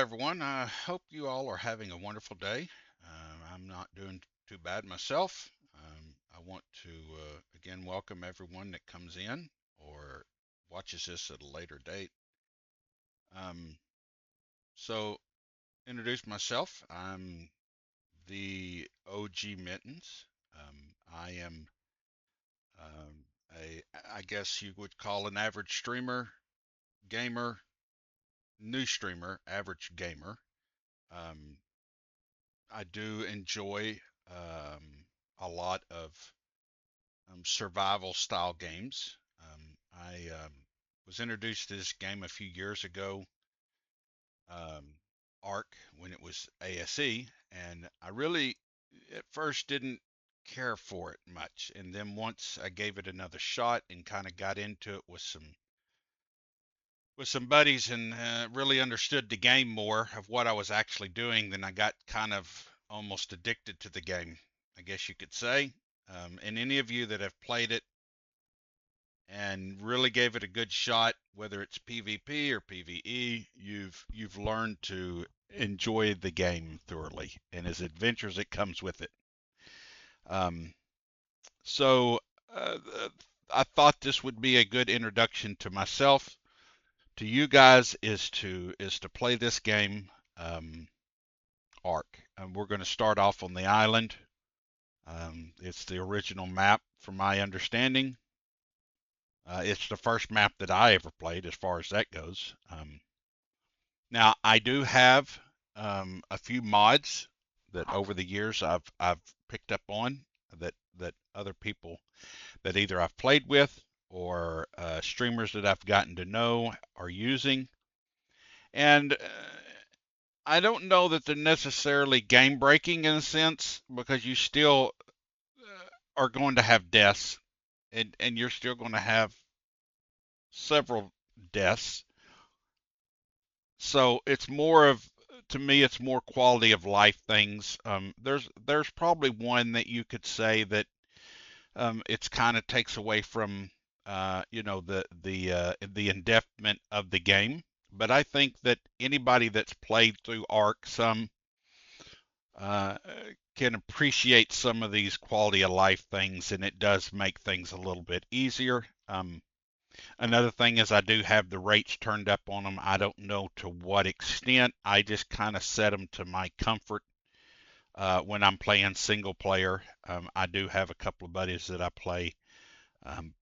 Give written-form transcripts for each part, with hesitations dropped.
everyone. I hope you all are having a wonderful day. I'm not doing too bad myself. I want to again welcome everyone that comes in or watches this at a later date. Um, so, introduce myself. I'm the OG Mittens. I am a, I guess you would call an average streamer, gamer, new streamer, average gamer. Um, I do enjoy a lot of survival style games. I was introduced to this game a few years ago, um, Ark, when it was ASE, and I really at first didn't care for it much. And then once I gave it another shot and kind of got into it with some buddies and really understood the game more of what I was actually doing, then I got kind of almost addicted to the game, I guess you could say. And any of you that have played it and really gave it a good shot, whether it's PvP or PvE, you've learned to enjoy the game thoroughly and as adventures it comes with it. Um, so uh, I thought this would be a good introduction to myself, to you guys, is to play this game, um, Ark. And we're going to start off on the island. It's the original map, from my understanding. It's the first map that I ever played, as far as that goes. Now, I do have a few mods that over the years I've picked up on that other people that either I've played with or streamers that I've gotten to know are using. And I don't know that they're necessarily game breaking in a sense, because you still are going to have deaths, and you're still going to have several deaths. So it's more of, to me, it's more quality of life things. There's probably one that you could say that it's kind of takes away from the endearment of the game. But I think that anybody that's played through Ark some uh, can appreciate some of these quality of life things, and it does make things a little bit easier. Another thing is I do have the rates turned up on them. I don't know to what extent. I just kind of set them to my comfort when I'm playing single player. I do have a couple of buddies that I play um,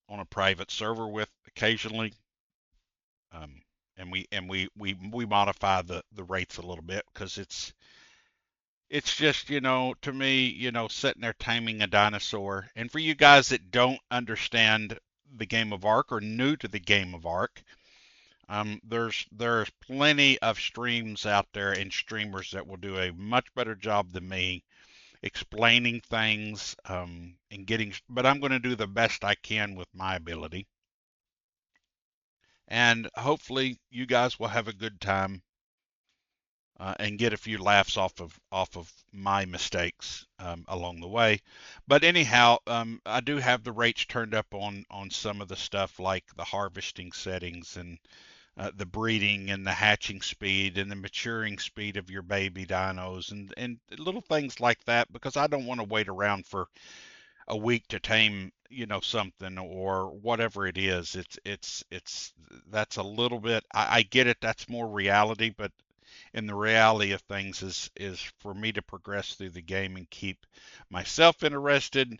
on a private server with occasionally, um, and we modify the rates a little bit, because it's just, to me, sitting there taming a dinosaur. And for you guys that don't understand the game of Ark or new to the game of Ark, there's plenty of streams out there and streamers that will do a much better job than me explaining things, and getting. But I'm going to do the best I can with my ability, and hopefully you guys will have a good time and get a few laughs off of my mistakes along the way. But anyhow, I do have the rates turned up on some of the stuff, like the harvesting settings and the breeding and the hatching speed and the maturing speed of your baby dinos, and little things like that, because I don't want to wait around for a week to tame, something or whatever it is. It's that's a little bit. I get it. That's more reality, but in the reality of things is for me to progress through the game and keep myself interested,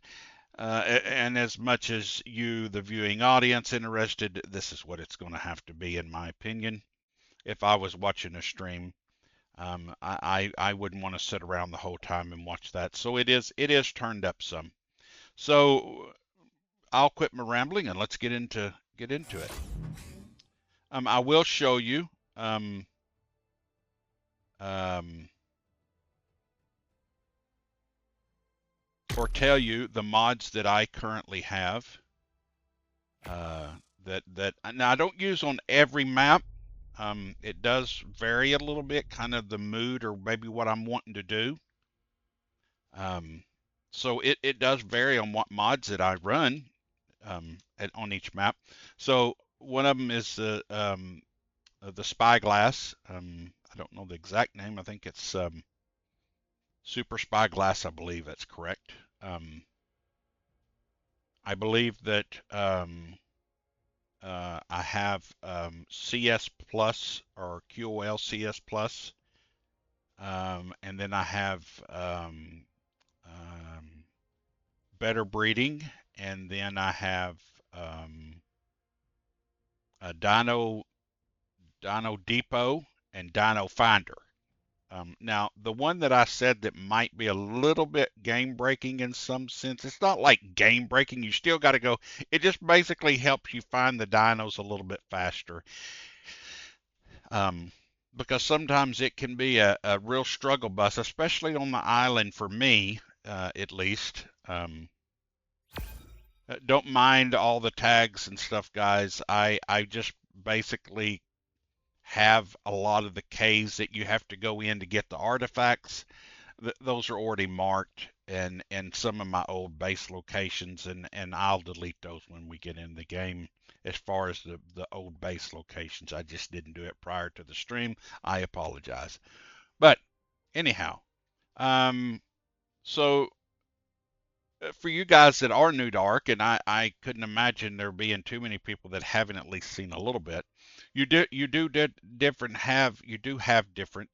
and as much as you, the viewing audience, interested. This is what it's going to have to be, in my opinion. If I was watching a stream, I wouldn't want to sit around the whole time and watch that. So it is turned up some. So I'll quit my rambling and let's get into it. I will show you, um, um, or tell you the mods that I currently have. Uh, that now I don't use on every map. It does vary a little bit, kind of the mood or maybe what I'm wanting to do. Um, so it does vary on what mods that I run on each map. So one of them is the spyglass. I don't know the exact name. I think it's super spyglass. I believe that's correct. I believe that I have CS Plus or QOL CS Plus, and then I have better breeding, and then I have a Dino Depot and Dino Finder. Now, the one that I said that might be a little bit game breaking in some sense, it's not like game breaking. You still got to go. It just basically helps you find the dinos a little bit faster. Because sometimes it can be a real struggle bus, especially on the island for me, at least. Don't mind all the tags and stuff, guys. I just basically have a lot of the caves that you have to go in to get the artifacts. Those are already marked, and some of my old base locations, and I'll delete those when we get in the game. As far as the old base locations, I just didn't do it prior to the stream. I apologize. But anyhow, so for you guys that are new to Ark, and I couldn't imagine there being too many people that haven't at least seen a little bit. You do have different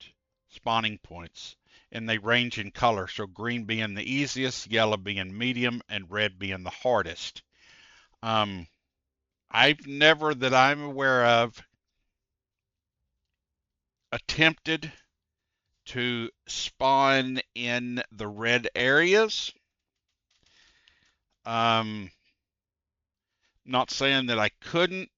spawning points, and they range in color. So green being the easiest, yellow being medium, and red being the hardest. I've never, that I'm aware of, attempted to spawn in the red areas. Not saying that I couldn't.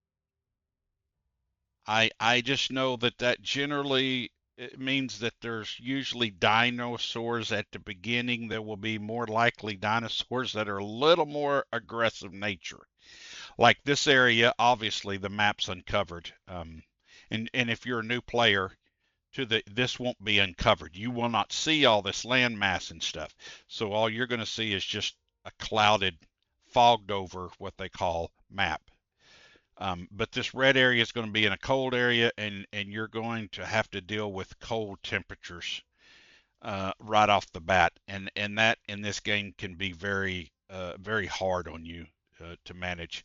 I just know that generally it means that there's usually dinosaurs at the beginning. There will be more likely dinosaurs that are a little more aggressive nature. Like this area, obviously the map's uncovered. And if you're a new player, this won't be uncovered. You will not see all this land mass and stuff. So all you're going to see is just a clouded, fogged over, what they call, map. But this red area is going to be in a cold area, and you're going to have to deal with cold temperatures right off the bat. And that in this game can be very hard on you to manage.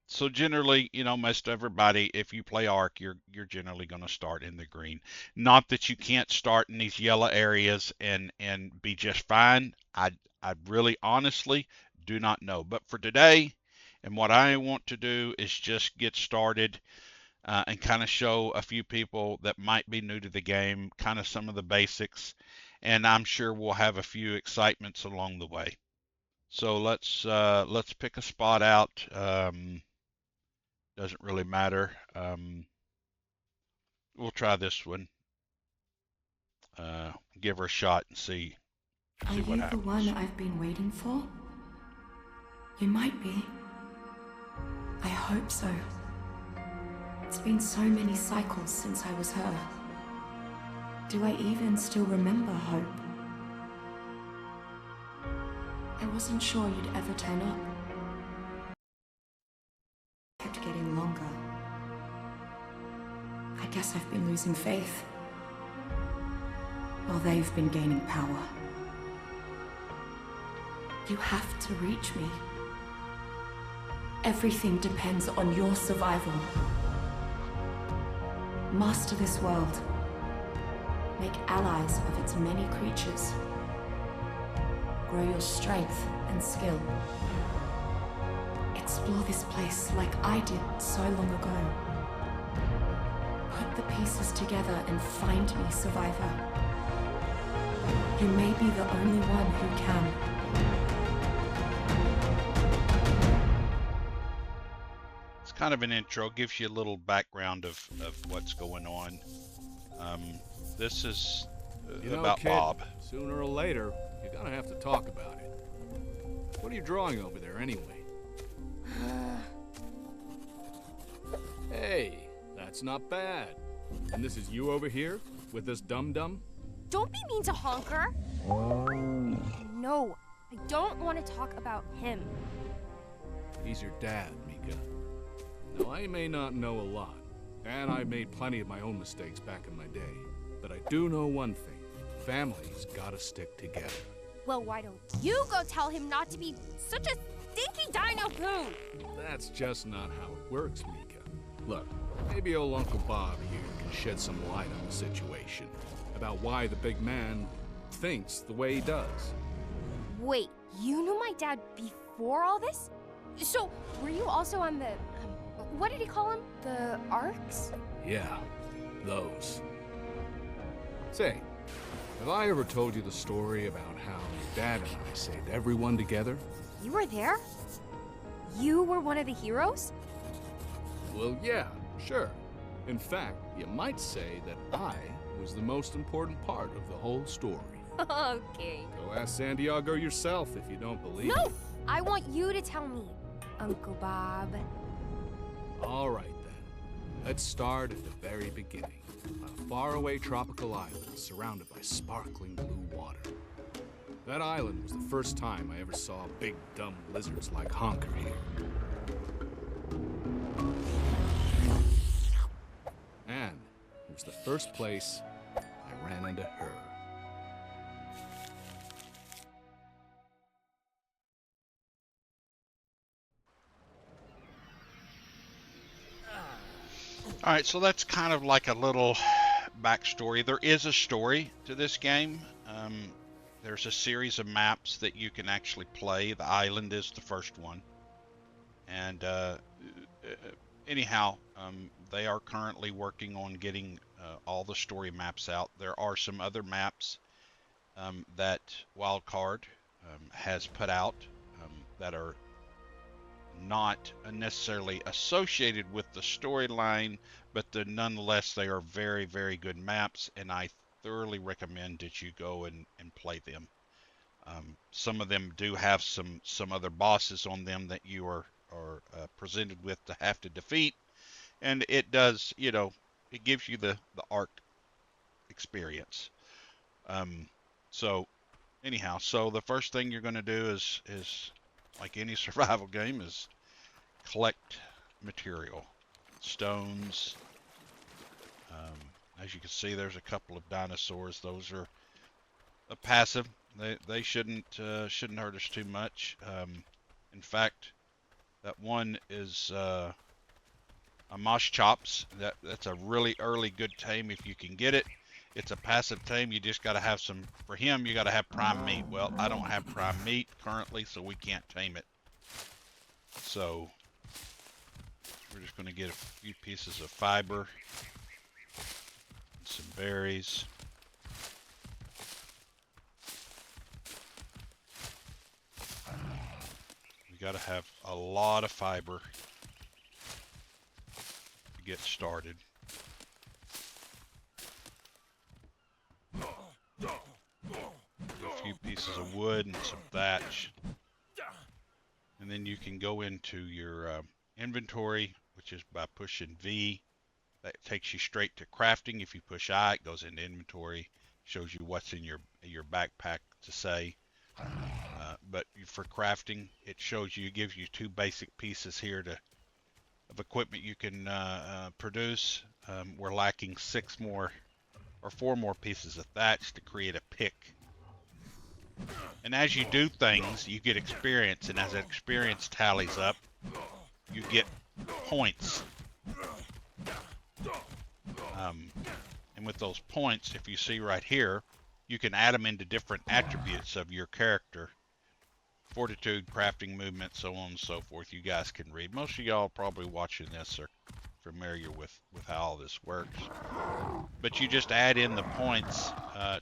So generally, most everybody, if you play Ark, you're generally going to start in the green. Not that you can't start in these yellow areas and be just fine. I really honestly do not know. But for today, and what I want to do is just get started and kind of show a few people that might be new to the game, kind of some of the basics, and I'm sure we'll have a few excitements along the way. So let's pick a spot out. Doesn't really matter. We'll try this one. Give her a shot and see what happens. Are you the one I've been waiting for? You might be. I hope so. It's been so many cycles since I was her. Do I even still remember Hope? I wasn't sure you'd ever turn up. It kept getting longer. I guess I've been losing faith, while they've been gaining power. You have to reach me. Everything depends on your survival. Master this world. Make allies of its many creatures. Grow your strength and skill. Explore this place like I did so long ago. Put the pieces together and find me, survivor. You may be the only one who can. It's kind of an intro, gives you a little background of what's going on. This is about kid, Bob. Sooner or later, you're gonna have to talk about it. What are you drawing over there anyway? Hey, that's not bad. And this is you over here with this dum-dum? Don't be mean to Honker. No, I don't want to talk about him. He's your dad, Mika. Now, I may not know a lot, And I made plenty of my own mistakes back in my day. But I do know one thing. Families gotta stick together. Well, why don't you go tell him not to be such a stinky dino poo? That's just not how it works, Mika. Look, maybe old Uncle Bob here can shed some light on the situation. About why the big man thinks the way he does. Wait, you knew my dad before all this? So, were you also on the, what did he call them? The Arks? Yeah, those. Say, have I ever told you the story about how your dad and I saved everyone together? You were there? You were one of the heroes? Well, yeah, sure. In fact, you might say that I was the most important part of the whole story. Okay. Go ask Santiago yourself if you don't believe No! me. I want you to tell me, Uncle Bob. All right, then. Let's start at the very beginning. On a faraway tropical island surrounded by sparkling blue water. That island was the first time I ever saw big, dumb lizards like Honker here. And it was the first place I ran into her. All right, so that's kind of like a little backstory. There is a story to this game. There's a series of maps that you can actually play. The island is the first one. And anyhow, they are currently working on getting all the story maps out. There are some other maps that Wildcard has put out that are not necessarily associated with the storyline, but nonetheless they are very, very good maps, and I thoroughly recommend that you go and play them. Some of them do have some other bosses on them that you are presented with to have to defeat, and it does, you know, it gives you the Ark experience. So anyhow, so the first thing you're going to do is like any survival game, is collect material, stones. As you can see, there's a couple of dinosaurs. Those are a passive. They shouldn't hurt us too much. In fact, that one is a mosh chops. That's a really early good tame if you can get it. It's a passive tame. You just got to have some. For him, you got to have prime meat. Well, I don't have prime meat currently, so we can't tame it. So we're just going to get a few pieces of fiber, some berries. We got to have a lot of fiber to get started. A few pieces of wood and some thatch. And then you can go into your inventory, which is by pushing V. That takes you straight to crafting. If you push I, it goes into inventory, shows you what's in your backpack to say. But for crafting, it shows you, gives you two basic pieces here of equipment you can produce. We're lacking 4 more pieces of thatch to create a pick. And as you do things, you get experience, and as that experience tallies up, you get points. And with those points, if you see right here, you can add them into different attributes of your character. Fortitude, crafting, movement, so on and so forth. You guys can read. Most of y'all probably watching this are familiar with how all this works. But you just add in the points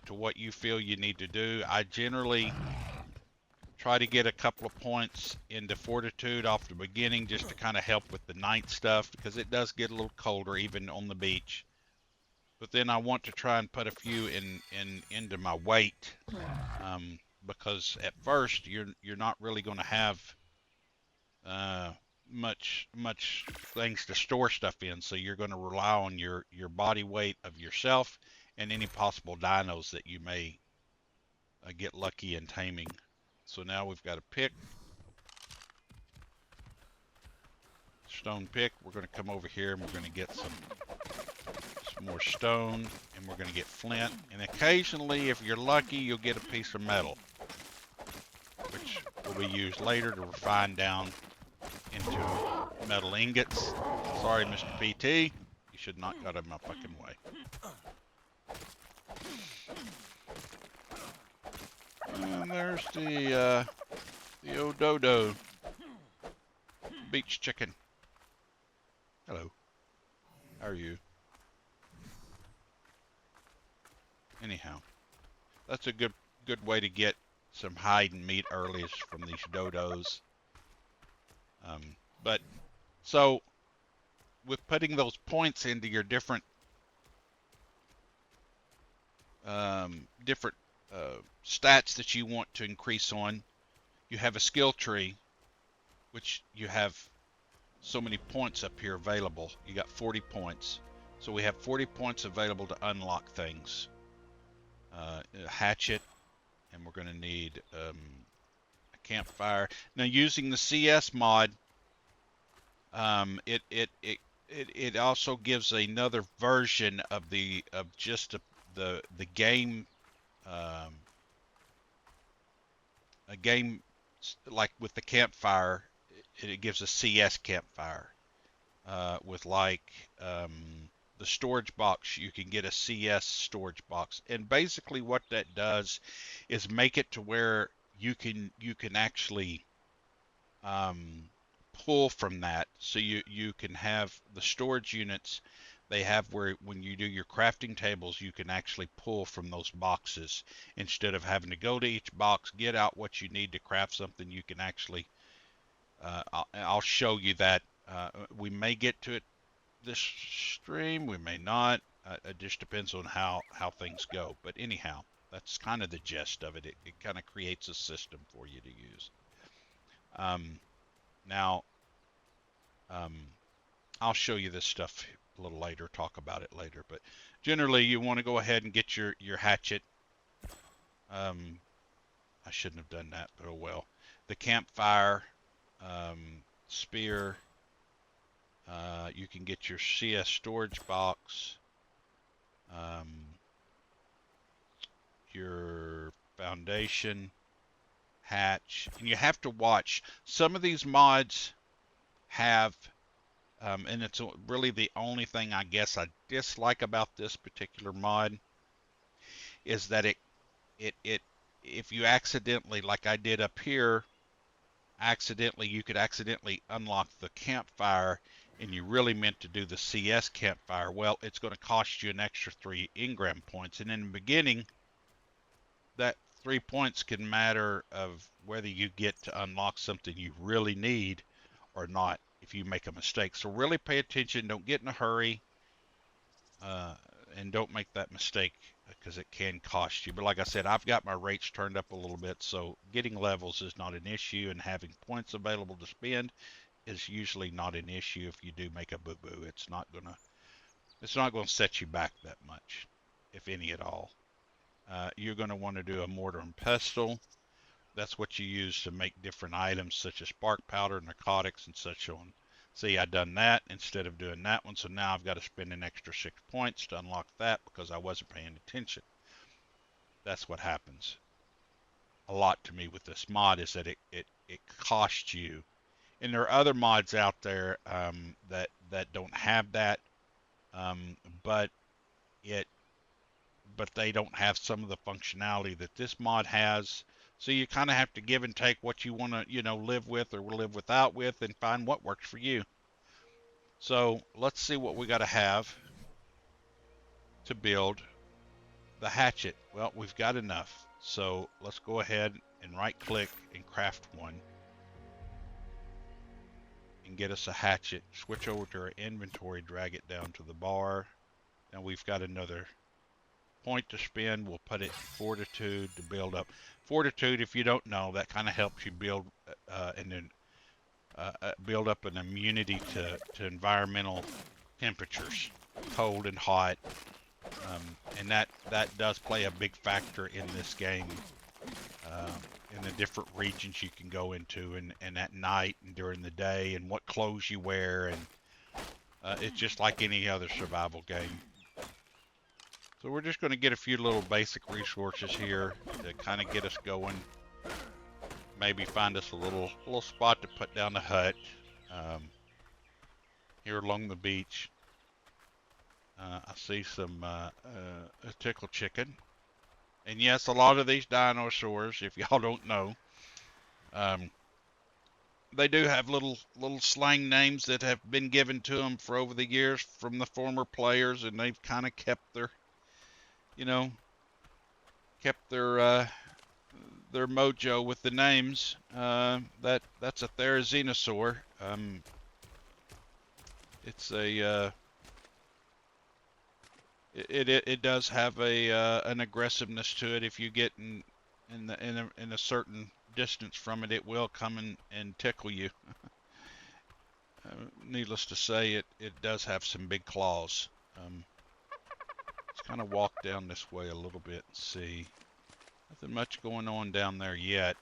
to what you feel you need to do. I generally try to get a couple of points into fortitude off the beginning, just to kind of help with the night stuff, because it does get a little colder even on the beach. But then I want to try and put a few into my weight, because at first you're not really going to have much things to store stuff in, so you're going to rely on your body weight of yourself and any possible dinos that you may get lucky in taming. So now we've got a pick, stone pick. We're going to come over here and we're going to get some more stone, and we're going to get flint. And occasionally, if you're lucky, you'll get a piece of metal, which will be used later to refine down into metal ingots. Sorry, Mr. PT. You should not get out of my fucking way. And there's the old dodo. Beach chicken. Hello. How are you? Anyhow, that's a good way to get some hide and meat early is from these dodos. But so with putting those points into your different stats that you want to increase on, you have a skill tree, which you have so many points up here available. You got 40 points. So we have 40 points available to unlock things. A hatchet, and we're going to need a campfire. Now, using the CS mod, it also gives another version of the game, a game like with the campfire. It gives a CS campfire with like the storage box. You can get a CS storage box, and basically what that does is make it to where you can actually pull from that. So you can have the storage units. They have where when you do your crafting tables, you can actually pull from those boxes instead of having to go to each box, get out what you need to craft something. You can actually I'll show you that. We may get to it this stream, we may not. It just depends on how things go. But anyhow, that's kind of the gist of it. It kind of creates a system for you to use. Now, I'll show you this stuff a little later, talk about it later. But generally, you want to go ahead and get your hatchet. I shouldn't have done that, but oh well. The campfire. Spear. You can get your CS storage box, your foundation, hatch, and you have to watch. Some of these mods have, and it's really the only thing I guess I dislike about this particular mod, is that if you accidentally, like I did up here, you could accidentally unlock the campfire and you really meant to do the CS campfire. Well, it's going to cost you an extra 3 engram points, and in the beginning that 3 points can matter of whether you get to unlock something you really need or not if you make a mistake. So really pay attention, don't get in a hurry, and don't make that mistake because it can cost you. But like I said, I've got my rates turned up a little bit, so getting levels is not an issue, and having points available to spend is usually not an issue. If you do make a boo-boo, it's not gonna set you back that much, if any at all. You're going to want to do a mortar and pestle. That's what you use to make different items such as spark powder, narcotics, and such on. See, I done that instead of doing that one, so now I've got to spend an extra 6 points to unlock that because I wasn't paying attention. That's what happens a lot to me with this mod, is that it costs you. And there are other mods out there that don't have that, but they don't have some of the functionality that this mod has. So you kind of have to give and take what you want to, live with or live without with, and find what works for you. So let's see what we got to have to build the hatchet. Well, we've got enough. So let's go ahead and right click and craft one and get us a hatchet. Switch over to our inventory, drag it down to the bar. Now we've got another point to spend. We'll put it in fortitude to build up. Fortitude, if you don't know, that kind of helps you build build up an immunity to environmental temperatures, cold and hot, and that does play a big factor in this game, in the different regions you can go into, and at night and during the day, and what clothes you wear, and it's just like any other survival game. So we're just going to get a few little basic resources here to kind of get us going. Maybe find us a little spot to put down the hut here along the beach. I see some a tickle chicken. And yes, a lot of these dinosaurs, if y'all don't know, they do have little slang names that have been given to them for over the years from the former players, and they've kind of kept their, you know, their mojo with the names. That's a therizinosaur. It's a it does have a an aggressiveness to it. If you get in a certain distance from it, it will come and tickle you. Needless to say, it does have some big claws. Let's kind of walk down this way a little bit and see. Nothing much going on down there yet.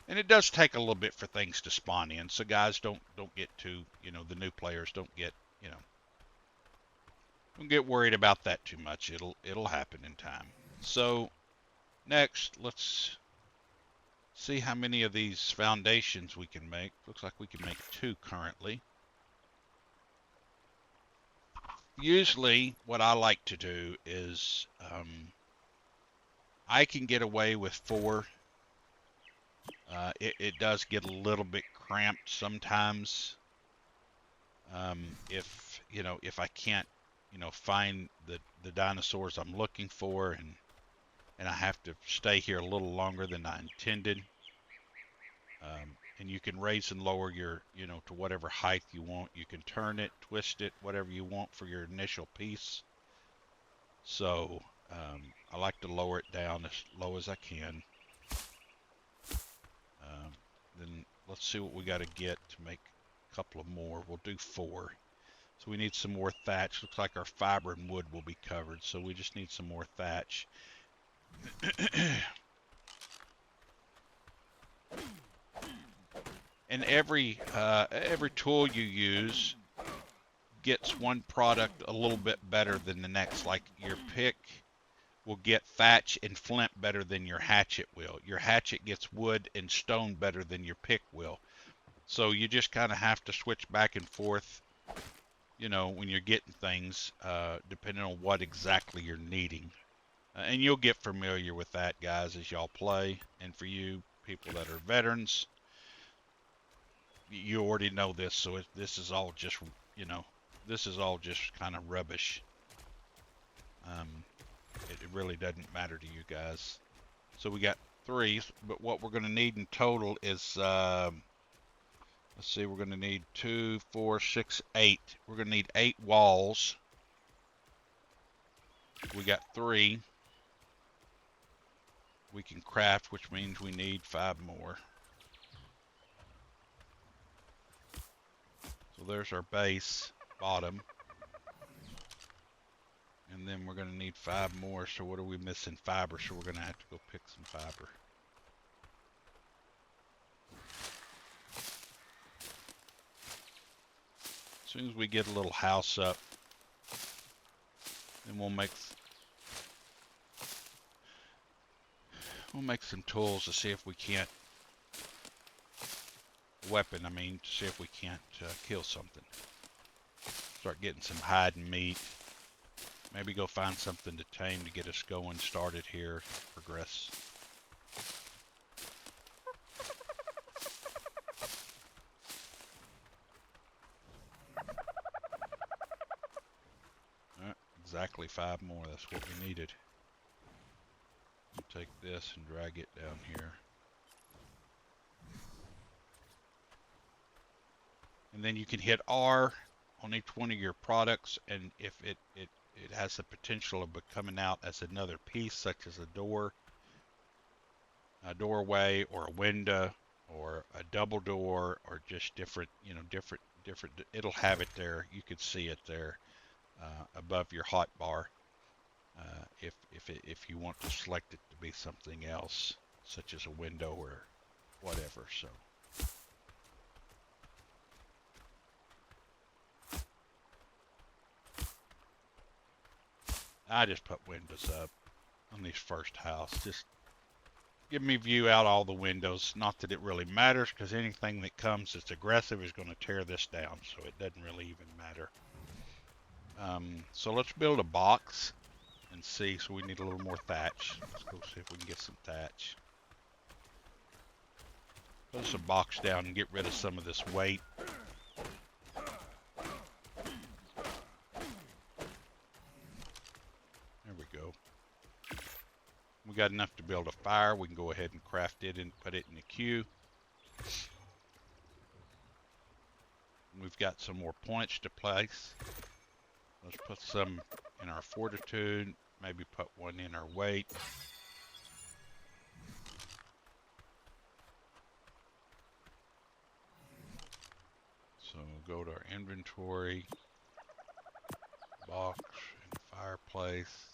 And it does take a little bit for things to spawn in. So guys, don't get too, the new players don't get, don't get worried about that too much. It'll happen in time. So next, let's see how many of these foundations we can make. Looks like we can make 2 currently. Usually what I like to do is I can get away with 4. It does get a little bit cramped sometimes. If I can't, find the dinosaurs I'm looking for, and I have to stay here a little longer than I intended. And you can raise and lower your, to whatever height you want. You can turn it, twist it, whatever you want for your initial piece. So I like to lower it down as low as I can. Then let's see what we got to get to make a couple of more. We'll do 4. So we need some more thatch. Looks like our fiber and wood will be covered. So we just need some more thatch. And every tool you use gets one product a little bit better than the next. Like your pick will get thatch and flint better than your hatchet will. Your hatchet gets wood and stone better than your pick will. So you just kind of have to switch back and forth, when you're getting things, depending on what exactly you're needing. And you'll get familiar with that, guys, as y'all play. And for you people that are veterans, you already know this. So this is all just, this is all just kind of rubbish. It really doesn't matter to you guys. So we got 3, but what we're going to need in total is, let's see, we're going to need 2, 4, 6, 8. We're going to need 8 walls. We got 3. We can craft, which means we need 5 more. So there's our base, bottom. And then we're going to need 5 more. So what are we missing? Fiber. So we're going to have to go pick some fiber. As soon as we get a little house up, then we'll make some tools to see if we can't to see if we can't kill something. Start getting some hide and meat. Maybe go find something to tame to get us going, started here, progress. Exactly 5 more, that's what we needed. We'll take this and drag it down here. And then you can hit R on each one of your products, and if it has the potential of becoming out as another piece, such as a door, a doorway, or a window, or a double door, or just different, different, it'll have it there. You could see it there above your hot bar. If you want to select it to be something else, such as a window or whatever. So. I just put windows up on this first house. Just give me view out all the windows. Not that it really matters, because anything that comes that's aggressive is going to tear this down, so it doesn't really even matter. So let's build a box and see. So we need a little more thatch. Let's go see if we can get some thatch. Put some box down and get rid of some of this weight. There we go. We got enough to build a fire. We can go ahead and craft it and put it in the queue. We've got some more points to place. Let's put some in our fortitude. Maybe put one in our weight. So we'll go to our inventory, box, and fireplace.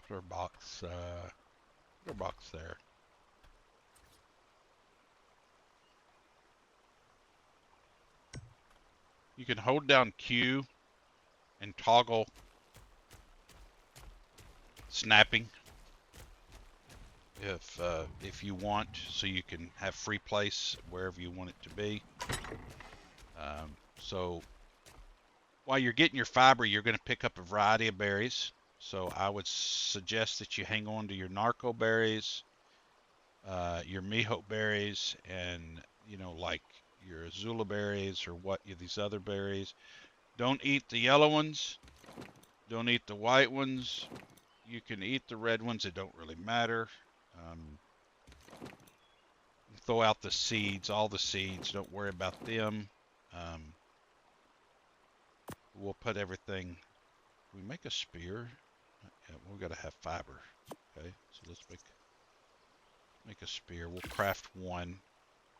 Put our box there. You can hold down Q and toggle snapping if you want, so you can have free place wherever you want it to be. So while you're getting your fiber, you're going to pick up a variety of berries. So I would suggest that you hang on to your narco berries, your mijo berries, and like your azula berries or these other berries. Don't eat the yellow ones. Don't eat the white ones. You can eat the red ones. It don't really matter. Throw out the seeds, all the seeds. Don't worry about them. We'll put everything. We make a spear. Yeah, we've got to have fiber. Okay, so let's make a spear. We'll craft one,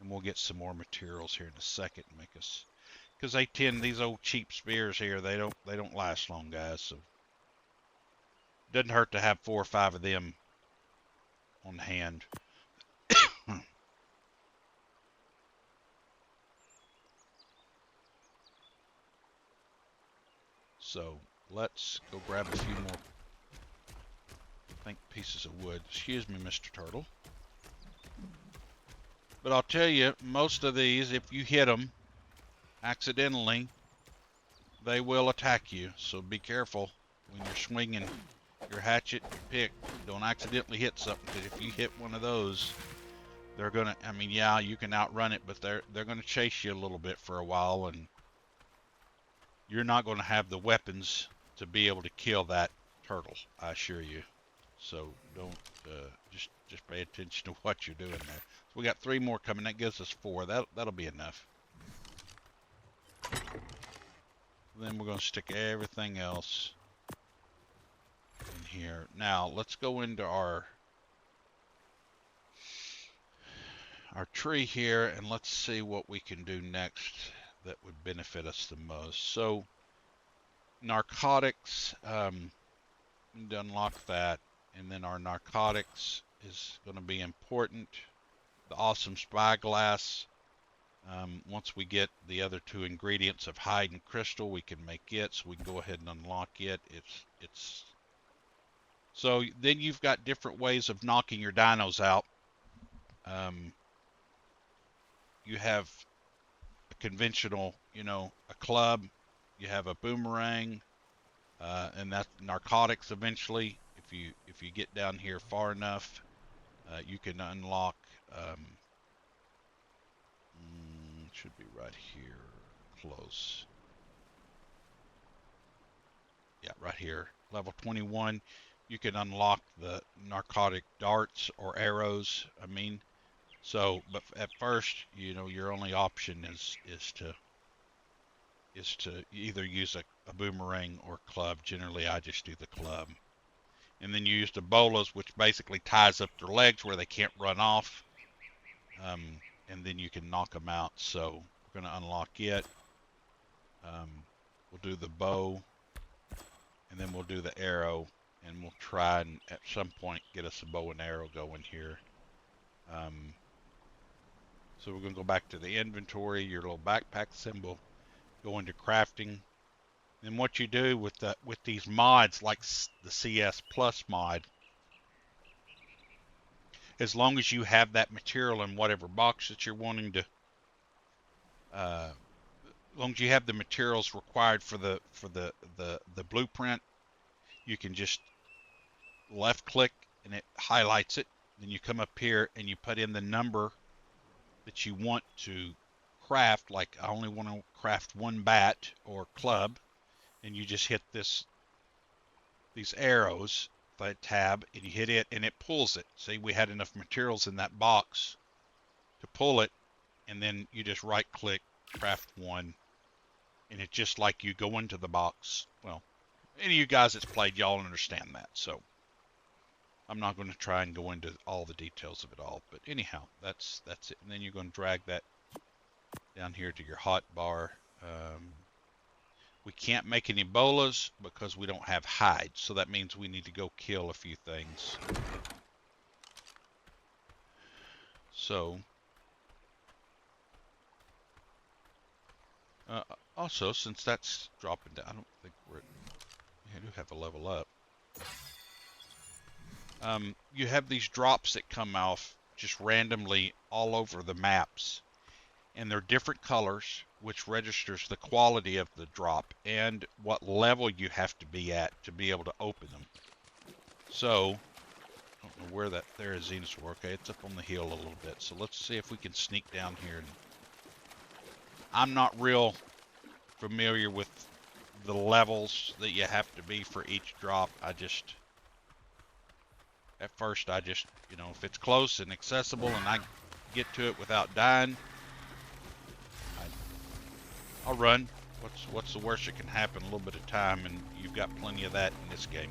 and we'll get some more materials here in a second and make us, because these old cheap spears here, they don't last long, guys. So it doesn't hurt to have 4 or 5 of them on hand. So let's go grab a few more, pieces of wood. Excuse me, Mr. Turtle. But I'll tell you, most of these, if you hit them accidentally, they will attack you. So be careful when you're swinging your hatchet, your pick. Don't accidentally hit something, because if you hit one of those, they're gonna, yeah, you can outrun it, but they're gonna chase you a little bit for a while, and you're not gonna have the weapons to be able to kill that turtle, I assure you. So don't, just pay attention to what you're doing there. So we got 3 more coming. That gives us 4. That'll be enough. Then we're gonna stick everything else in here. Now let's go into our tree here, and let's see what we can do next that would benefit us the most. So narcotics, need to unlock that, and then our narcotics is going to be important. The awesome spyglass, once we get the other 2 ingredients of hide and crystal, we can make it, so we can go ahead and unlock it. It's so then you've got different ways of knocking your dinos out. You have a conventional, a club. You have a boomerang, and that's narcotics. Eventually, if you get down here far enough, you can unlock. It should be right here, close. Yeah, right here, level 21. You can unlock the narcotic darts or arrows. So, but at first, your only option is to either use a boomerang or club. Generally, I just do the club. And then you use the bolas, which basically ties up their legs where they can't run off. And then you can knock them out. So we're going to unlock it. We'll do the bow, and then we'll do the arrow, and we'll try and at some point get us a bow and arrow going here. So we're going to go back to the inventory, your little backpack symbol. go into crafting. And what you do with these mods, like the CS Plus mod, as long as you have that material in whatever box that you're wanting to, as long as you have the materials required for the blueprint, you can just left click and it highlights it. Then you come up here and you put in the number that you want to craft. Like I only want to craft one bat or club, and you just hit these arrows, that tab, and you hit it and it pulls it. See, we had enough materials in that box to pull it, and then you just right click, craft one, and it's just like you go into the box. Well, any of you guys that's played, y'all understand that, so I'm not going to try and go into all the details of it all, but anyhow, that's it. And then you're going to drag that down here to your hot bar. We can't make any bolas because we don't have hides, so that means we need to go kill a few things. So, also, since that's dropping down, I don't think we do have a level up. You have these drops that come off just randomly all over the maps, and they're different colors, which registers the quality of the drop and what level you have to be at to be able to open them. So, I don't know where that, there is Xenosaur. Okay, it's up on the hill a little bit. So let's see if we can sneak down here. I'm not real familiar with the levels that you have to be for each drop. At first, you know, if it's close and accessible and I get to it without dying, I'll run. What's the worst that can happen? A little bit of time, and you've got plenty of that in this game.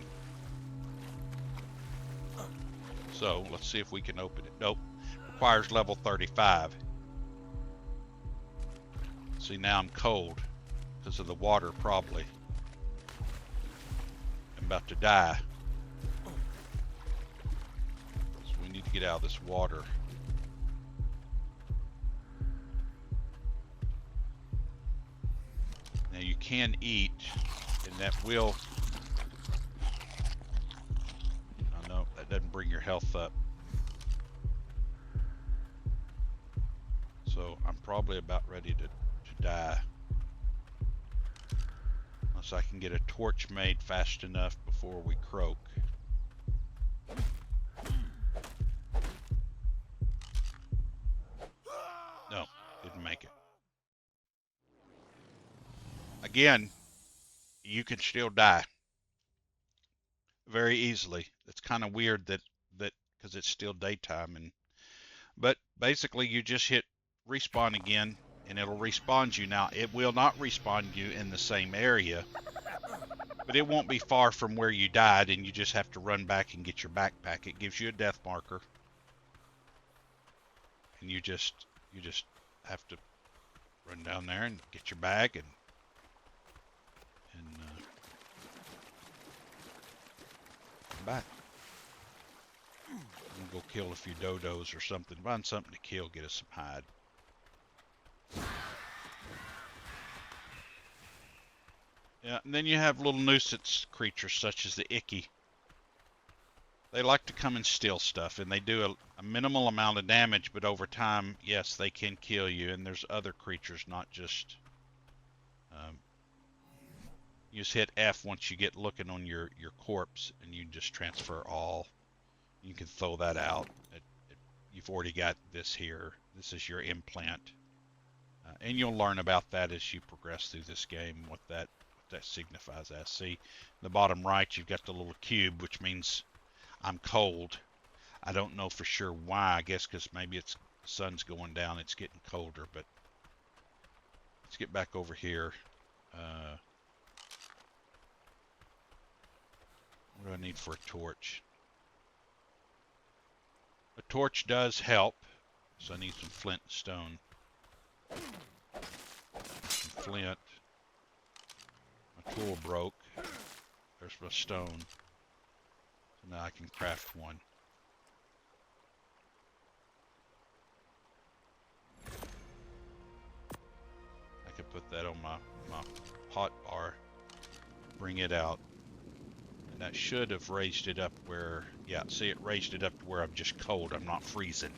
So, let's see if we can open it. Nope. Requires level 35. See, now I'm cold because of the water, probably. I'm about to die. So we need to get out of this water. Now you can eat, and that will... Oh no, that doesn't bring your health up. So I'm probably about ready to die. Unless I can get a torch made fast enough before we croak. No, didn't make it. Again, you can still die very easily. It's kind of weird that because it's still daytime, but basically you just hit respawn again and it'll respawn you. Now it will not respawn you in the same area, but it won't be far from where you died, and you just have to run back and get your backpack. It gives you a death marker, and you just have to run down there and get your bag and come back. I'm gonna go kill a few dodos or something. Find something to kill, get us some hide. Yeah, and then you have little nuisance creatures such as the icky. They like to come and steal stuff, and they do a minimal amount of damage, but over time, yes, they can kill you. And there's other creatures, not just... you just hit F once you get looking on your corpse, and you just transfer all. You can throw that out. You've already got this here. This is your implant. And you'll learn about that as you progress through this game, what that signifies as. See, in the bottom right, you've got the little cube, which means I'm cold. I don't know for sure why. I guess because maybe it's the sun's going down, it's getting colder. But let's get back over here. What do I need for a torch? A torch does help, so I need some flint and stone. Some flint. My tool broke. There's my stone. So now I can craft one. I can put that on my hot bar. Bring it out. And that should have raised it up where, yeah, see, it raised it up to where I'm just cold. I'm not freezing.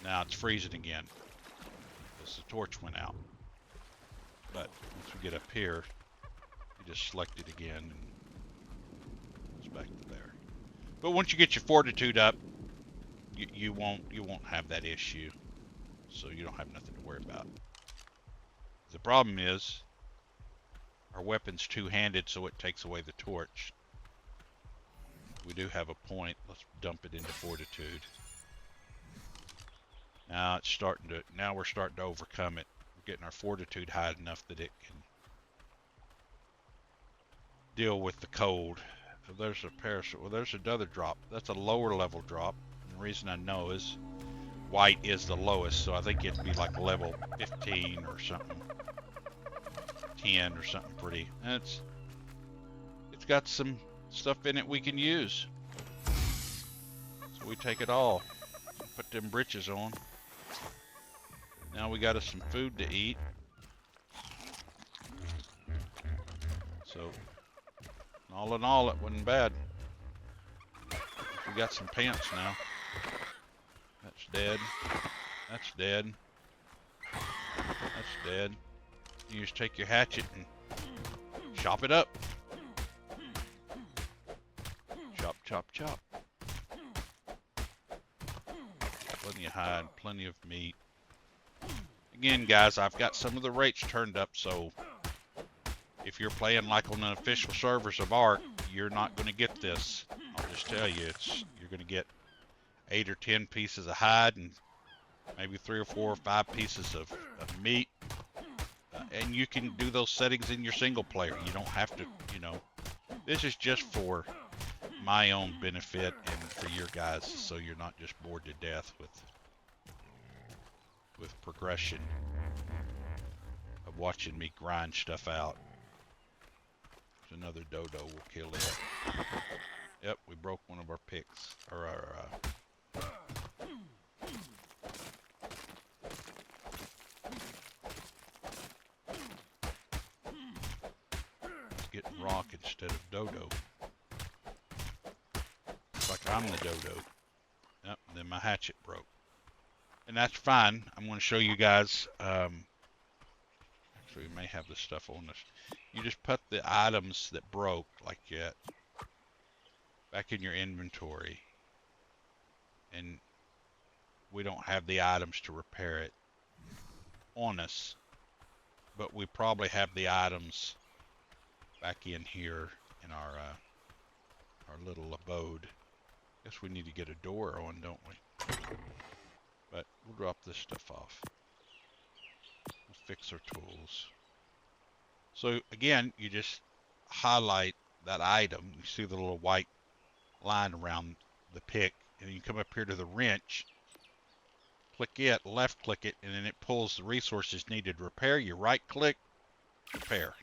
Now it's freezing again because the torch went out. But once we get up here, you just select it again and it's back to there. But once you get your fortitude up, you won't have that issue. So you don't have nothing to worry about. The problem is our weapon's two-handed, so it takes away the torch. We do have a point. Let's dump it into fortitude. Now it's starting to. Now we're starting to overcome it. We're getting our fortitude high enough that it can deal with the cold. So there's a parachute. Well, there's another drop. That's a lower level drop. And the reason I know is white is the lowest, so I think it'd be like level 15 or something. 10 or something pretty. And it's got some stuff in it we can use. So we take it all. Put them britches on. Now we got us some food to eat. So all in all, it wasn't bad. We got some pants now. That's dead. That's dead. That's dead. You just take your hatchet and chop it up. Chop, chop, chop. Plenty of hide, plenty of meat. Again, guys, I've got some of the rates turned up, so if you're playing like on the official servers of Ark, you're not going to get this. I'll just tell you, you're going to get 8 or 10 pieces of hide and maybe 3 or 4 or 5 pieces of meat. And you can do those settings in your single player. You don't have to, you know. This is just for my own benefit and for your guys, so you're not just bored to death with progression of watching me grind stuff out. There's another dodo. We'll kill it. Yep, we broke one of our picks, or our getting rock instead of dodo. It's like I'm the dodo. Yep, and then my hatchet broke. And that's fine. I'm going to show you guys. Actually, we may have this stuff on us. You just put the items that broke, like that, back in your inventory. And we don't have the items to repair it on us. But we probably have the items back in here in our little abode. Guess we need to get a door on, don't we? But we'll drop this stuff off. We'll fix our tools. So again, you just highlight that item. You see the little white line around the pick, and you come up here to the wrench, click it, left click it, and then it pulls the resources needed to repair. You right click, repair.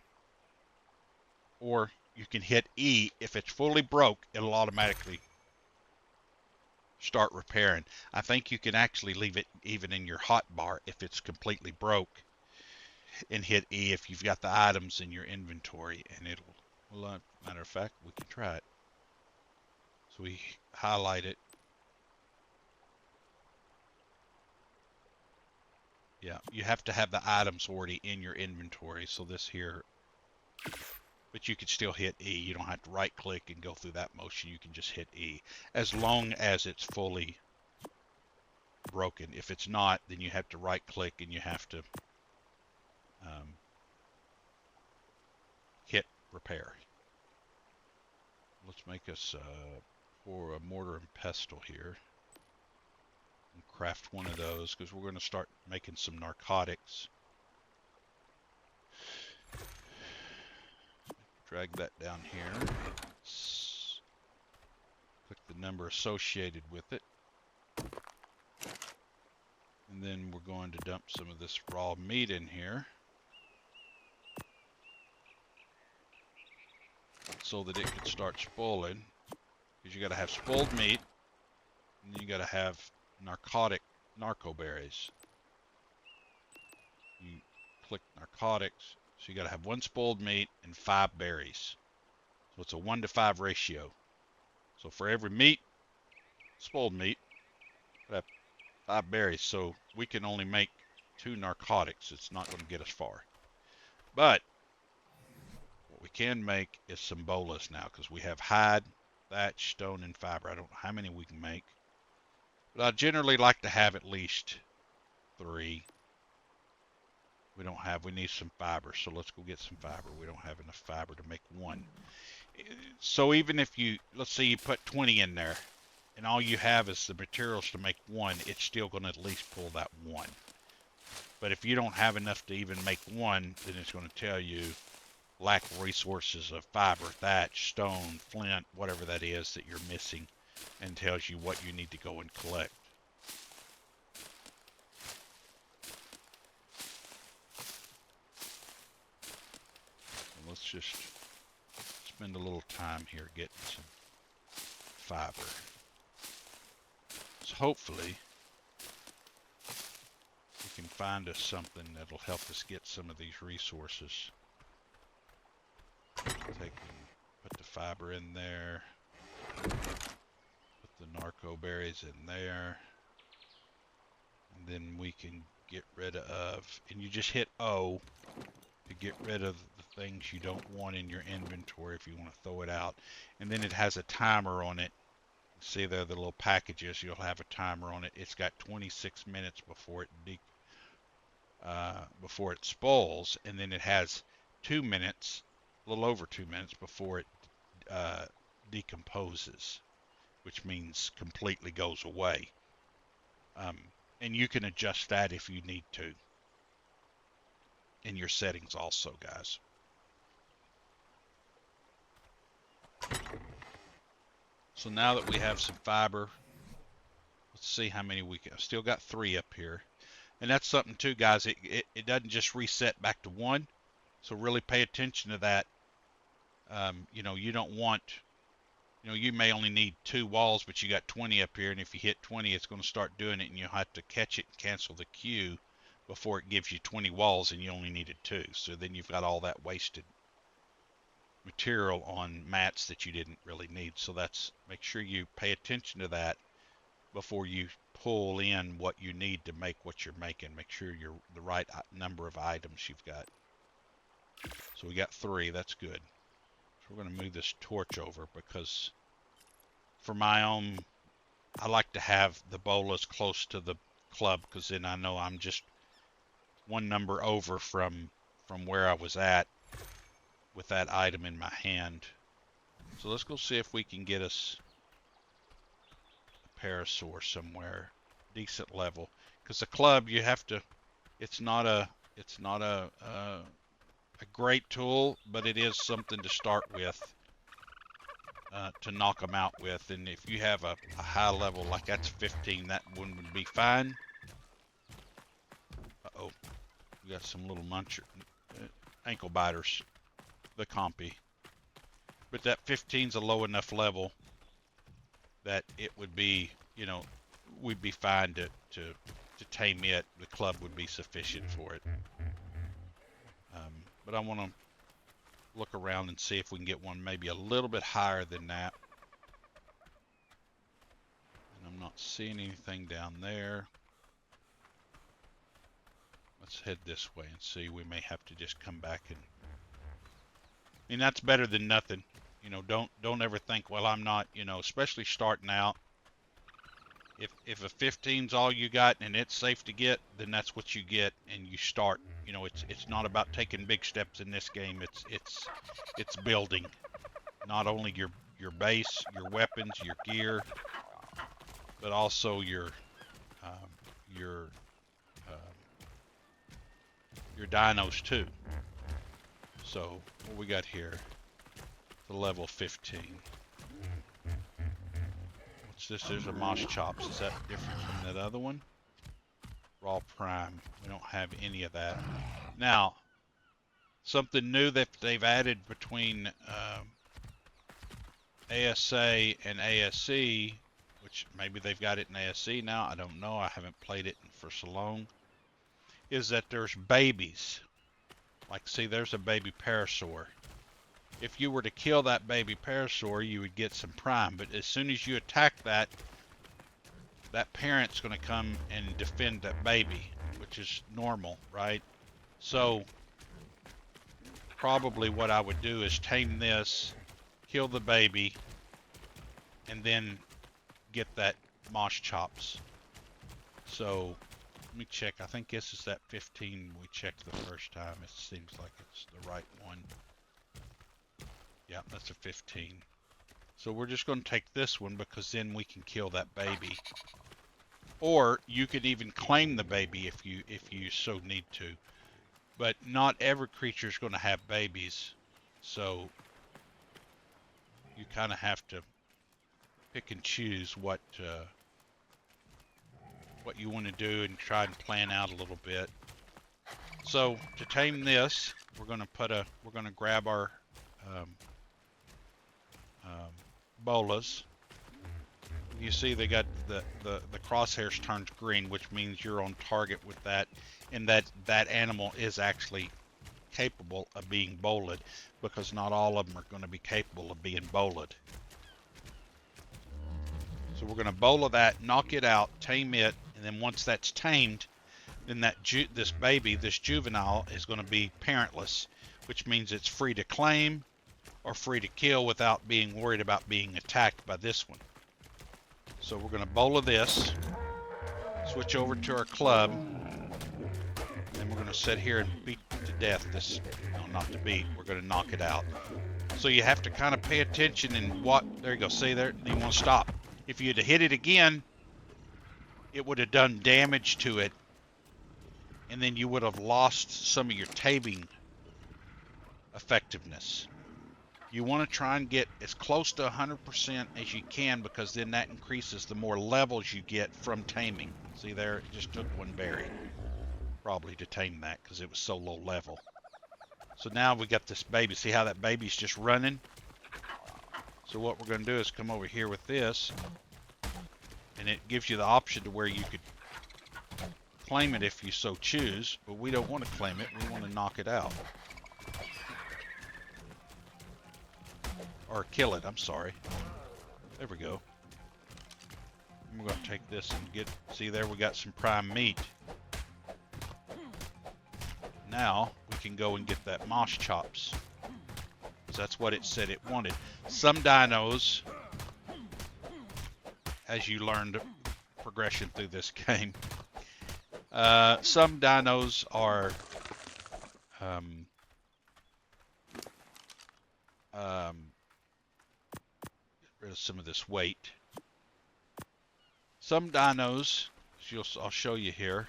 Or you can hit E. If it's fully broke, it'll automatically start repairing. I think you can actually leave it even in your hotbar if it's completely broke, and hit E if you've got the items in your inventory, and it'll, well, matter of fact, we can try it. So we highlight it. Yeah, you have to have the items already in your inventory, so this here, but you can still hit E. You don't have to right click and go through that motion. You can just hit E as long as it's fully broken. If it's not, then you have to right click and you have to hit repair. Let's make us for a mortar and pestle here and craft one of those, because we're going to start making some narcotics. Drag that down here. Click the number associated with it. And then we're going to dump some of this raw meat in here, so that it can start spoiling. Because you got to have spoiled meat, and then you got to have narco berries. You click narcotics. So you got to have 1 spoiled meat and 5 berries. So it's a 1-to-5 ratio. So for every meat, spoiled meat, I have 5 berries. So we can only make 2 narcotics. It's not going to get us far. But what we can make is some bolas now, because we have hide, thatch, stone, and fiber. I don't know how many we can make, but I generally like to have at least 3. We need some fiber, so let's go get some fiber. We don't have enough fiber to make 1. So even if let's say you put 20 in there, and all you have is the materials to make 1, it's still going to at least pull that 1. But if you don't have enough to even make 1, then it's going to tell you lack of resources of fiber, thatch, stone, flint, whatever that is that you're missing, and tells you what you need to go and collect. So let's just spend a little time here getting some fiber. So hopefully we can find us something that'll help us get some of these resources. Put the fiber in there, put the narco berries in there, and then we can get rid of, and you just hit O to get rid of the things you don't want in your inventory if you want to throw it out. And then it has a timer on it. See there, the little packages, you'll have a timer on it. It's got 26 minutes before it spoils, and then it has 2 minutes, a little over 2 minutes before it decomposes, which means completely goes away. And you can adjust that if you need to in your settings also, guys. So now that we have some fiber, let's see how many we can. I've still got 3 up here. And that's something too, guys. It doesn't just reset back to 1. So really pay attention to that. You don't want, you may only need 2 walls, but you got 20 up here. And if you hit 20, it's going to start doing it, and you'll have to catch it and cancel the queue before it gives you 20 walls, and you only needed 2. So then you've got all that wasted material on mats that you didn't really need. So make sure you pay attention to that before you pull in what you need to make what you're making. Make sure you're the right number of items you've got. So we got 3. That's good. So we're going to move this torch over, because for my own, I like to have the bolas close to the club, because then I know I'm just 1 number over from where I was at with that item in my hand. So let's go see if we can get us a parasaur somewhere decent level, because the club, you have to, it's not a great tool, but it is something to start with, to knock them out with. And if you have a high level, like that's 15, that one would be fine. Uh-oh, we got some little muncher, ankle biters, the compy. But that 15's a low enough level that it would be, we'd be fine to tame it. The club would be sufficient for it. But I want to look around and see if we can get one maybe a little bit higher than that. And I'm not seeing anything down there. Let's head this way and see. We may have to just come back and... I mean, that's better than nothing. Don't ever think, well, I'm not, especially starting out. If a 15's all you got and it's safe to get, then that's what you get, and you start. It's not about taking big steps in this game. It's building not only your base, your weapons, your gear, but also your dinos too. So what we got here? The level 15. What's this? There's a moss chops. Is that different from that other one? Raw prime. We don't have any of that. Now, something new that they've added between ASA and ASE, which maybe they've got it in ASE now. I don't know. I haven't played it for so long. Is that there's babies. Like, see, there's a baby parasaur. If you were to kill that baby parasaur, you would get some prime. But as soon as you attack that, that parent's going to come and defend that baby, which is normal, right? So probably what I would do is tame this, kill the baby, and then get that mosh chops. So let me check. I think this is that 15 we checked the first time. It seems like it's the right one. Yeah, that's a 15. So we're just going to take this one because then we can kill that baby. Or you could even claim the baby if you so need to. But not every creature is going to have babies. So you kind of have to pick and choose what you want to do and try and plan out a little bit. So to tame this, we're going to grab our bolas. You see they got the crosshairs turned green, which means you're on target with that, and that animal is actually capable of being boled, because not all of them are going to be capable of being boled. So we're going to bola that, knock it out, tame it, and then once that's tamed, then this juvenile is going to be parentless, which means it's free to claim or free to kill without being worried about being attacked by this one. So we're going to bola this, switch over to our club, and we're going to sit here and beat to death this, no, not to beat, we're going to knock it out. So you have to kind of pay attention and there you go, see there, you want to stop. If you'd have hit it again, it would have done damage to it, and then you would have lost some of your taming effectiveness. You want to try and get as close to 100% as you can, because then that increases the more levels you get from taming. See there, it just took one berry probably to tame that because it was so low level. So now we got this baby. See how that baby's just running? So what we're going to do is come over here with this, and it gives you the option to where you could claim it if you so choose, but we don't want to claim it, we want to knock it out. Or kill it, I'm sorry. There we go. And we're going to take this and see there we got some prime meat. Now we can go and get that mosh chops, because that's what it said it wanted. Some dinos, as you learned progression through this game, some dinos are get rid of some of this weight. Some dinos, I'll show you here,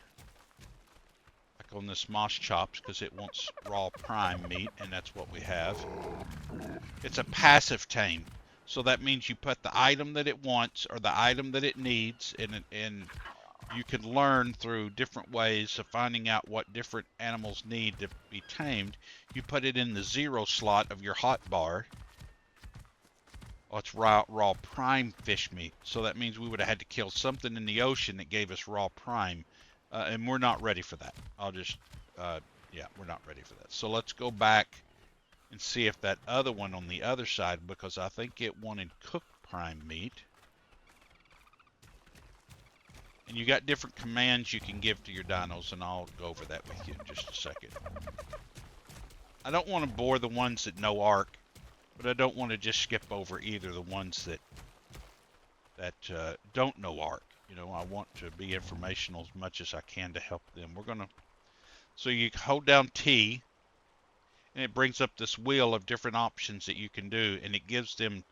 like on this mosh chops, because it wants raw prime meat, and that's what we have. It's a passive tame, so that means you put the item that it wants or the item that it needs, and you can learn through different ways of finding out what different animals need to be tamed. You put it in the 0 slot of your hot bar. Oh, it's raw prime fish meat. So that means we would have had to kill something in the ocean that gave us raw prime. And we're not ready for that. Yeah, we're not ready for that. So let's go back and see if that other one on the other side, because I think it wanted cooked prime meat. And you got different commands you can give to your dinos, and I'll go over that with you in just a second. I don't want to bore the ones that know Ark, but I don't want to just skip over either the ones that don't know Ark. You know, I want to be informational as much as I can to help them. So you hold down T, and it brings up this wheel of different options that you can do, and it gives them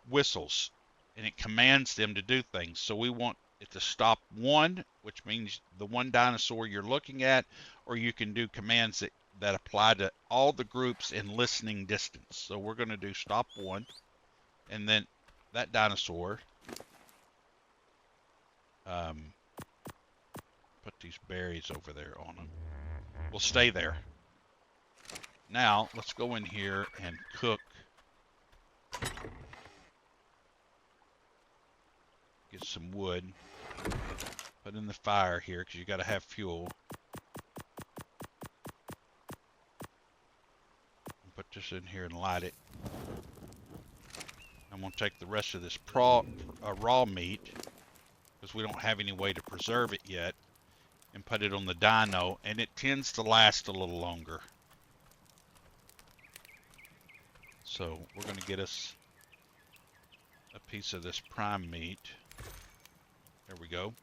whistles, and it commands them to do things. So we want it to stop one, which means the one dinosaur you're looking at, or you can do commands that apply to all the groups in listening distance. So we're going to do stop one, and then that dinosaur, put these berries over there on them, will stay there. Now let's go in here and cook. Get some wood, put in the fire here, because you got to have fuel. us in here and light it. I'm going to take the rest of this raw meat, because we don't have any way to preserve it yet, and put it on the dino, and it tends to last a little longer. So we're going to get us a piece of this prime meat. There we go.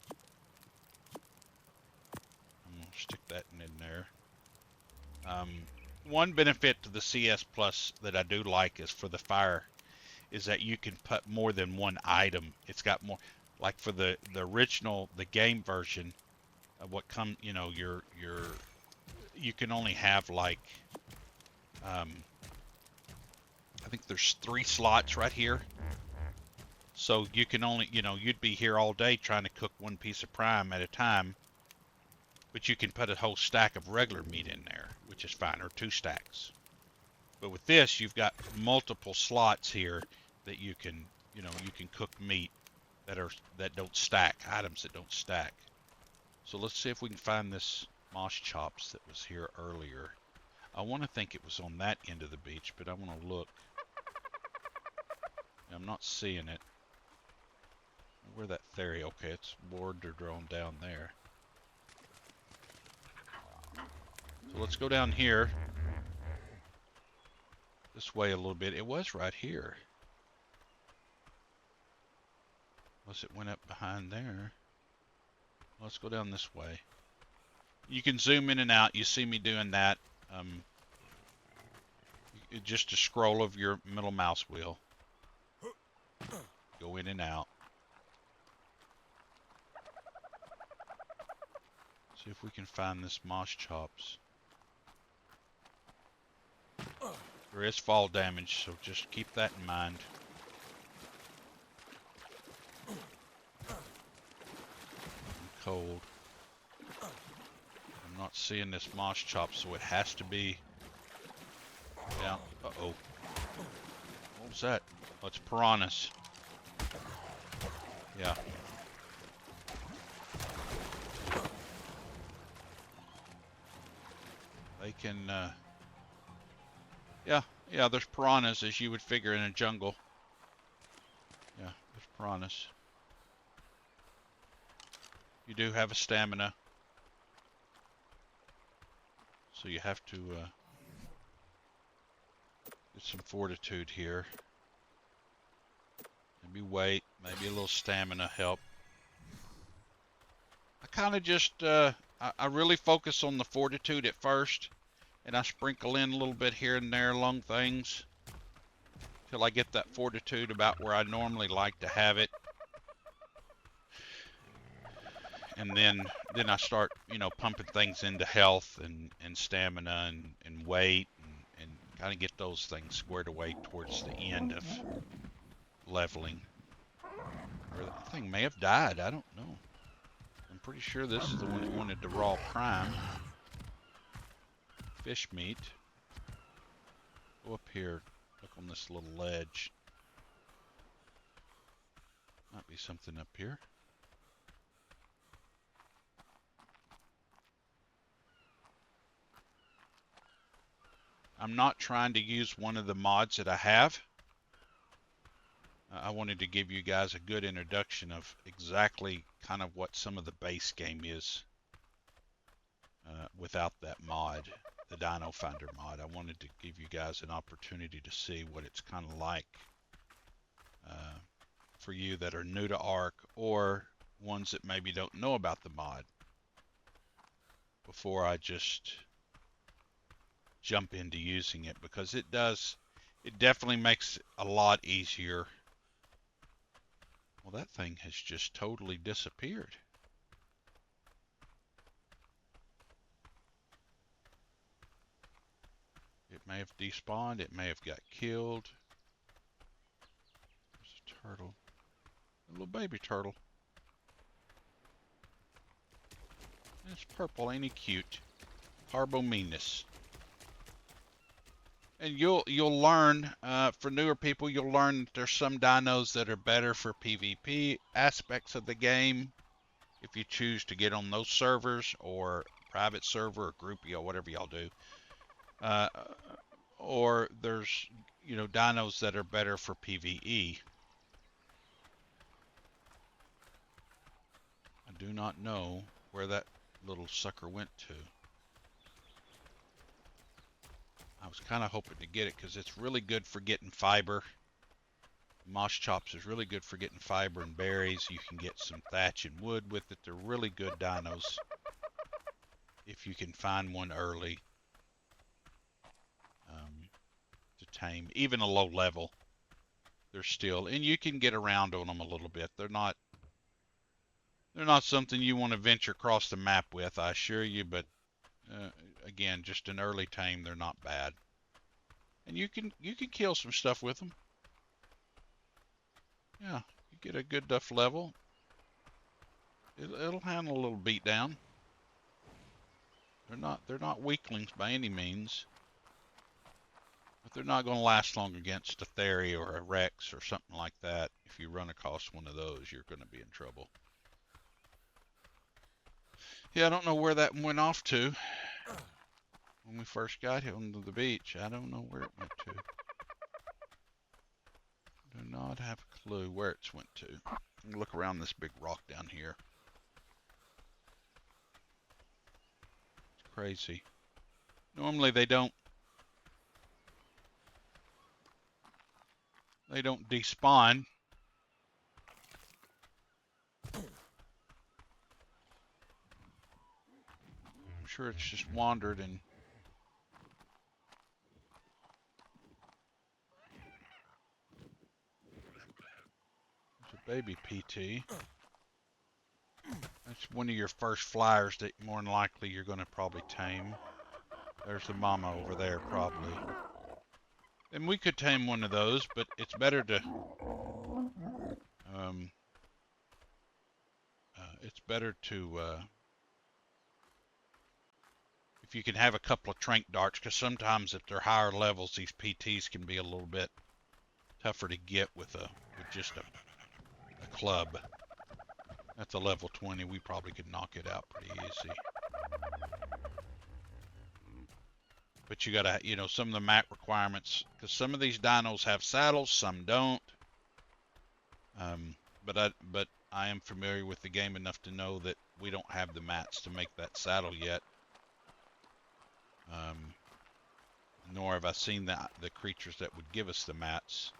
I'm going to stick that in there. One benefit to the CS Plus that I do like is for the fire, is that you can put more than one item. It's got more, like for the original, the game version, what come, you know, you can only have like, I think there's 3 slots right here. So you can only, you know, you'd be here all day trying to cook one piece of prime at a time, but you can put a whole stack of regular meat in there, which is fine, or 2 stacks. But with this, you've got multiple slots here that you can, you know, you can cook meat that don't stack, items that don't stack. So let's see if we can find this moss chops that was here earlier. I want to think it was on that end of the beach, but I want to look. I'm not seeing it. Where that ferry? Okay, it's bordered on down there. So let's go down here. This way a little bit. It was right here. Unless it went up behind there. Let's go down this way. You can zoom in and out. You see me doing that. Just a scroll of your middle mouse wheel. Go in and out. See if we can find this moss chops. There is fall damage, so just keep that in mind. I'm cold. I'm not seeing this moss chop, so it has to be down. Uh-oh. What was that? Oh, it's piranhas. Yeah. They can, yeah, there's piranhas, as you would figure in a jungle. Yeah, there's piranhas. You do have a stamina. So you have to, get some fortitude here. Maybe wait, maybe a little stamina help. I kind of just, I really focus on the fortitude at first, and I sprinkle in a little bit here and there along things till I get that fortitude about where I normally like to have it. And then I start, you know, pumping things into health and stamina and weight and kind of get those things squared away towards the end of leveling. Or that thing may have died, I don't know. I'm pretty sure this is the one that wanted the raw prime. Fish meat. Go up here, look on this little ledge. Might be something up here. I'm not trying to use one of the mods that I have. I wanted to give you guys a good introduction of exactly kind of what some of the base game is without that mod, the Dino Finder mod. I wanted to give you guys an opportunity to see what it's kind of like for you that are new to Ark or ones that maybe don't know about the mod before I just jump into using it, because it definitely makes it a lot easier. Well, that thing has just totally disappeared. It may have despawned, it may have got killed. There's a turtle. A little baby turtle. It's purple, ain't he cute? Carbomeanus. And you'll learn, for newer people, you'll learn that there's some dinos that are better for PvP aspects of the game. If you choose to get on those servers, or private server, or groupie, or whatever y'all do. or there's, you know, dinos that are better for PvE. I do not know where that little sucker went to. I was kind of hoping to get it because it's really good for getting fiber. Moss chops is really good for getting fiber and berries. You can get some thatch and wood with it. They're really good dinos if you can find one early to tame. Even a low level, they're still, and you can get around on them a little bit. They're not something you want to venture across the map with, I assure you, but again, just an early tame, they're not bad. And you can kill some stuff with them. Yeah, you get a good enough level. It'll handle a little beat down. They're not weaklings by any means. But they're not going to last long against a Theory or a Rex or something like that. If you run across one of those, you're going to be in trouble. Yeah, I don't know where that went off to. When we first got here onto the beach, I don't know where it went to. Do not have a clue where it's went to. Look around this big rock down here. It's crazy. Normally they don't despawn. I'm sure it's just wandered and there's a baby PT. That's one of your first flyers that more than likely you're going to probably tame. There's the mama over there probably. And we could tame one of those, but it's better to if you can have a couple of trank darts, because sometimes if they're higher levels, these PTs can be a little bit tougher to get with just a club. That's a level 20. We probably could knock it out pretty easy. But you gotta, you know, some of the mat requirements, because some of these dinos have saddles, some don't. But I am familiar with the game enough to know that we don't have the mats to make that saddle yet. Nor have I seen the creatures that would give us the mats.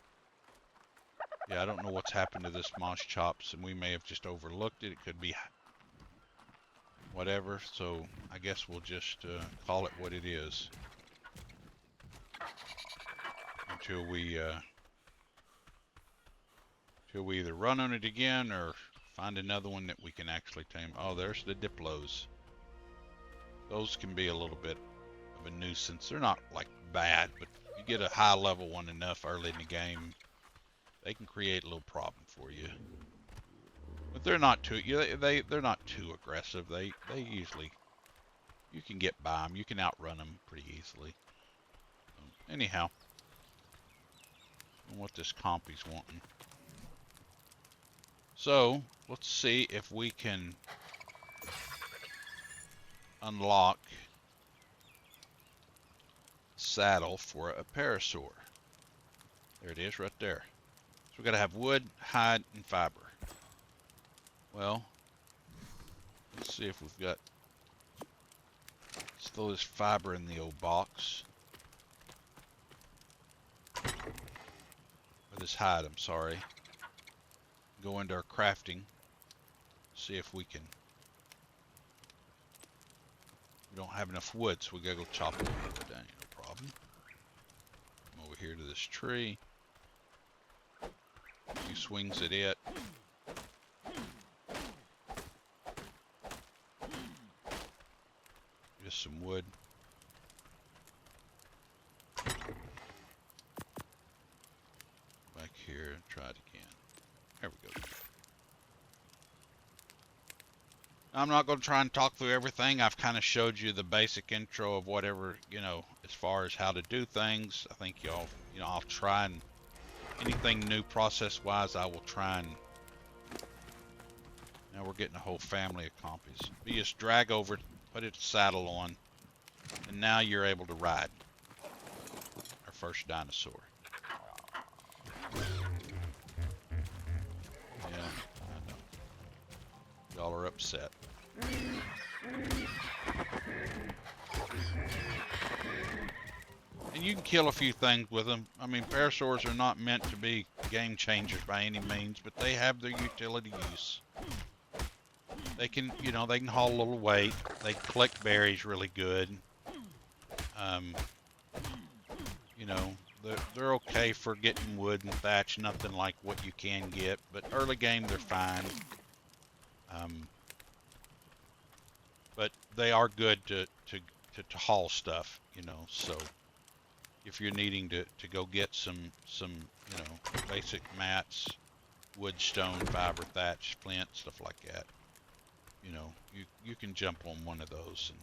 Yeah, I don't know what's happened to this moss chops, and we may have just overlooked it. It could be whatever, so I guess we'll just call it what it is until we either run on it again or find another one that we can actually tame. Oh, there's the Diplos. Those can be a little bit of a nuisance. They're not like bad, but you get a high level one enough early in the game, they can create a little problem for you. But they're not too they're not too aggressive. They usually, you can get by them. You can outrun them pretty easily. Anyhow, what this compy's wanting. So let's see if we can unlock saddle for a parasaur. There it is right there. So we gotta have wood, hide, and fiber. Well, let's see if we've got, let's throw this fiber in the old box. Or this hide, I'm sorry. Go into our crafting. See if we can. We don't have enough wood, so we gotta go chop it down. No problem. Come over here to this tree. A few swings at it. Just some wood. Back here and try it again. There we go. I'm not going to try and talk through everything. I've kind of showed you the basic intro of whatever, you know, as far as how to do things. I think y'all, you know, I'll try and anything new process-wise, I will try and. Now we're getting a whole family of compies. You just drag over, put its saddle on, and now you're able to ride. first dinosaur. Yeah, I know. Y'all are upset. And you can kill a few things with them. I mean, parasaurs are not meant to be game changers by any means, but they have their utility use. They can, you know, they can haul a little weight. They collect berries really good. You know, they're okay for getting wood and thatch, nothing like what you can get, but early game they're fine. But they are good to haul stuff, you know, so if you're needing to go get some, you know, basic mats, wood, stone, fiber, thatch, flint, stuff like that, you know, you can jump on one of those, and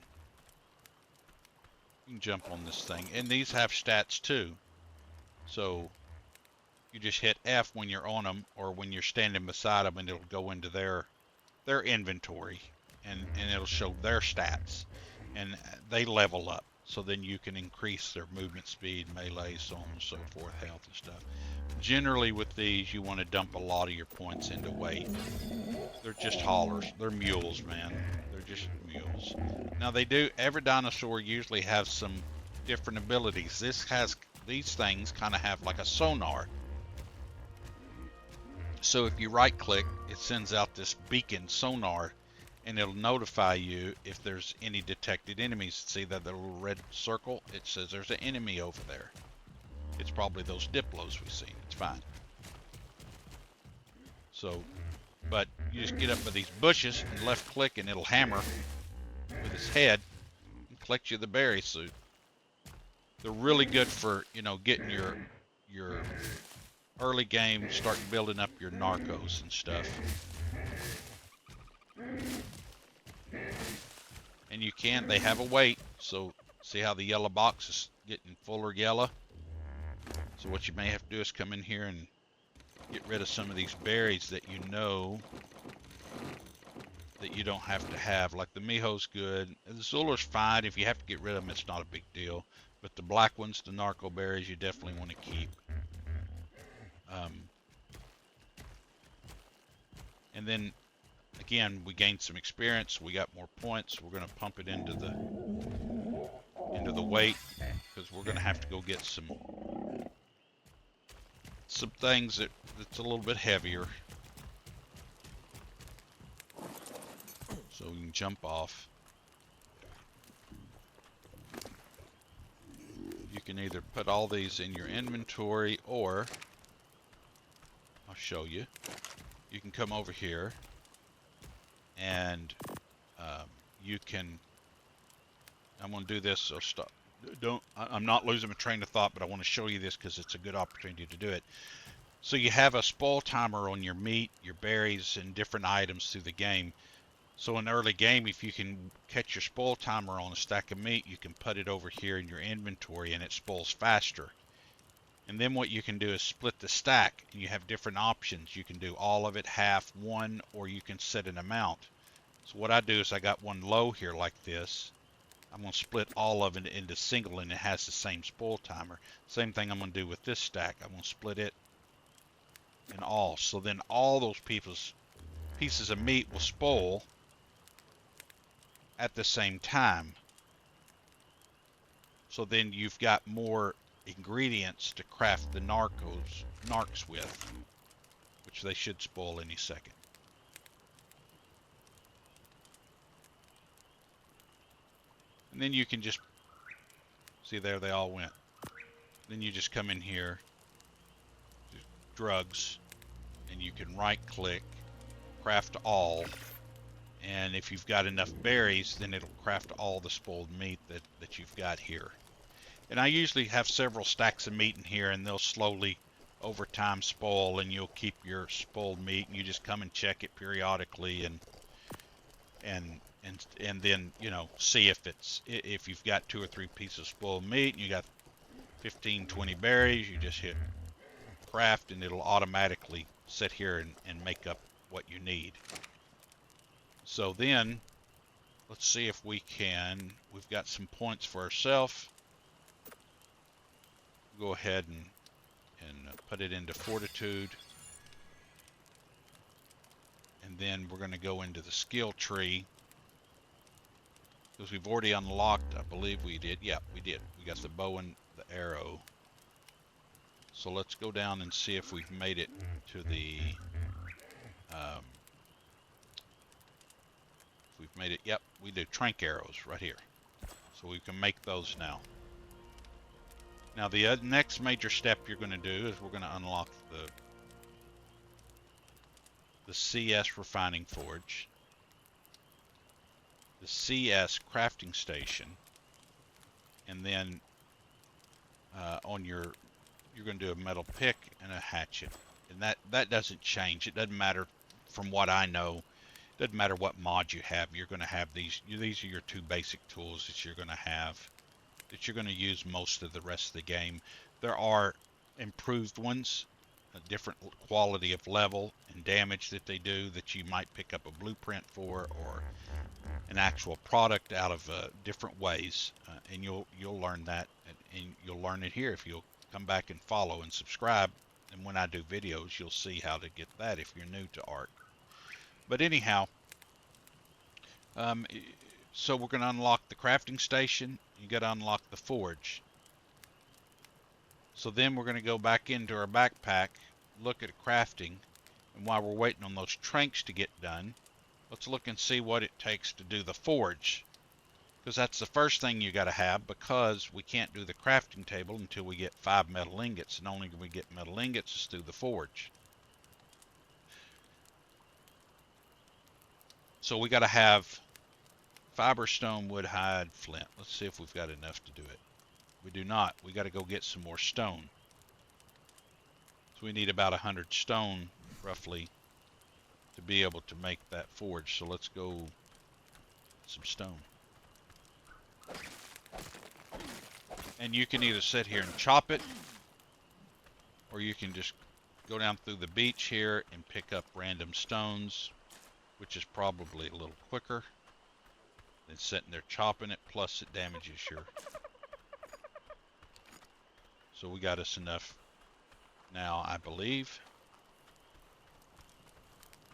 you can jump on this thing. And these have stats too, so you just hit F when you're on them or when you're standing beside them, and it'll go into their inventory, and it'll show their stats, and they level up. So then you can increase their movement speed, melee, so on and so forth, health and stuff. Generally with these, you want to dump a lot of your points into weight. They're just haulers. They're mules, man. They're just mules. Now every dinosaur usually has some different abilities. These things kind of have like a sonar. So if you right click, it sends out this beacon sonar, and it'll notify you if there's any detected enemies. See that little red circle? It says there's an enemy over there. It's probably those diplos we've seen. It's fine. So, but you just get up by these bushes and left click, and it'll hammer with its head and collect you the berry suit. They're really good for, you know, getting your early game, start building up your narcos and stuff. And they have a weight, so see how the yellow box is getting fuller yellow? So what you may have to do is come in here and get rid of some of these berries that you know that you don't have to have. Like the Miho's good. The Zula's fine. If you have to get rid of them, it's not a big deal. But the black ones, the narco berries, you definitely want to keep. And then again, we gained some experience. We got more points. We're going to pump it into the weight, because we're going to have to go get some things that's a little bit heavier. So we can jump off. You can either put all these in your inventory, or I'll show you. You can come over here, and you can. I'm going to do this. So stop. I'm not losing my train of thought, but I want to show you this because it's a good opportunity to do it. So you have a spoil timer on your meat, your berries, and different items through the game. So in early game, if you can catch your spoil timer on a stack of meat, you can put it over here in your inventory, and it spoils faster. And then what you can do is split the stack, and you have different options. You can do all of it, half, one, or you can set an amount. So what I do is I got one low here like this. I'm going to split all of it into single, and it has the same spoil timer. Same thing I'm going to do with this stack. I'm going to split it in all. So then all those pieces of meat will spoil at the same time. So then you've got more ingredients to craft the narcs with, which they should spoil any second. And then you can just see there they all went. Then you just come in here, drugs, and you can right click, craft all, and if you've got enough berries, then it'll craft all the spoiled meat that you've got here. And I usually have several stacks of meat in here, and they'll slowly over time spoil, and you'll keep your spoiled meat, and you just come and check it periodically, and then, you know, see if you've got 2 or 3 pieces of spoiled meat and you got 15, 20 berries, you just hit craft, and it'll automatically sit here and make up what you need. So then let's see if we've got some points for ourselves. go ahead and put it into fortitude. And then we're going to go into the skill tree. Because we've already unlocked, I believe we did. Yeah, we did. We got the bow and the arrow. So let's go down and see if we've made it to the... we've made it. Yep, we do trank arrows right here. So we can make those now. Now the next major step you're going to do is we're going to unlock the CS refining forge, the CS crafting station, and then you're going to do a metal pick and a hatchet, and that doesn't change. It doesn't matter from what I know. It doesn't matter what mod you have. You're going to have these. These are your two basic tools that you're going to have, that you're going to use most of the rest of the game. There are improved ones, a different quality of level and damage that they do that you might pick up a blueprint for, or an actual product out of different ways, and you'll learn that, and you'll learn it here if you'll come back and follow and subscribe. And when I do videos, you'll see how to get that if you're new to Ark. But anyhow, so we're going to unlock the crafting station. You got to unlock the forge. So then we're going to go back into our backpack, look at crafting, and while we're waiting on those tranks to get done, let's look and see what it takes to do the forge. Because that's the first thing you got to have, because we can't do the crafting table until we get 5 metal ingots, and only when we get metal ingots is through the forge. So we got to have fiber, stone, wood, hide, flint. Let's see if we've got enough to do it. We do not. We got to go get some more stone. So we need about 100 stone, roughly, to be able to make that forge. So let's go get some stone. And you can either sit here and chop it, or you can just go down through the beach here and pick up random stones, which is probably a little quicker than sitting there chopping it, plus it damages your... So we got us enough now, I believe,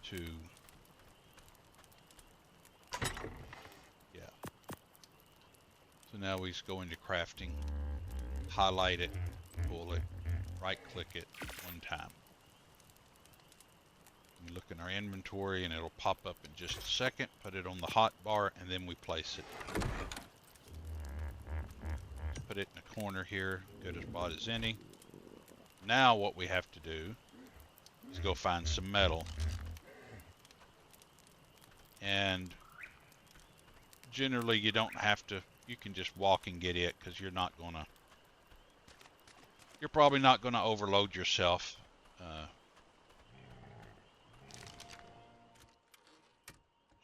to... Yeah. So now we just go into crafting, highlight it, pull it, right click it one time. We look in our inventory and it'll pop up in just a second. Put it on the hot bar and then we place it. Put it in the corner here, good as spot as any. Now what we have to do is go find some metal. And generally you don't have to, you can just walk and get it, because you're probably not gonna overload yourself.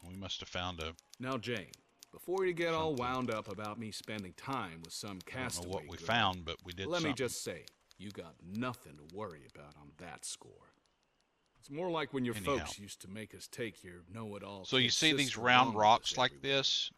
We must have found a... Now, Jane, before you get all something. wound up about me spending time with some I don't castaway know what we girl, found, but we did let something. me just say, you got nothing to worry about on that score. It's more like when your Anyhow. folks used to make us take your know-it-all. So you kid see these sister round along with rocks us like everywhere. this?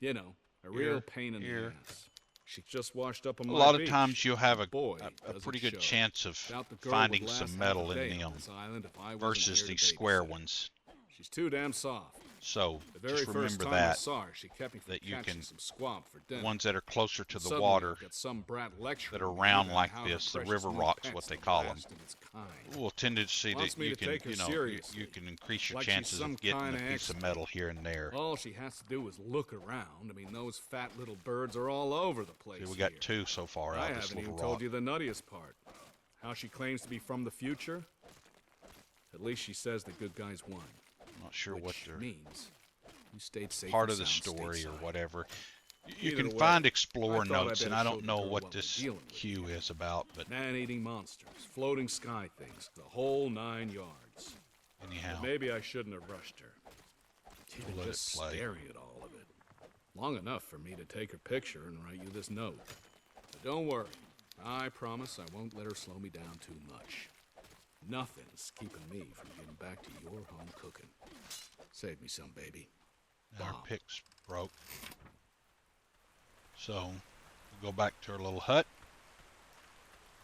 You know, a Here, real pain in here. the ass. She just washed up on A my lot of beach. times you'll have a Boy, does pretty it good show. chance of Doubt the girl finding would last some half a metal day in on them this island if I wasn't versus here to these square babysit. ones. She's too damn soft. So The very just first remember time I that, saw her, she kept me from that you catching can, some squab for the dinner. ones that are closer to the Suddenly, water, I've got some brat lecturing that are me round about like how her this, the precious river new rocks, pet's what they the call them, last of its kind. will tend to see Wants that me you to can, take her you know, seriously, you can increase your like she's chances some of getting a kinda piece of expert. metal here and there. All she has to do is look around. I mean, those fat little birds are all over the place. See, we got here. 2 so far I out of this haven't little even told rock. you the nuttiest part. How she claims to be from the future. At least she says the good guys won. I'm not sure which what they're... means you stayed safe part and of the sound story or stateside. whatever. You Either can way, find I Explorer thought I notes, and better I show don't the know girl what what we're this dealing with cue here. is about, but Man-eating monsters, floating sky things, the whole 9 yards. anyhow, But maybe I shouldn't have rushed her. She'd We'll been let just it play. staring at all of it. Long enough for me to take her picture and write you this note. But don't worry. I promise I won't let her slow me down too much. Nothing's keeping me from getting back to your home cooking. Save me some, baby. our Bob. picks broke. So, we'll go back to our little hut.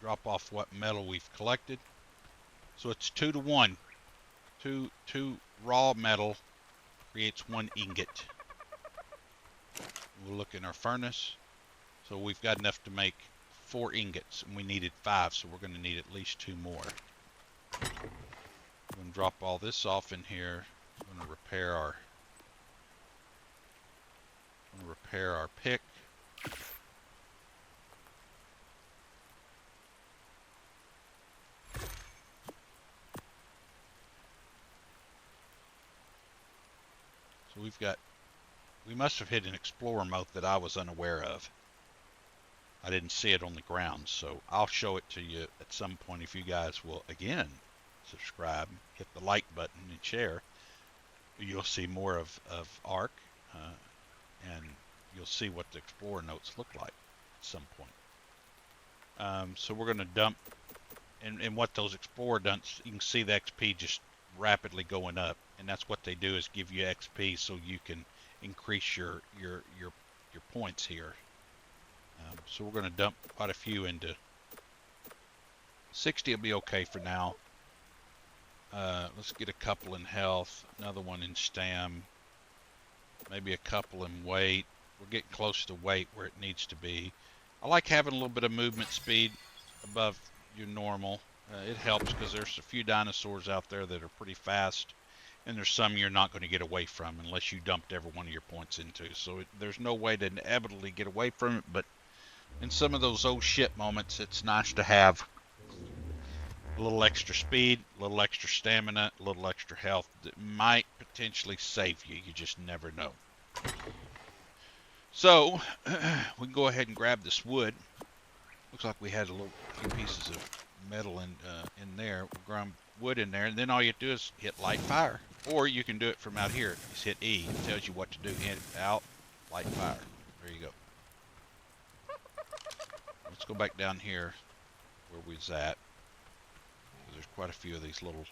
drop off what metal we've collected. So it's 2 to 1. Two raw metal creates 1 ingot. We'll look in our furnace. So we've got enough to make 4 ingots, and we needed 5, so we're going to need at least 2 more. I'm going to drop all this off in here. I'm going to repair our pick. So we must have hit an explorer mode that I was unaware of. I didn't see it on the ground, so I'll show it to you at some point if you guys will, again, subscribe, hit the like button, and share. You'll see more of Ark, and you'll see what the explorer notes look like at some point. So we're going to dump, and what those explorer dumps, you can see the XP just rapidly going up, and that's what they do, is give you XP so you can increase your points here. So we're going to dump quite a few into 60. Will be okay for now. Let's get a couple in health, another one in stam, maybe a couple in weight. We're getting close to weight where it needs to be. I like having a little bit of movement speed above your normal. It helps because there's a few dinosaurs out there that are pretty fast, and there's some you're not going to get away from unless you dumped every one of your points into. So there's no way to inevitably get away from it, but in some of those oh shit moments, it's nice to have a little extra speed, a little extra stamina, a little extra health that might potentially save you. You just never know. So we can go ahead and grab this wood. Looks like we had a few pieces of metal in there. We'll grab wood in there, and then all you do is hit light fire. Or you can do it from out here. Just hit E. It tells you what to do. Hit out, light fire. There you go. Let's go back down here where we was at. There's quite a few of these little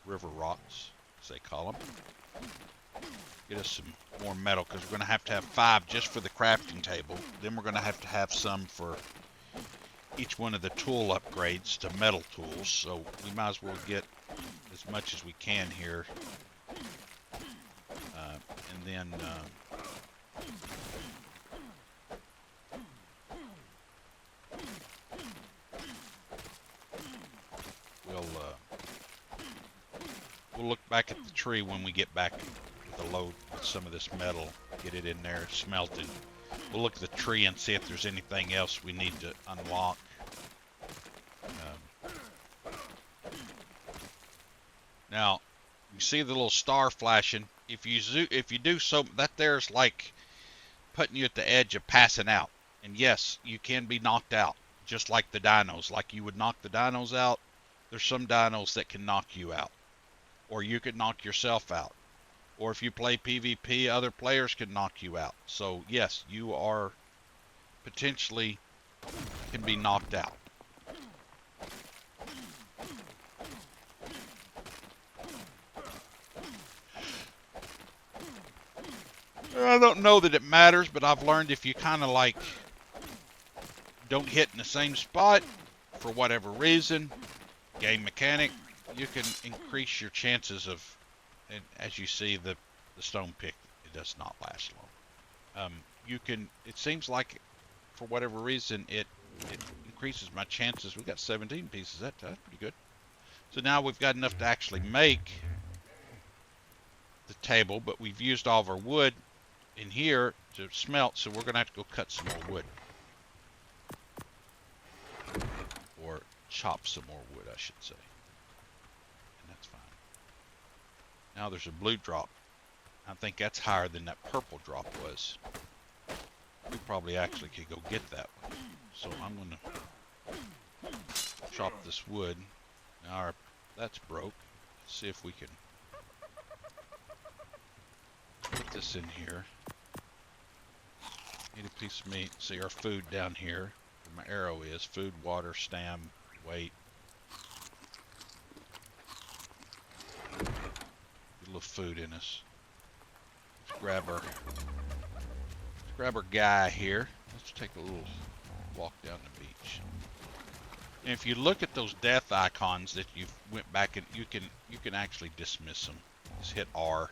river rocks, as they call them. Get us some more metal, because we're going to have 5 just for the crafting table. Then we're going to have some for each one of the tool upgrades to metal tools. So we might as well get as much as we can here. And then we'll look back at the tree when we get back with the load with some of this metal, get it in there smelted. We'll look at the tree and see if there's anything else we need to unlock. Now, you see the little star flashing. If you do so, that there's like putting you at the edge of passing out. And yes, you can be knocked out, just like the dinos. Like you would knock the dinos out, there's some dinos that can knock you out. Or you could knock yourself out. Or if you play PvP, other players can knock you out. So yes, you are potentially can be knocked out. I don't know that it matters, but I've learned if you kind of like don't hit in the same spot for whatever reason, game mechanic, you can increase your chances of, and as you see the stone pick, it does not last long. It seems like for whatever reason it increases my chances. We got 17 pieces. That's pretty good. So now we've got enough to actually make the table, but we've used all of our wood in here to smelt, so we're going to have to go cut some more wood. Or chop some more wood, I should say. And that's fine. Now there's a blue drop. I think that's higher than that purple drop was. We probably actually could go get that one. So I'm going to chop this wood. Now that's broke. Let's see if we can put this in here. Need a piece of meat. See our food down here where my arrow is. Food, water, stam, weight. Get a little food in us. Let's grab our guy here. Let's take a little walk down the beach. And if you look at those death icons that you went back and you can actually dismiss them. Just hit R,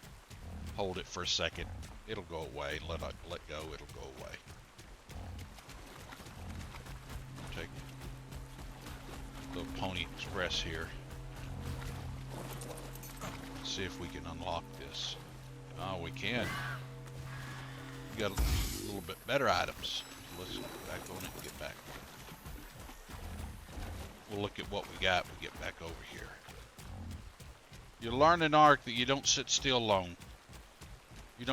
hold it for a second, it'll go away. Let go, it'll go away. Take the Pony Express here. See if we can unlock this. Oh, we can. We got a little bit better items. So let's go back on it and get back. We'll look at what we got. We get back over here. You learn in Ark that you don't sit still long. You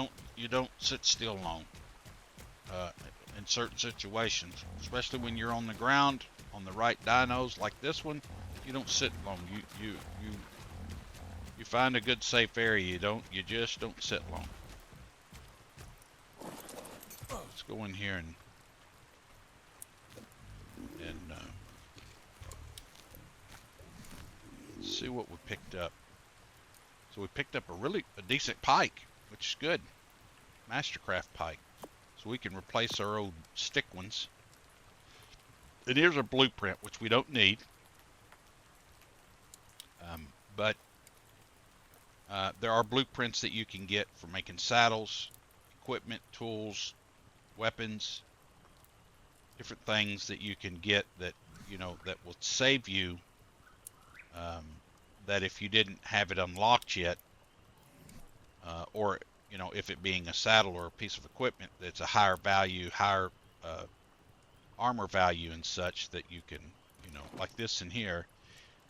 don't sit still long. In certain situations, especially when you're on the ground on the right dinos like this one, you don't sit long. You find a good safe area. You just don't sit long. Let's go in here and see what we picked up. So we picked up a decent pike, which is good. Mastercraft pike. So we can replace our old stick ones. And here's a blueprint, which we don't need. But there are blueprints that you can get for making saddles, equipment, tools, weapons, different things that you can get that, that will save you, that if you didn't have it unlocked yet, or, if it being a saddle or a piece of equipment, that's a higher value, higher armor value and such, that you can, like this in here.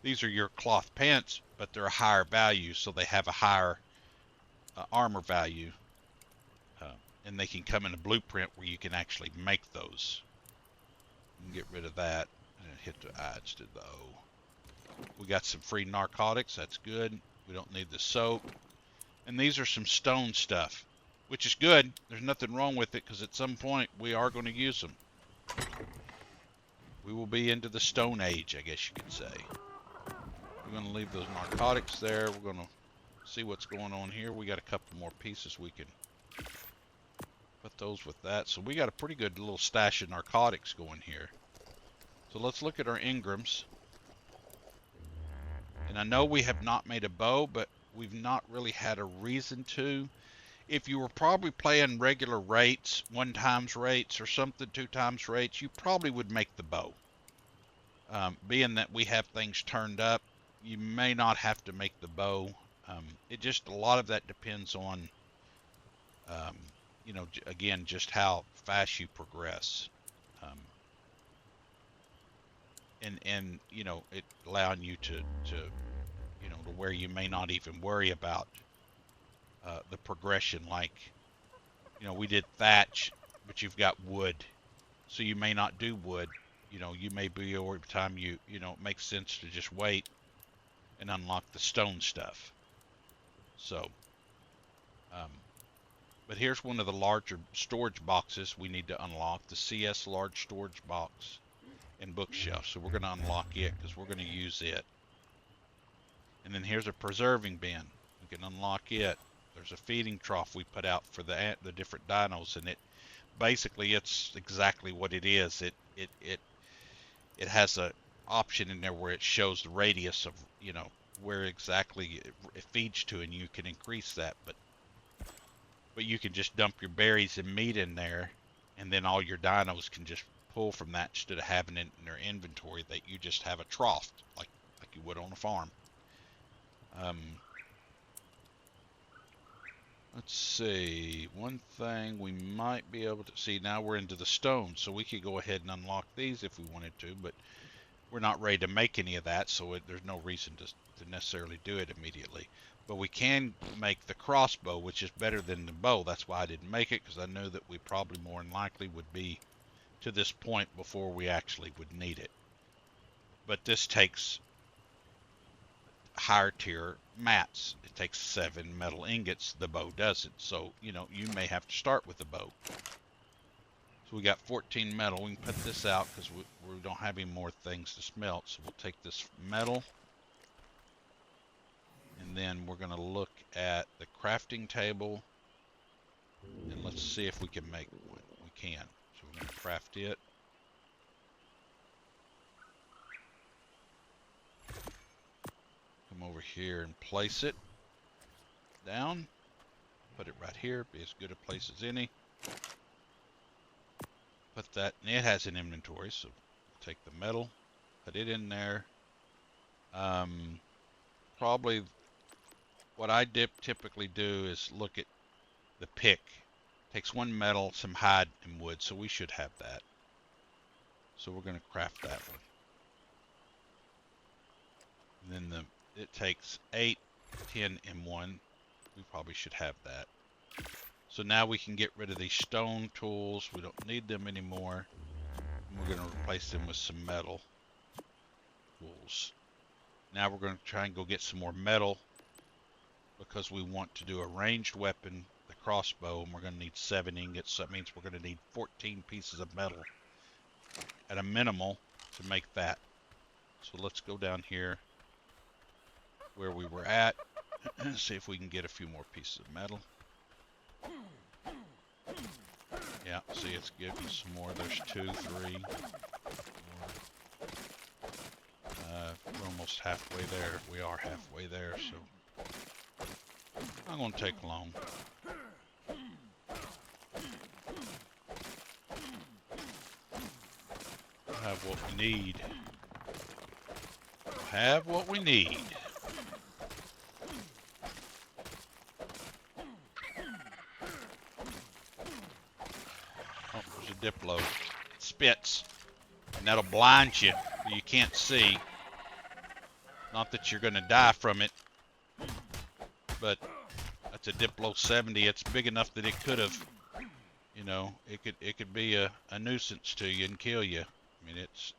These are your cloth pants, but they're a higher value, so they have a higher armor value, and they can come in a blueprint where you can actually make those. You can get rid of that and hit the I instead of the O. We got some free narcotics. That's good. We don't need the soap. And these are some stone stuff, which is good. There's nothing wrong with it, because at some point we are going to use them. We will be into the Stone Age, I guess you could say. We're going to leave those narcotics there. We're going to see what's going on here. We got a couple more pieces we can put those with that. So we got a pretty good little stash of narcotics going here. So let's look at our engrams. And I know we have not made a bow, but we've not really had a reason to. If you were probably playing regular rates, 1x rates or something, 2x rates, you probably would make the bow. Being that we have things turned up, you may not have to make the bow. A lot of that depends on, again, just how fast you progress. And it allowing you to where you may not even worry about the progression. Like, we did thatch, but you've got wood, so you may not do wood. You may be over time it makes sense to just wait and unlock the stone stuff. So, but here's one of the larger storage boxes we need to unlock, the CS large storage box and bookshelf. So we're going to unlock it because we're going to use it. And then here's a preserving bin. We can unlock it. There's a feeding trough we put out for the different dinos, and it's exactly what it is. It has a option in there where it shows the radius of where exactly it feeds to, and you can increase that. But you can just dump your berries and meat in there, and then all your dinos can just pull from that instead of having it in their inventory. That you just have a trough like you would on a farm. Let's see, one thing we might be able to see, now we're into the stone, so we could go ahead and unlock these if we wanted to, but we're not ready to make any of that, so there's no reason to necessarily do it immediately. But we can make the crossbow, which is better than the bow. That's why I didn't make it, because I knew that we probably more than likely would be to this point before we actually would need it. But this takes higher tier mats. It takes 7 metal ingots. The bow doesn't. So, you may have to start with the bow. So we got 14 metal. We can put this out because we don't have any more things to smelt. So we'll take this metal. And then we're going to look at the crafting table. And let's see if we can make one. We can. So we're going to craft it. come over here and place it down. Put it right here, be as good a place as any. Put that, and it has an inventory, so take the metal, put it in there. Probably what I typically do is look at the pick. Takes one metal, some hide, and wood, so we should have that. So we're going to craft that one. And then it takes 8, 10, and 1. We probably should have that. So now we can get rid of these stone tools. We don't need them anymore. And we're going to replace them with some metal tools. Now we're going to try and go get some more metal because we want to do a ranged weapon, the crossbow, and we're going to need 7 ingots. So that means we're going to need 14 pieces of metal at a minimal to make that. So let's go down here where we were at and see if we can get a few more pieces of metal. Yeah, see, it's giving some more. There's 2, 3, 4. We're almost halfway there. We are halfway there, so not going to take long. We'll have what we need. We'll have what we need. Oh, there's a Diplo. It spits, and that'll blind you. You can't see. Not that you're going to die from it, but that's a Diplo 70. It's big enough that it could have, you know, it could be a nuisance to you and kill you. I mean, it's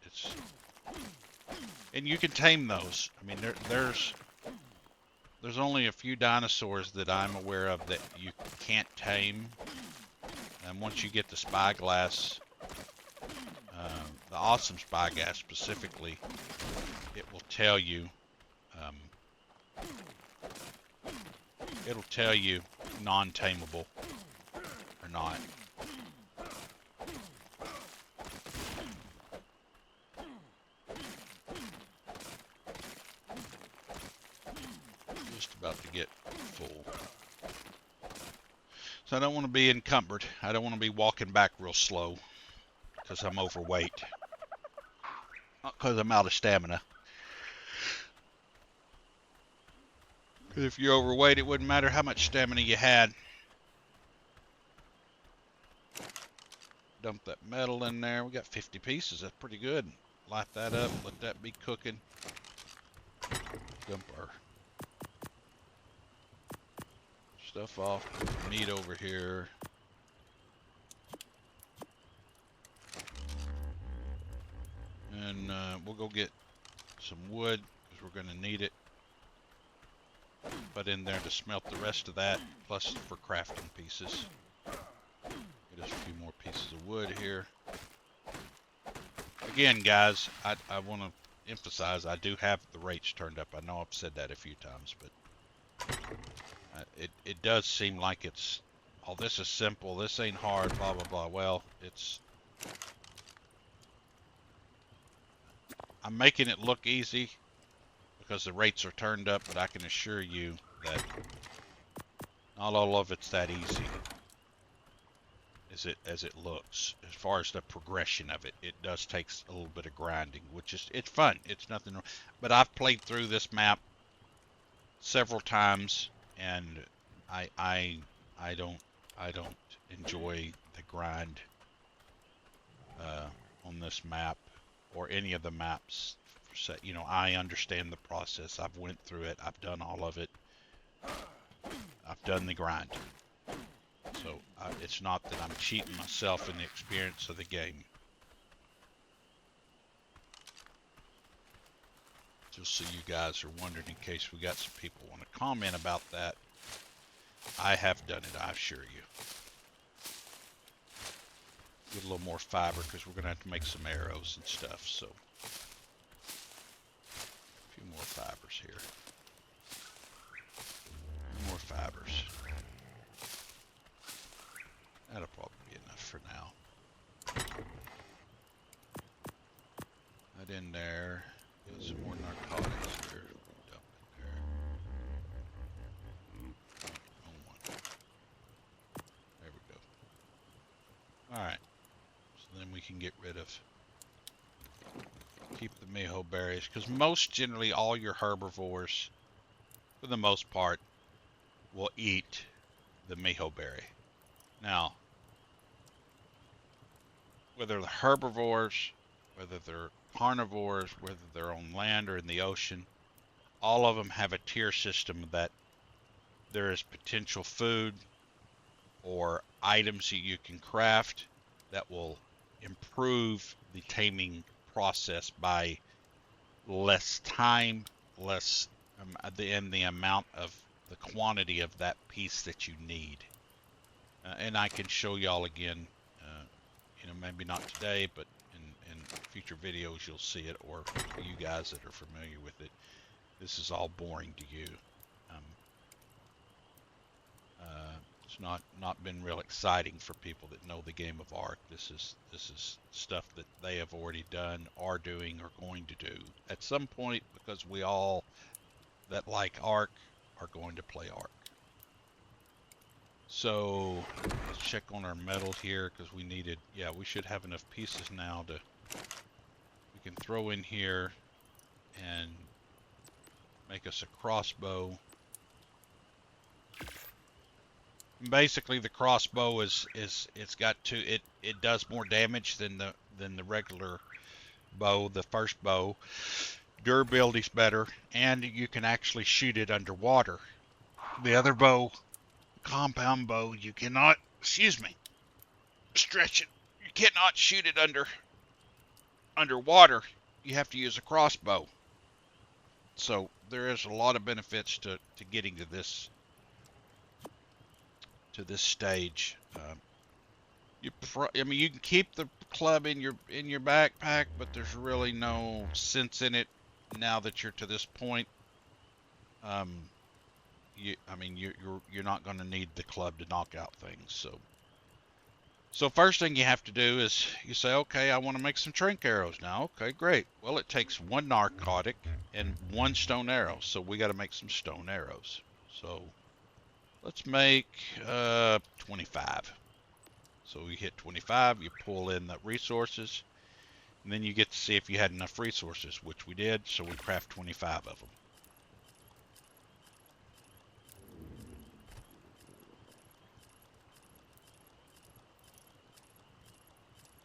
and you can tame those. I mean, there's only a few dinosaurs that I'm aware of that you can't tame. And once you get the spyglass, the awesome spyglass specifically, it will tell you. It'll tell you non-tameable or not. Just about to get full. So I don't want to be encumbered. I don't want to be walking back real slow because I'm overweight. Not because I'm out of stamina. Because if you're overweight, it wouldn't matter how much stamina you had. Dump that metal in there. We got 50 pieces. That's pretty good. Light that up. Let that be cooking. Dump our stuff off. Put the meat over here. And we'll go get some wood because we're going to need it. Put in there to smelt the rest of that, plus for crafting pieces. Get us a few more pieces of wood here. Again, guys, I want to emphasize I do have the rates turned up. I know I've said that a few times, but it does seem like it's, oh, this is simple, this ain't hard, blah, blah, blah. Well, I'm making it look easy because the rates are turned up, but I can assure you that not all of it's that easy as it looks. As far as the progression of it, it does take a little bit of grinding, which is, it's fun. It's nothing wrong. But I've played through this map several times, and I don't enjoy the grind on this map or any of the maps. You know, I understand the process. I've went through it. I've done all of it. I've done the grind. So it's not that I'm cheating myself in the experience of the game. Just so you guys are wondering, in case we got some people want to comment about that, I have done it, I assure you. Get a little more fiber because we're going to have to make some arrows and stuff, so. A few more fibers here. More fibers. That'll probably be enough for now. That in there. Get some more narcotics here. Dump in there. can get rid of. Keep the miho berries, because most generally all your herbivores, for the most part, will eat the miho berry. Now, whether they're herbivores, whether they're carnivores, whether they're on land or in the ocean, all of them have a tier system that there is potential food or items that you can craft that will improve the taming process by less time, less the amount of the quantity of that piece that you need. And I can show y'all again, maybe not today, but in future videos you'll see it, or for you guys that are familiar with it, this is all boring to you. It's not been real exciting for people that know the game of Ark. This is stuff that they have already done, are doing, or going to do at some point, because we all that like Ark are going to play Ark. So let's check on our metal here, because we needed, yeah, we should have enough pieces now to, we can throw in here and make us a crossbow. Basically, the crossbow it's got it does more damage than the regular bow, the first bow. Durability's better, and you can actually shoot it underwater. The other bow, compound bow, you cannot, stretch it. You cannot shoot it underwater. You have to use a crossbow. So there is a lot of benefits to getting to this stage. You can keep the club in your backpack, but there's really no sense in it now that you're to this point. You're not going to need the club to knock out things. So first thing you have to do is you say, okay, I want to make some trank arrows now. Okay, great. Well, it takes 1 narcotic and 1 stone arrow, so we got to make some stone arrows. So let's make 25. So you hit 25, you pull in the resources, and then you get to see if you had enough resources, which we did, so we craft 25 of them.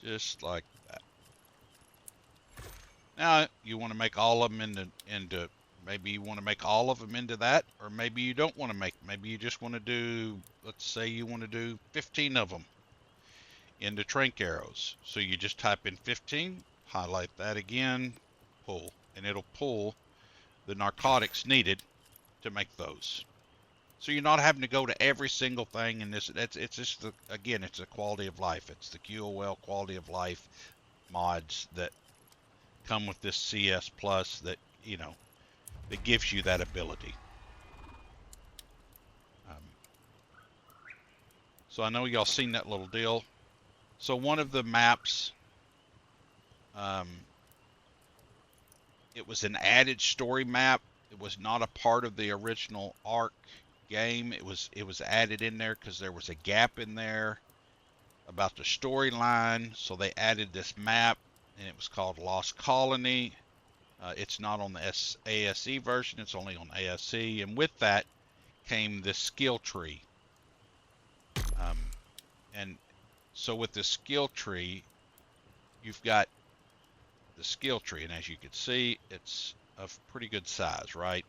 Just like that. Now you want to make all of them into maybe you want to make all of them into that, or maybe you don't want to make, maybe you just want to do, let's say you want to do 15 of them into trank arrows. So you just type in 15, highlight that again, pull, and it'll pull the narcotics needed to make those. So you're not having to go to every single thing in this. It's just again, it's a quality of life. It's the QOL quality of life mods that come with this CS Plus that, that gives you that ability. So I know y'all seen that little deal. So one of the maps, it was an added story map. It was not a part of the original Ark game. It was added in there because there was a gap in there about the storyline. So they added this map, and it was called Lost Colony. It's not on the ASE version. It's only on ASE, and with that came this skill tree. And so with the skill tree, you've got the skill tree, and as you can see, it's of pretty good size, right?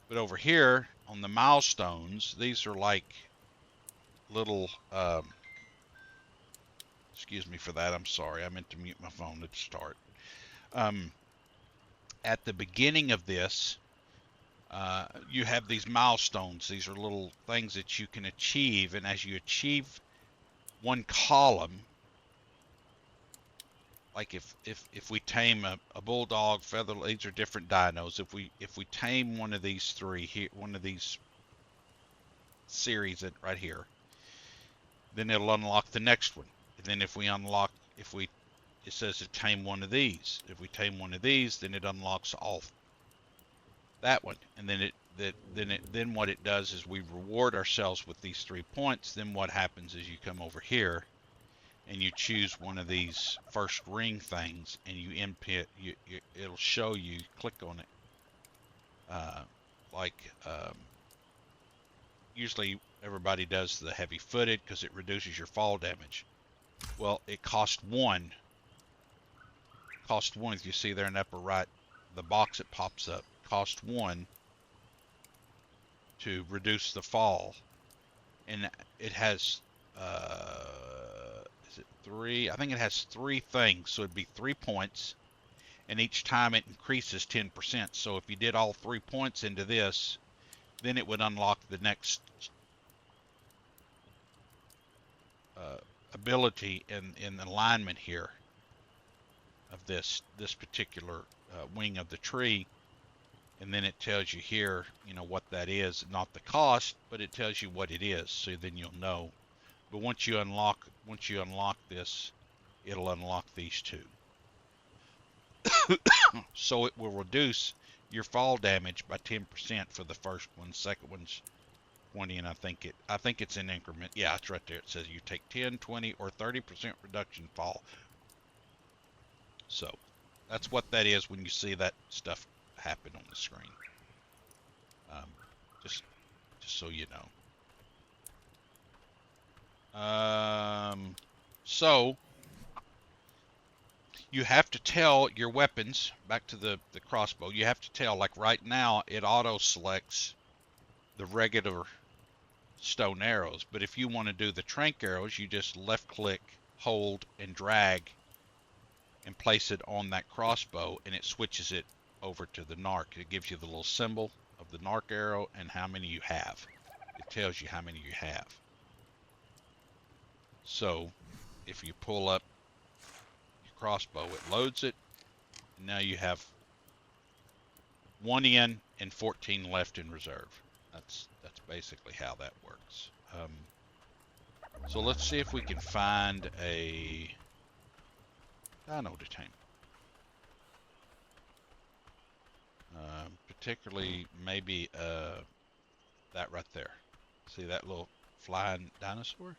But over here on the milestones, these are like little, excuse me for that, I'm sorry, I meant to mute my phone at the start. At the beginning of this, you have these milestones. These are little things that you can achieve, and as you achieve one column, like if we tame a bulldog, feather, these are different dinos. If we tame one of these three here, one of these series right here, then it'll unlock the next one. And then if we unlock, it says to tame one of these. If we tame one of these, then it unlocks all that one. And then what it does is we reward ourselves with these 3 points. Then what happens is you come over here and you choose one of these first ring things, and you input, it'll show you, click on it, like usually everybody does the heavy footed because it reduces your fall damage. Well, it cost one. If you see there in the upper right, the box it pops up, cost one to reduce the fall. And it has, is it 3? I think it has 3 things, so it'd be 3 points, and each time it increases 10%. So if you did all 3 points into this, then it would unlock the next ability in alignment here of this particular wing of the tree. And then it tells you here, you know, what that is, not the cost, but it tells you what it is, so then you'll know. But once you unlock this, it'll unlock these 2. So it will reduce your fall damage by 10% for the first one. Second one's 20, and I think it's in increment. Yeah, it's right there. It says you take 10, 20, or 30% reduction fall. So that's what that is when you see that stuff happen on the screen. Just so you know. So you have to tell your weapons, back to the crossbow, you have to tell, like right now it auto selects the regular stone arrows, but if you want to do the trank arrows, you just left click, hold, and drag and place it on that crossbow, and it switches it over to the narc. It gives you the little symbol of the narc arrow and how many you have. It tells you how many you have. So if you pull up your crossbow, it loads it, and now you have 1 in and 14 left in reserve. That's basically how that works. So let's see if we can find a dino detainment. Particularly maybe that right there. See that little flying dinosaur?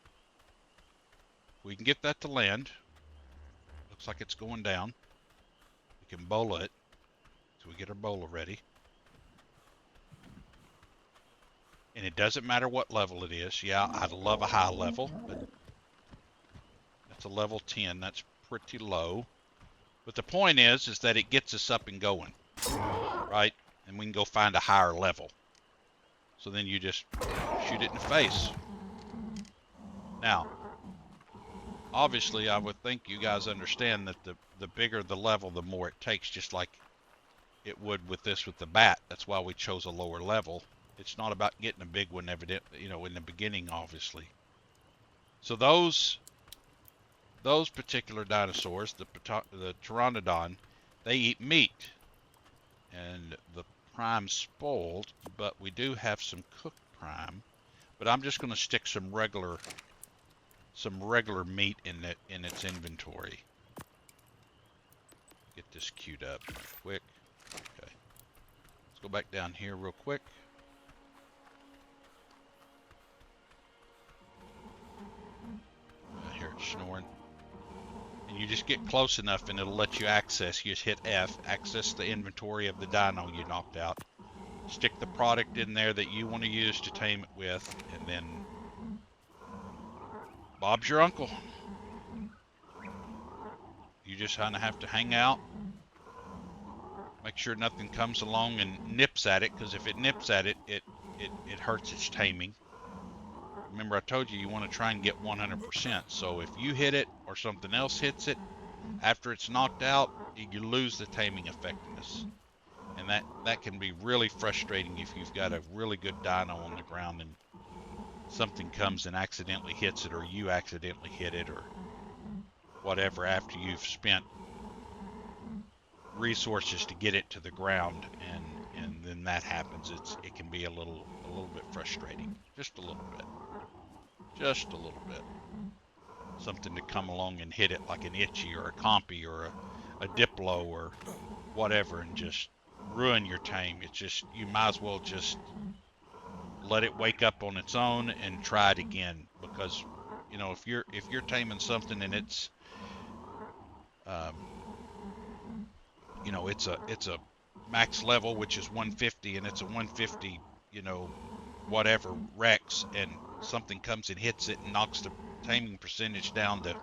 We can get that to land. Looks like it's going down. We can bola it. So we get our bola ready. And it doesn't matter what level it is. Yeah, I'd love a high level, but that's a level 10. That's pretty low. But the point is that it gets us up and going, right? And we can go find a higher level. So then you just shoot it in the face. Now, obviously, I would think you guys understand that the bigger the level, the more it takes, just like it would with this with the bat. That's why we chose a lower level. It's not about getting a big one, evident, you know, in the beginning, obviously. So those particular dinosaurs, the pteranodon, they eat meat, and the prime spoiled, but we do have some cooked prime. But I'm just going to stick some regular meat in its inventory. Get this queued up quick. Okay, let's go back down here real quick. I hear it snoring. And you just get close enough and it'll let you access. You just hit F, access the inventory of the dino you knocked out. Stick the product in there that you want to use to tame it with, and then Bob's your uncle. You just kind of have to hang out. Make sure nothing comes along and nips at it, because if it nips at it, it hurts its taming. Remember, I told you, you want to try and get 100%. So if you hit it or something else hits it, after it's knocked out, you lose the taming effectiveness. And that can be really frustrating if you've got a really good dino on the ground and something comes and accidentally hits it, or you accidentally hit it, or whatever, after you've spent resources to get it to the ground, and then that happens. It can be a little bit frustrating. Just a little bit. Just a little bit. Something to come along and hit it like an itchy or a compy or a diplo or whatever and just ruin your tame. It's just, you might as well just let it wake up on its own and try it again, because You know, if you're taming something and it's um, you know, it's a max level, which is 150, and it's a 150, you know, whatever Rex, and something comes and hits it and knocks the taming percentage down to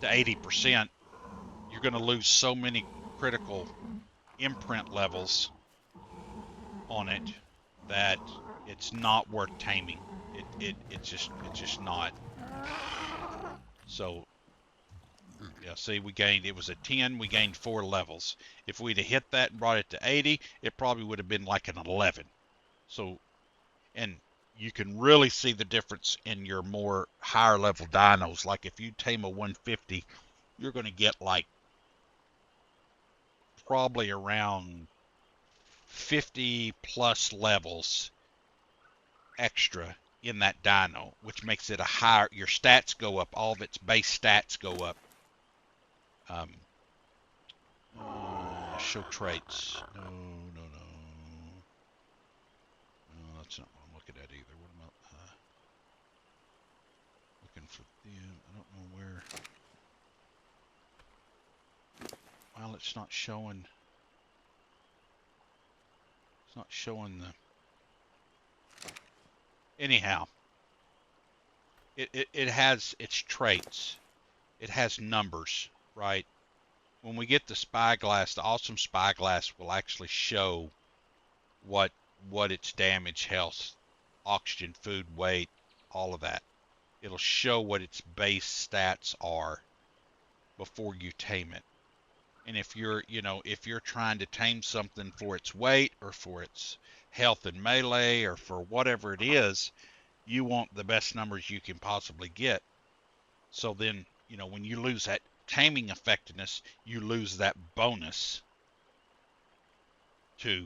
80%, you're going to lose so many critical imprint levels on it that it's not worth taming. It's just not. So yeah, see, it was a 10, we gained 4 levels. If we'd have hit that and brought it to 80, it probably would have been like an 11. So, and you can really see the difference in your more higher level dinos. Like if you tame a 150, you're going to get like probably around 50 plus levels extra in that dino, which makes it a higher, your stats go up, all of its base stats go up. Show traits. No, no, no. No, that's not what I'm looking at either. What am I looking for them? I don't know where. Well, it's not showing. It's not showing the. Anyhow, it has its traits. It has numbers, right? When we get the spyglass, the awesome spyglass will actually show what its damage, health, oxygen, food, weight, all of that. It'll show what its base stats are before you tame it. And if you're, you know, if you're trying to tame something for its weight or for its health and melee or for whatever it is, you want the best numbers you can possibly get. So then, you know, when you lose that taming effectiveness, you lose that bonus to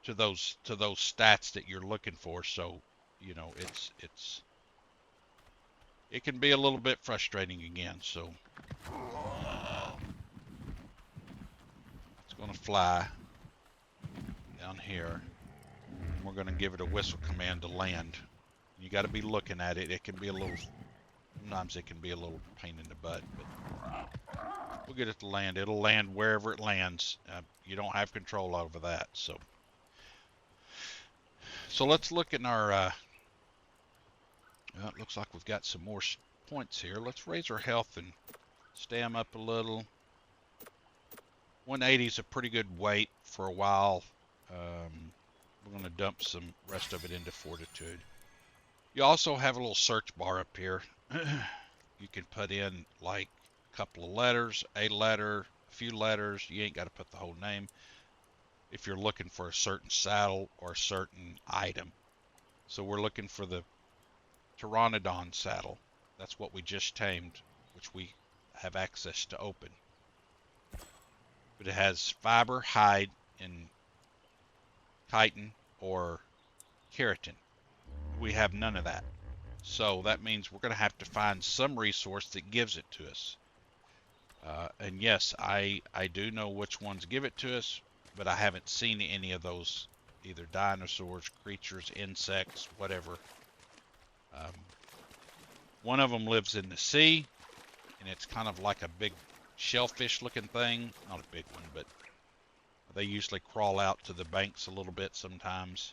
those stats that you're looking for. So, you know, it can be a little bit frustrating again. So it's going to fly down here. And we're going to give it a whistle command to land. You got to be looking at it. It can be a little, sometimes it can be a little pain in the butt, but we'll get it to land. It'll land wherever it lands. You don't have control over that. So let's look in our, it looks like we've got some more points here. Let's raise our health and stam up a little. 180 is a pretty good weight for a while. We're going to dump some rest of it into fortitude. You also have a little search bar up here. You can put in like a couple of letters, a letter, a few letters. You ain't got to put the whole name. If you're looking for a certain saddle or a certain item. So we're looking for the Pteranodon saddle. That's what we just tamed, which we have access to open. But it has fiber, hide, and chitin or keratin. We have none of that. So that means we're going to have to find some resource that gives it to us. And yes, I do know which ones give it to us, but I haven't seen any of those, either dinosaurs, creatures, insects, whatever. One of them lives in the sea, and it's kind of like a big shellfish looking thing. Not a big one, but they usually crawl out to the banks a little bit sometimes.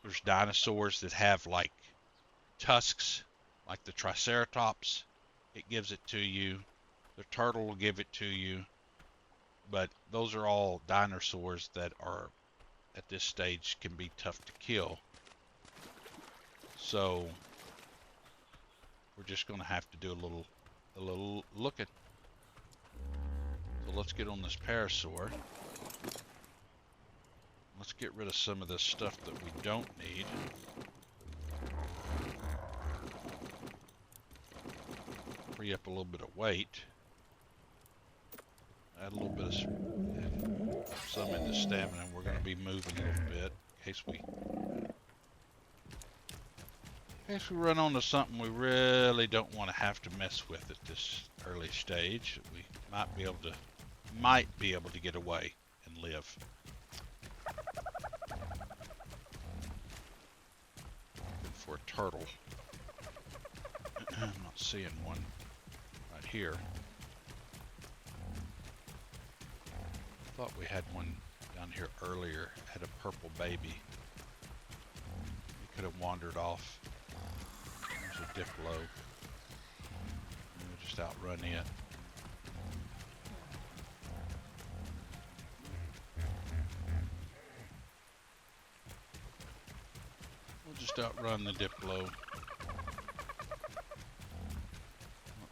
There's dinosaurs that have like tusks, like the Triceratops. It gives it to you. The turtle will give it to you. But those are all dinosaurs that are, at this stage, can be tough to kill. So we're just going to have to do a little looking. So let's get on this parasaur. Let's get rid of some of this stuff that we don't need. Free up a little bit of weight. Add a little bit of some into stamina. We're going to be moving a little bit in case we run onto something we really don't want to have to mess with at this early stage. We might be able to get away and live. For a turtle. not seeing one right here. Thought we had one down here earlier. Had a purple baby. He could have wandered off. There's a Diplo. We'll just outrun it. We'll just outrun the Diplo. Not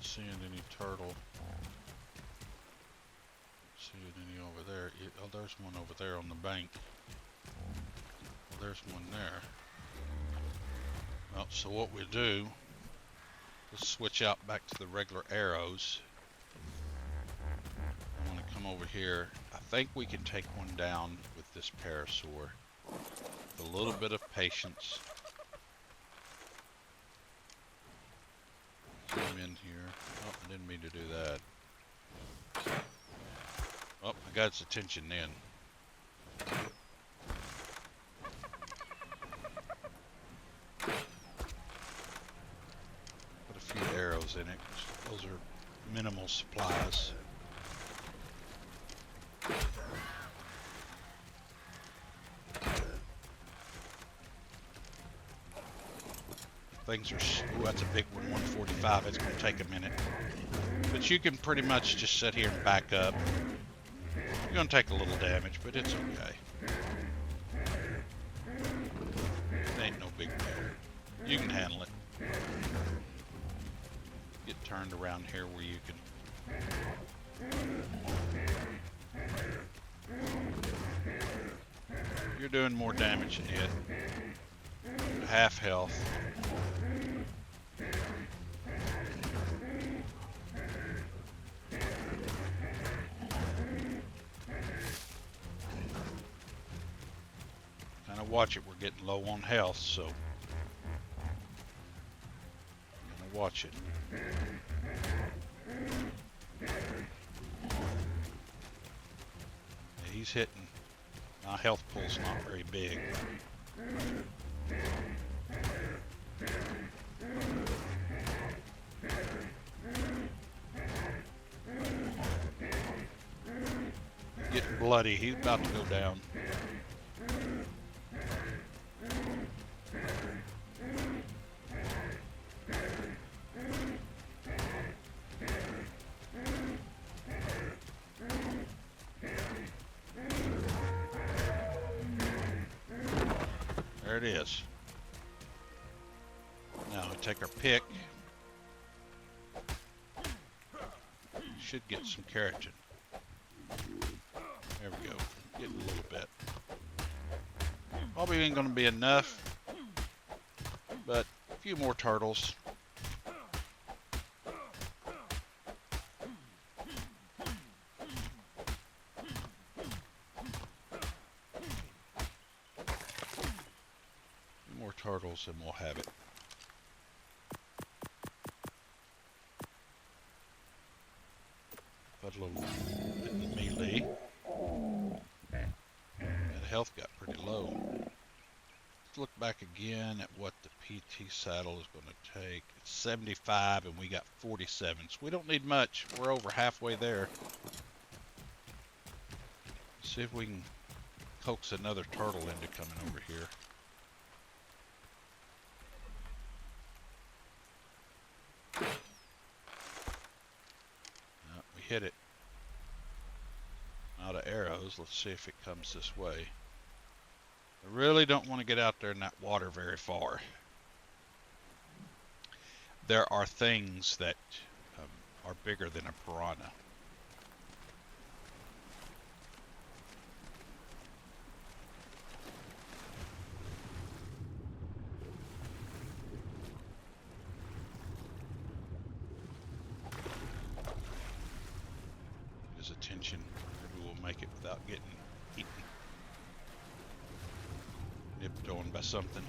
seeing any turtle. Seeing any over there. Oh, there's one over there on the bank. Well, there's one there. Well, so what we'll do, let's switch out back to the regular arrows. I'm going to come over here. I think we can take one down with this parasaur. With a little bit of patience. Zoom in here. Oh, I didn't mean to do that. Oh, I got its attention then. Put a few arrows in it. Those are minimal supplies. Things are, ooh, that's a big one, 145. It's going to take a minute. But you can pretty much just sit here and back up. You're going to take a little damage, but it's okay. It ain't no big deal. You can handle it. Get turned around here where you can. You're doing more damage than it. Half health. Kind of watch it. We're getting low on health, so I'm gonna watch it. Yeah, he's hitting. My health pool's not very big. Getting bloody. He's about to go down. There it is. Now we take our pick. Should get some keratin. There we go. Getting a little bit. Probably ain't going to be enough, but a few more turtles. More turtles and we'll have it. Put a little bit in melee. That health got pretty low. Let's look back again at what the PT saddle is going to take. It's 75 and we got 47. So we don't need much. We're over halfway there. See if we can coax another turtle into coming over here. We hit it. Out of arrows. Let's see if it comes this way. I really don't want to get out there in that water very far. There are things that are bigger than a piranha. His attention. Maybe we'll make it without getting eaten. Nipped on by something.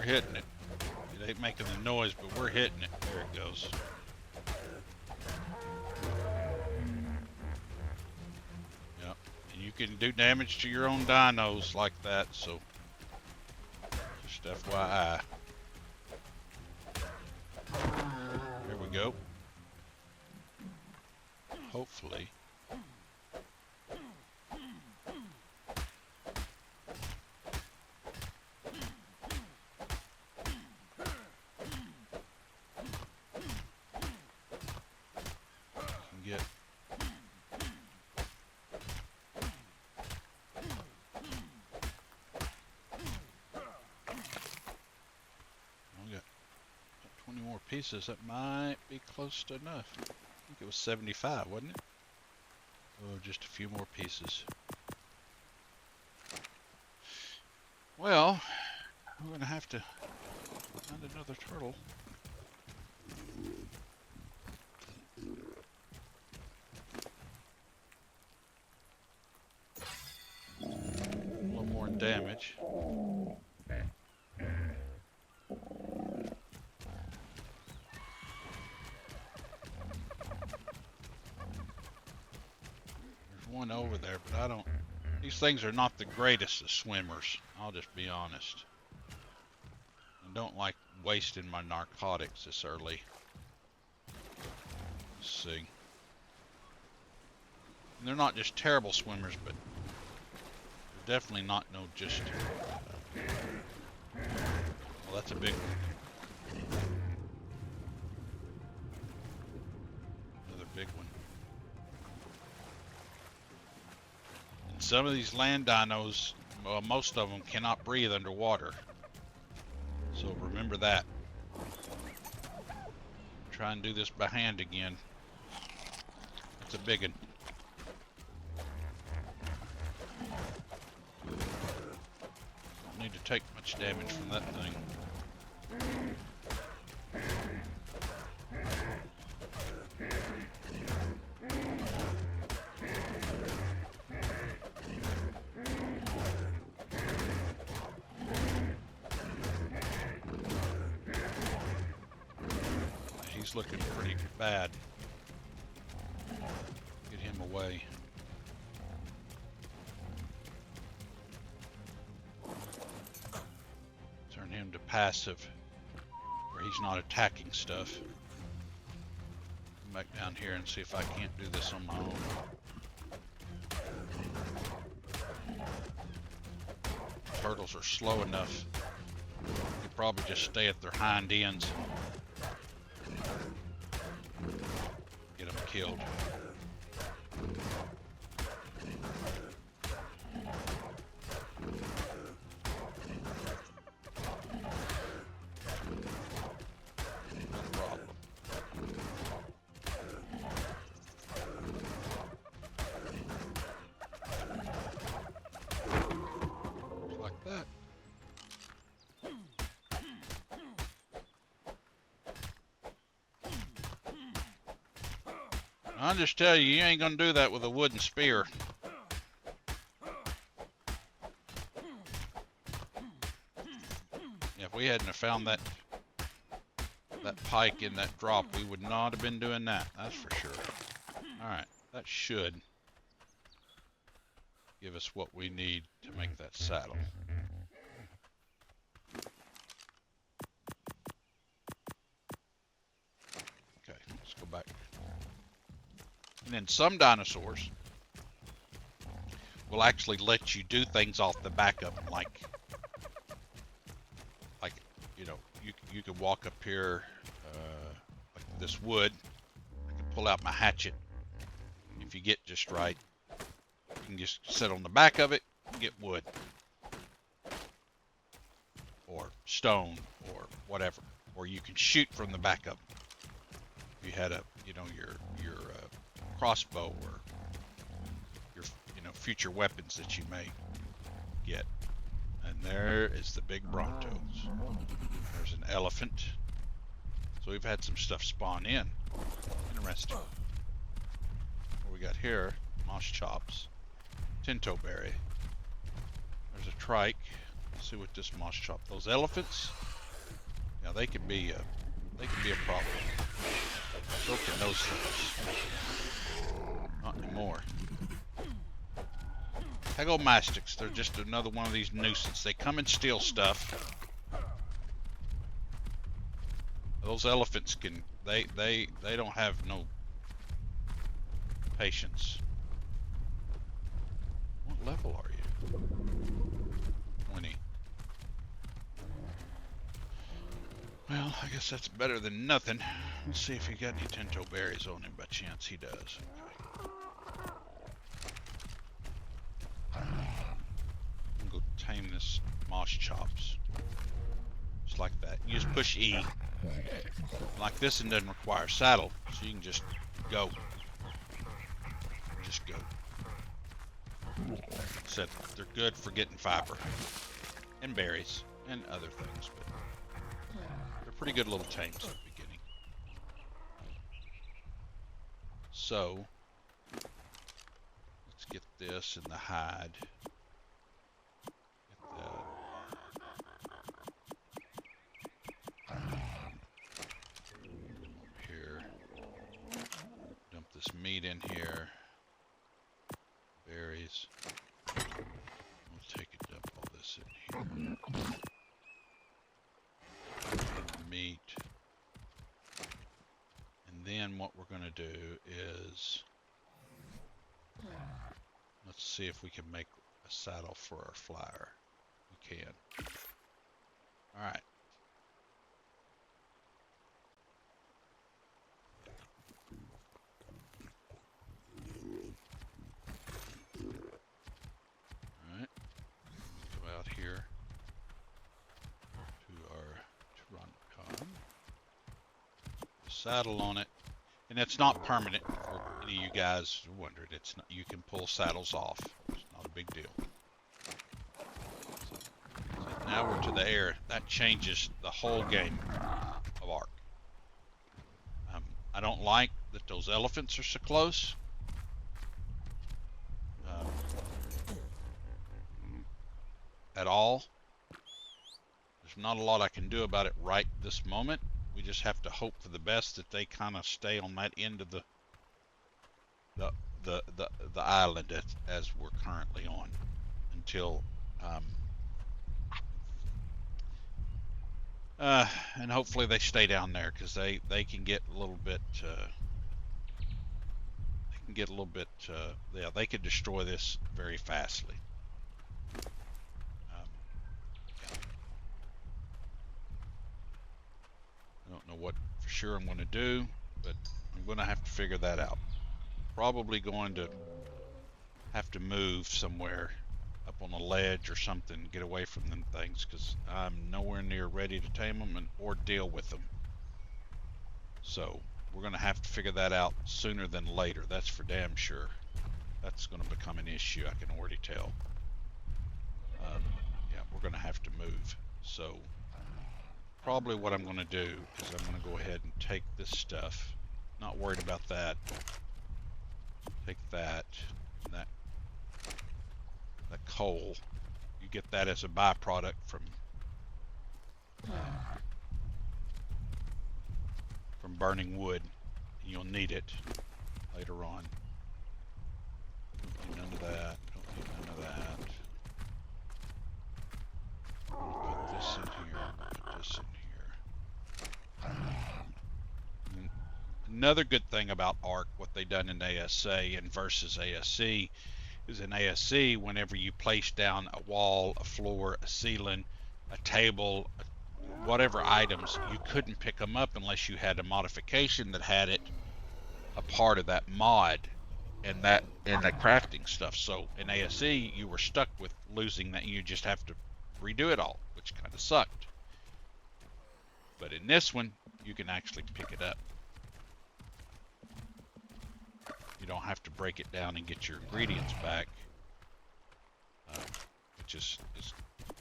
We're hitting it. It ain't making the noise, but we're hitting it. There it goes. Yep. And you can do damage to your own dinos like that, so just FYI. Here we go. Hopefully. Get we got 20 more pieces. That might be close to enough. I think it was 75, wasn't it? Oh, just a few more pieces. Well, we're gonna have to find another turtle. A little more damage. There's one over there, but I don't... These things are not the greatest of swimmers. I'll just be honest. I don't like wasting my narcotics this early. Let's see. And they're not just terrible swimmers, but they're definitely not no just... Well, that's a big one. Another big one. And some of these land dinos, well, most of them cannot breathe underwater. So remember that. Try and do this by hand again. That's a big one. Don't need to take much damage from that thing. He's looking pretty bad. Get him away. Turn him to passive, where he's not attacking stuff. Come back down here and see if I can't do this on my own. Turtles are slow enough. They probably just stay at their hind ends. Get them killed. No problem. Like that. I'll just tell you, you ain't gonna do that with a wooden spear. If we hadn't have found that pike in that drop, we would not have been doing that. That's for sure. Alright, that should give us what we need to make that saddle. Okay, let's go back. And then some dinosaurs will actually let you do things off the back of them, like you know, you could walk up here like this wood. I can pull out my hatchet. If you get just right, you can just sit on the back of it and get wood or stone or whatever, or you can shoot from the back of them. If you had a, you know, your crossbow or your, you know, future weapons that you may get. And there is the big Brontos. There's an elephant. So we've had some stuff spawn in. Interesting. What we got here? Moss chops. Tinto berry. There's a trike. Let's see what this moss chop. Those elephants Yeah, they can be a problem. So can those things. Not anymore. Mastics, they're just another one of these nuisance. They come and steal stuff. Those elephants can, they don't have no patience. What level are you? 20. Well, I guess that's better than nothing. Let's see if he got any Tinto berries on him by chance. He does. Okay. I'm gonna go tame this moss chops. Just like that. You just push E. Like this one doesn't require saddle, so you can just go. Just go. Except they're good for getting fiber. And berries. And other things, but they're pretty good little tames at the beginning. So, let's get this in the hide. Get that. Over here. Dump this meat in here. Berries. We'll take and dump all this in here. Meat. And then what we're going to do is, let's see if we can make a saddle for our flyer. We can. Alright. Alright. Go out here to our Truncon. Saddle on it. And it's not permanent for any of you guys wondered. It's not, you can pull saddles off. It's not a big deal. So now we're to the air. That changes the whole game of Ark. I don't like that those elephants are so close. At all. There's not a lot I can do about it right this moment. We just have to hope for the best that they kind of stay on that end of the island as we're currently on until and hopefully they stay down there, because they can get a little bit yeah, they could destroy this very fastly. I don't know what for sure I'm going to do, but I'm going to have to figure that out. Probably going to have to move somewhere up on a ledge or something, get away from them things, because I'm nowhere near ready to tame them or deal with them. So we're going to have to figure that out sooner than later. That's for damn sure. That's going to become an issue, I can already tell. Yeah, we're going to have to move. So probably what I'm going to do is I'm going to go ahead and take this stuff. Not worried about that. Take that, that coal. You get that as a byproduct from burning wood. You'll need it later on. Don't need none of that. Don't need none of that. Put this in here. Put this in here. Another good thing about Ark, what they done in ASA and versus ASC, is in ASC, whenever you place down a wall, a floor, a ceiling, a table, whatever items, you couldn't pick them up unless you had a modification that had it a part of that mod and that crafting stuff. So in ASC, you were stuck with losing that. You just have to redo it all, which kind of sucked. But in this one, you can actually pick it up. You don't have to break it down and get your ingredients back, which is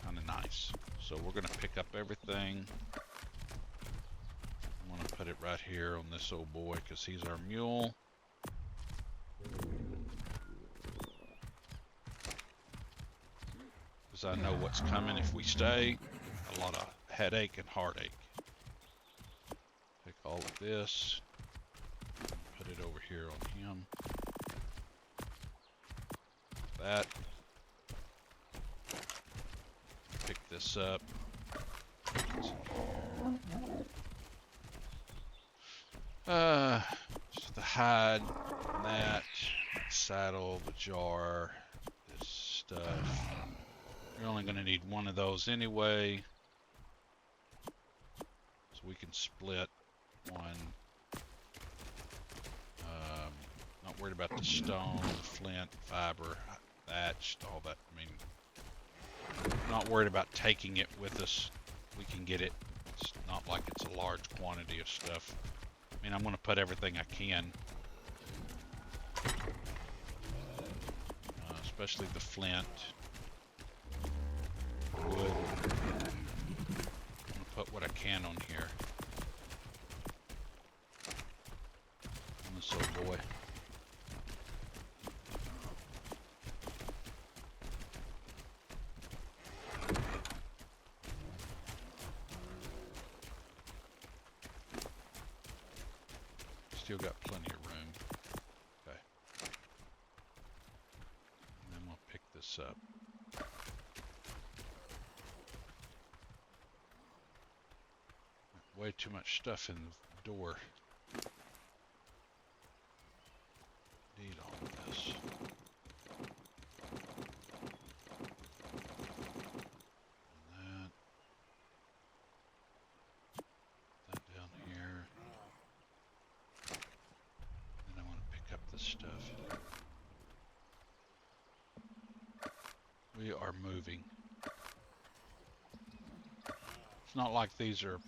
kind of nice. So we're going to pick up everything. I'm going to put it right here on this old boy because he's our mule. Because I know what's coming if we stay. A lot of headache and heartache. Call it this. Put it over here on him. That. Pick this up. Just the hide, that, saddle, the jar, this stuff. You're only going to need one of those anyway. So we can split one. Not worried about the stone, the flint, fiber, thatched, all that. I mean, not worried about taking it with us. We can get it. It's not like it's a large quantity of stuff. I mean, I'm going to put everything I can. Especially the flint. Wood. I'm going to put what I can on here. On this old boy. Still got plenty of room. Okay. And then we'll pick this up. Way too much stuff in the door. Need all of this. And that down here. Then I want to pick up this stuff. We are moving. It's not like these are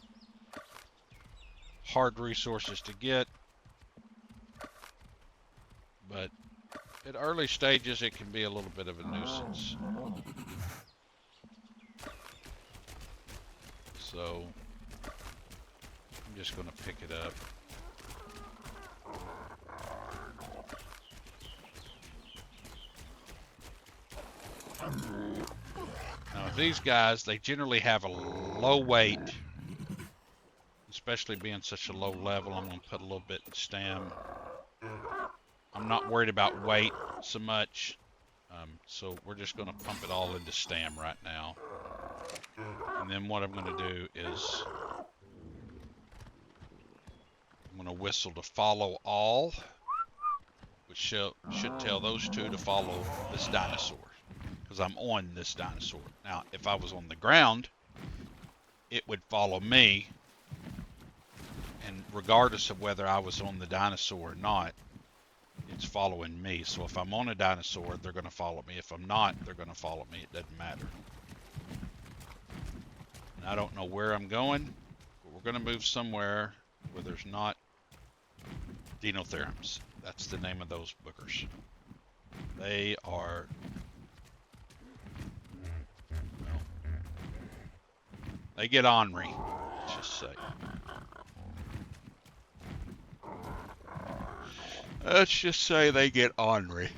hard resources to get, but at early stages it can be a little bit of a nuisance. So I'm just going to pick it up. Now these guys, they generally have a low weight. Especially being such a low level, I'm going to put a little bit in stam. I'm not worried about weight so much, so we're just going to pump it all into stam right now. And then what I'm going to do is I'm going to whistle to follow all, which should tell those two to follow this dinosaur, because I'm on this dinosaur. Now, if I was on the ground, it would follow me. And regardless of whether I was on the dinosaur or not, it's following me. So if I'm on a dinosaur, they're going to follow me. If I'm not, they're going to follow me. It doesn't matter. And I don't know where I'm going, but we're going to move somewhere where there's not dinotherms. That's the name of those boogers. They are... well, they get ornery, let's just say. Let's just say they get ornery.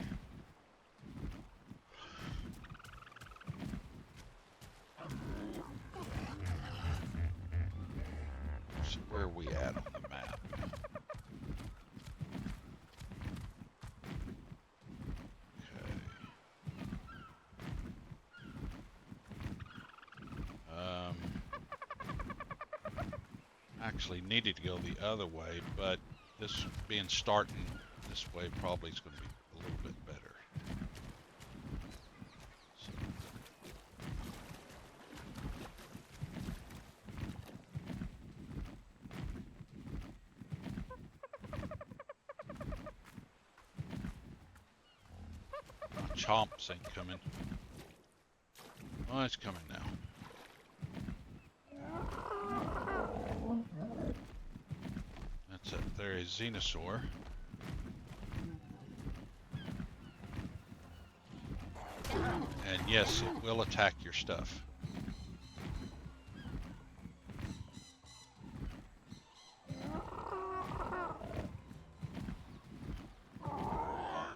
So where are we at on the map? Okay. Actually needed to go the other way, but this being starting this way probably is going to be a little bit better. So, my chomps ain't coming. Oh, it's coming now. That's it. There is Xenosaur. And yes, it will attack your stuff.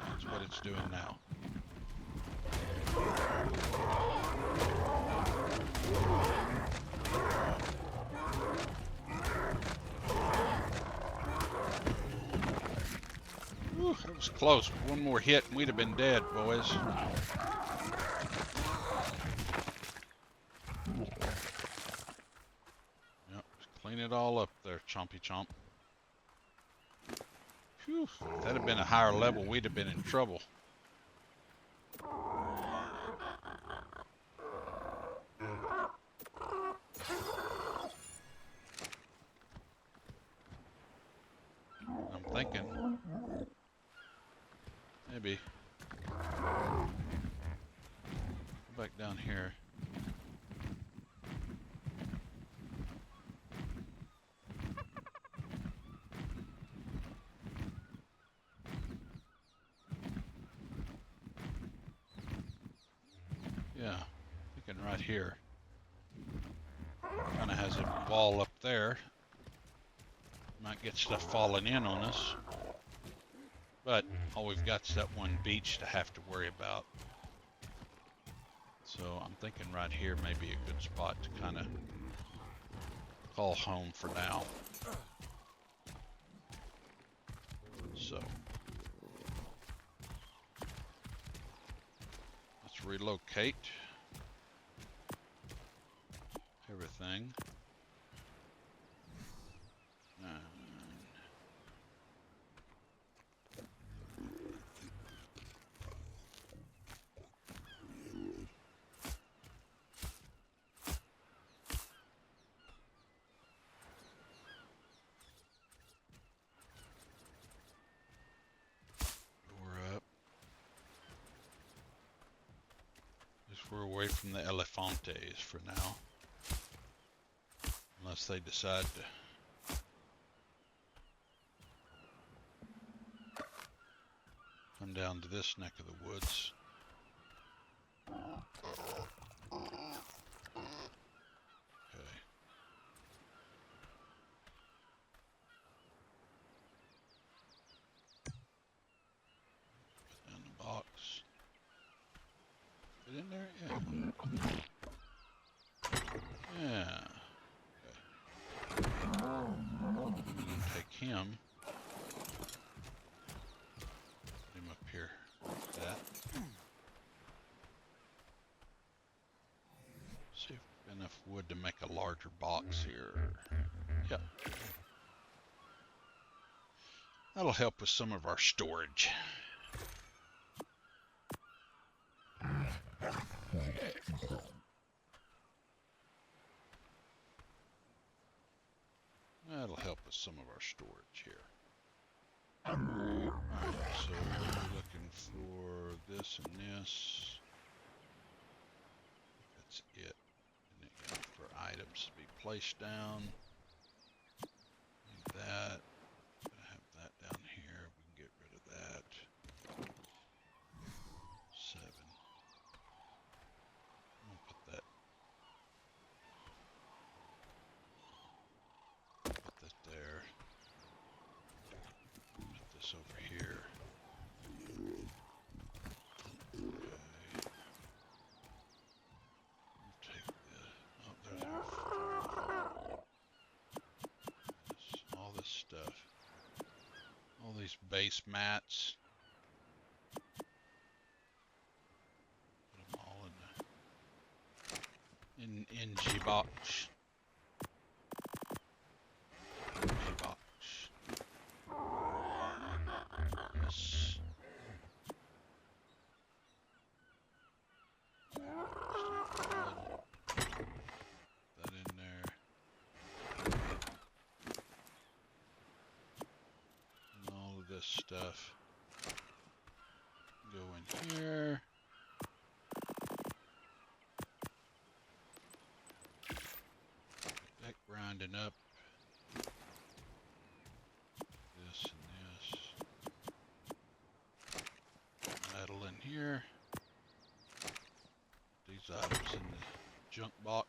That's what it's doing now. Whew, that was close. One more hit and we'd have been dead, boys. Yep, clean it all up there, Chompy Chomp. Whew, if that had been a higher level, we'd have been in trouble. I'm thinking maybe go back down here. Yeah, thinking right here. Kind of has a wall up there. Might get stuff falling in on us. But all we've got is that one beach to have to worry about. So I'm thinking right here may be a good spot to kind of call home for now. So let's relocate everything. We're away from the Elefantes for now. Unless they decide to come down to this neck of the woods. Okay. Put down the box. Get in there? Yeah. Yeah. Okay. I'm gonna take him. Put him up here. Like that. See if we've got enough wood to make a larger box here. Yep. That'll help with some of our storage. That'll help with some of our storage here. Alright, so we're looking for this and this. That's it. And then for items to be placed down. Need that. Have that down here. We can get rid of that. 7. I'm gonna put that. Put that there. Put this over here. Okay. Take the. Oh, there's all this stuff. All these base mats. Put them all in G-box. G-box. Yes. That in there. And all of this stuff go in here. That grinding up. This and this. Metal in here. These items in the junk box.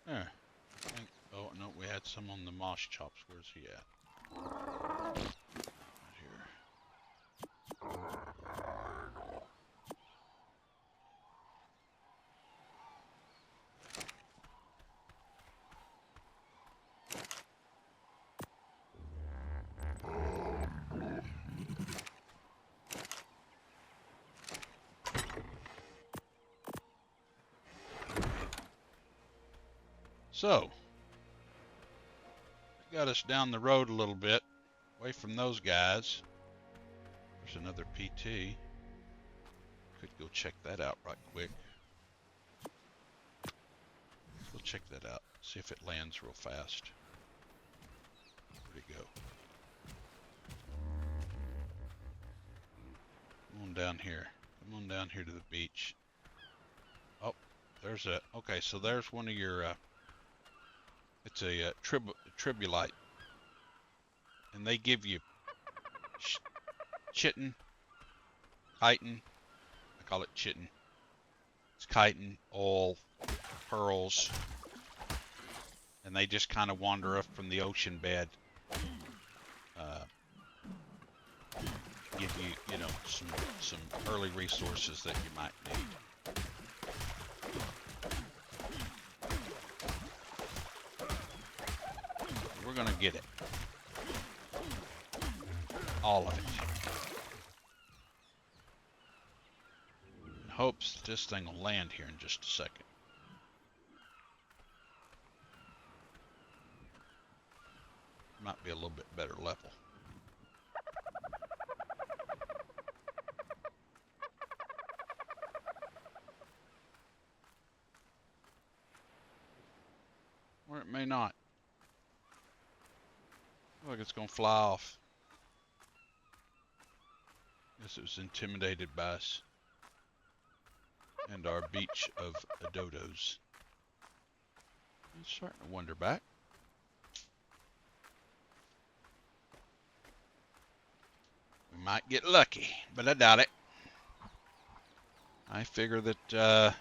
There. I think. Oh no, we had some on the moss chops. Where's he at? Right here. So, that got us down the road a little bit, away from those guys. There's another PT. Could go check that out right quick. We'll check that out, see if it lands real fast. Where'd it go? Come on down here. Come on down here to the beach. Oh, there's a, okay, so there's one of your, it's a tribulite. And they give you chitin, chitin, I call it chitin. It's chitin, oil, pearls, and they just kind of wander up from the ocean bed. Give you, you know, some early resources that you might need. We're gonna get it. All of it. In hopes that this thing will land here in just a second. Might be a little bit better level. Or it may not. Look like it's gonna fly off. Guess it was intimidated by us and our beach of dodos. I'm starting to wonder back. We might get lucky, but I doubt it. I figure that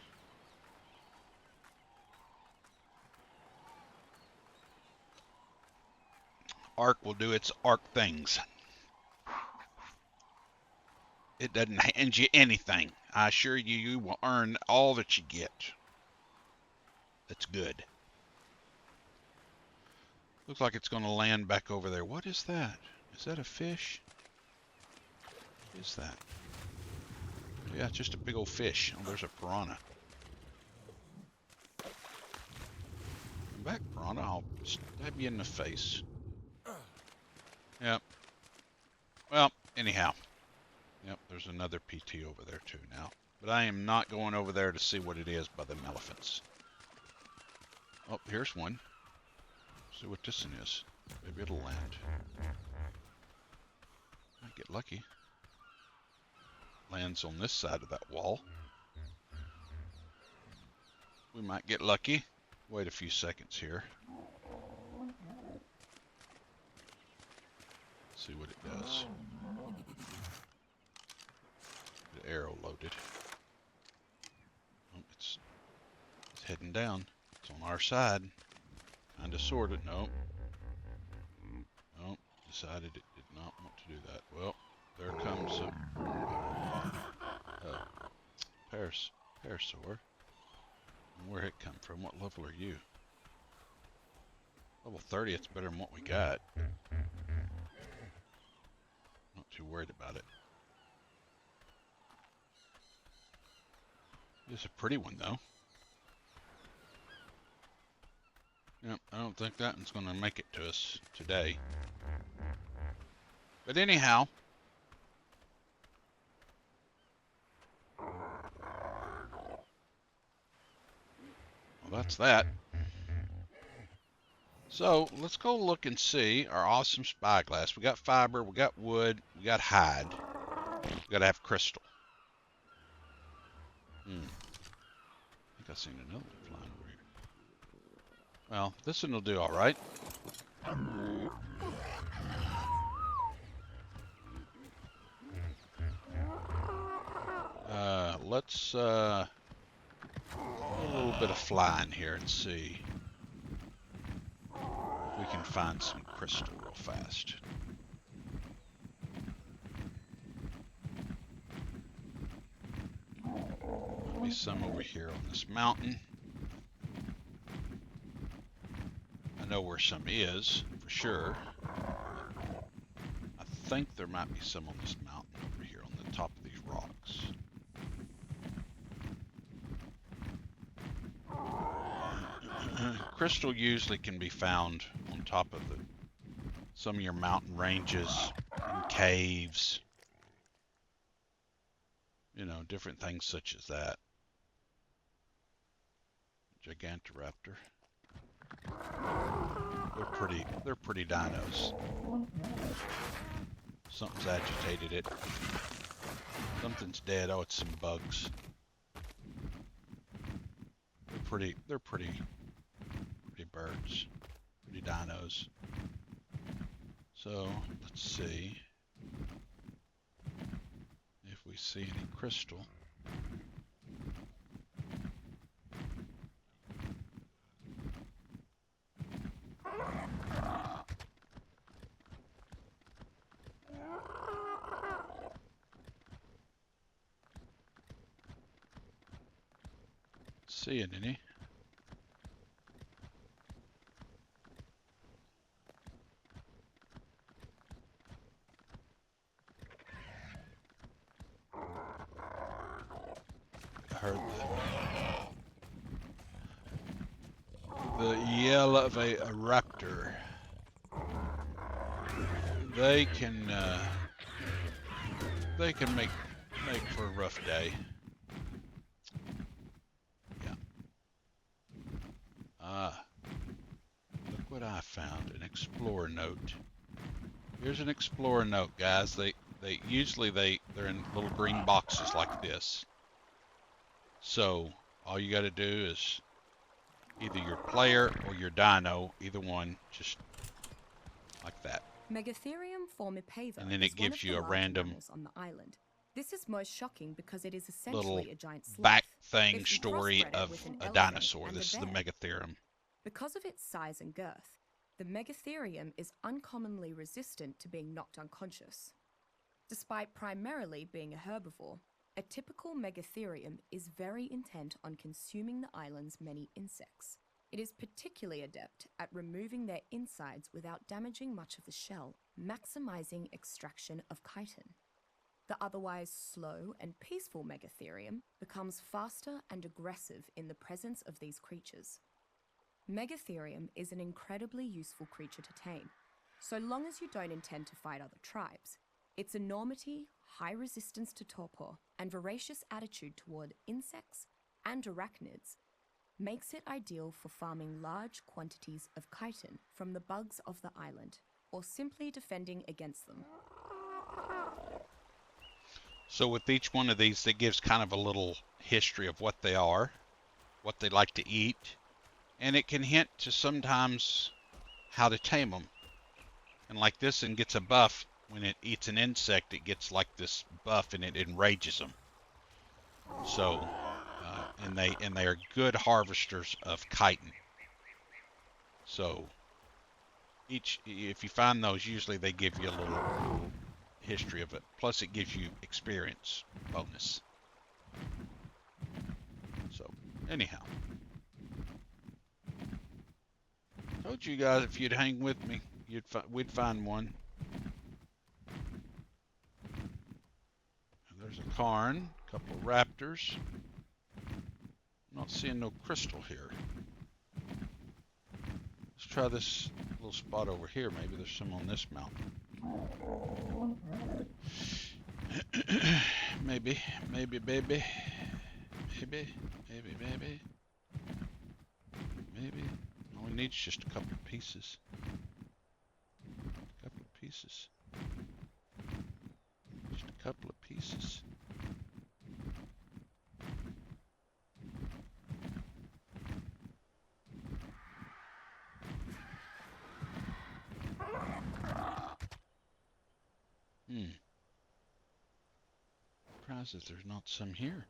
Ark will do its Ark things. It doesn't hand you anything. I assure you, you will earn all that you get. That's good. Looks like it's going to land back over there. What is that? Is that a fish? What is that? Yeah, it's just a big old fish. Oh, there's a piranha. Come back, piranha. I'll stab you in the face. Yep. Well, anyhow. Yep, there's another PT over there too now. But I am not going over there to see what it is by them elephants. Oh, here's one. See what this one is. Maybe it'll land. Might get lucky. Lands on this side of that wall. We might get lucky. Wait a few seconds here. See what it does. The arrow loaded. Oh, it's heading down. It's on our side. Kinda sorta. Nope. Nope. Decided it did not want to do that. Well, there comes a parasaur. Where'd it come from? What level are you? Level 30. It's better than what we got. Not too worried about it. It's a pretty one, though. Yep, I don't think that one's going to make it to us today. But anyhow. Well, that's that. So, let's go look and see our awesome spyglass. We got fiber, we got wood, we got hide. We got to have crystal. I think I've seen another one flying over here. Well, this one will do all right. Let's do a little bit of flying here and see if we can find some crystal real fast. Maybe some over here on this mountain. I know where some is, for sure. I think there might be some on this mountain over here on the top of these rocks. crystal usually can be found on top of some of your mountain ranges, in caves, you know, different things such as that. Gigantoraptor. They're pretty dinos. Something's agitated it. Something's dead. Oh, it's some bugs. They're pretty birds. Pretty dinos. So, let's see if we see any crystal. Seeing any? I heard the yell of a raptor. They can make for a rough day. Yeah. Ah, look what I found, an explorer note. Here's an explorer note, guys. They're in little green boxes like this. So all you got to do is either your player or your dino, either one, just like that. Megatherium formipatha And then is it gives one of you the a larger random mammals on the island. This is most shocking because it is little essentially a giant sloth. back thing If you story crossbred it of with an a elephant dinosaur. and a This is the bear. Megatherium. Because of its size and girth, the Megatherium is uncommonly resistant to being knocked unconscious. Despite primarily being a herbivore, a typical Megatherium is very intent on consuming the island's many insects. It is particularly adept at removing their insides without damaging much of the shell, maximizing extraction of chitin. The otherwise slow and peaceful Megatherium becomes faster and aggressive in the presence of these creatures. Megatherium is an incredibly useful creature to tame, so long as you don't intend to fight other tribes. Its enormity, high resistance to torpor, and voracious attitude toward insects and arachnids makes it ideal for farming large quantities of chitin from the bugs of the island, or simply defending against them. So with each one of these, it gives kind of a little history of what they are, what they like to eat, and it can hint to sometimes how to tame them. And like this one gets a buff. When it eats an insect, it gets like this buff and it enrages them. So, and they are good harvesters of chitin. So, if you find those, usually they give you a little history of it. Plus, it gives you experience bonus. So, anyhow, told you guys if you'd hang with me, we'd find one. There's a cairn, a couple of raptors. I'm not seeing no crystal here. Let's try this little spot over here. Maybe there's some on this mountain. Maybe, baby. Maybe. All we need is just a couple of pieces. Just a couple of pieces. Surprised that there's not some here.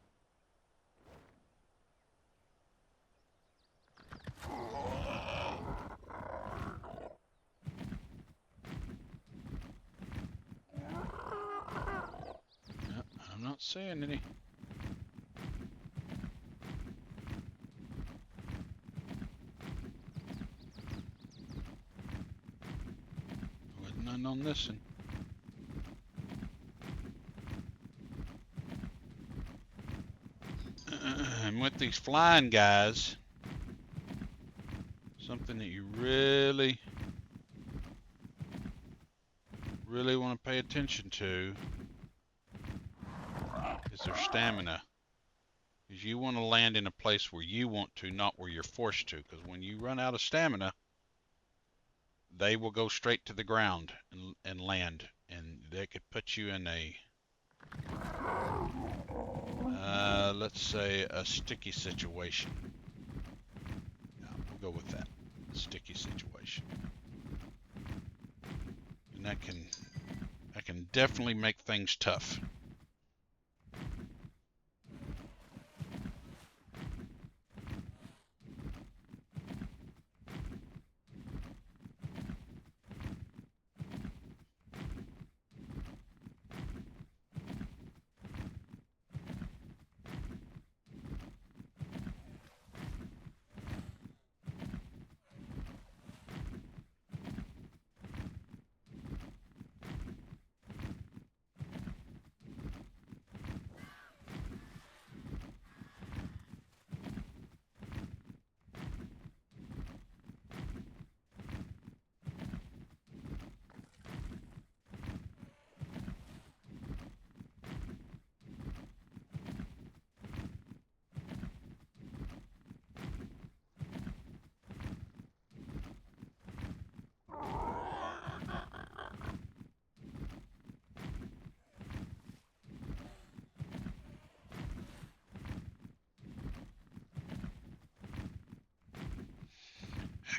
I'm not seeing any. Wasn't none on this one. And with these flying guys, something that you really want to pay attention to is their stamina. Because you want to land in a place where you want to, not where you're forced to. Because when you run out of stamina, they will go straight to the ground and land. And they could put you in a, let's say, a sticky situation. Yeah, we'll go with that. A sticky situation. And that can definitely make things tough.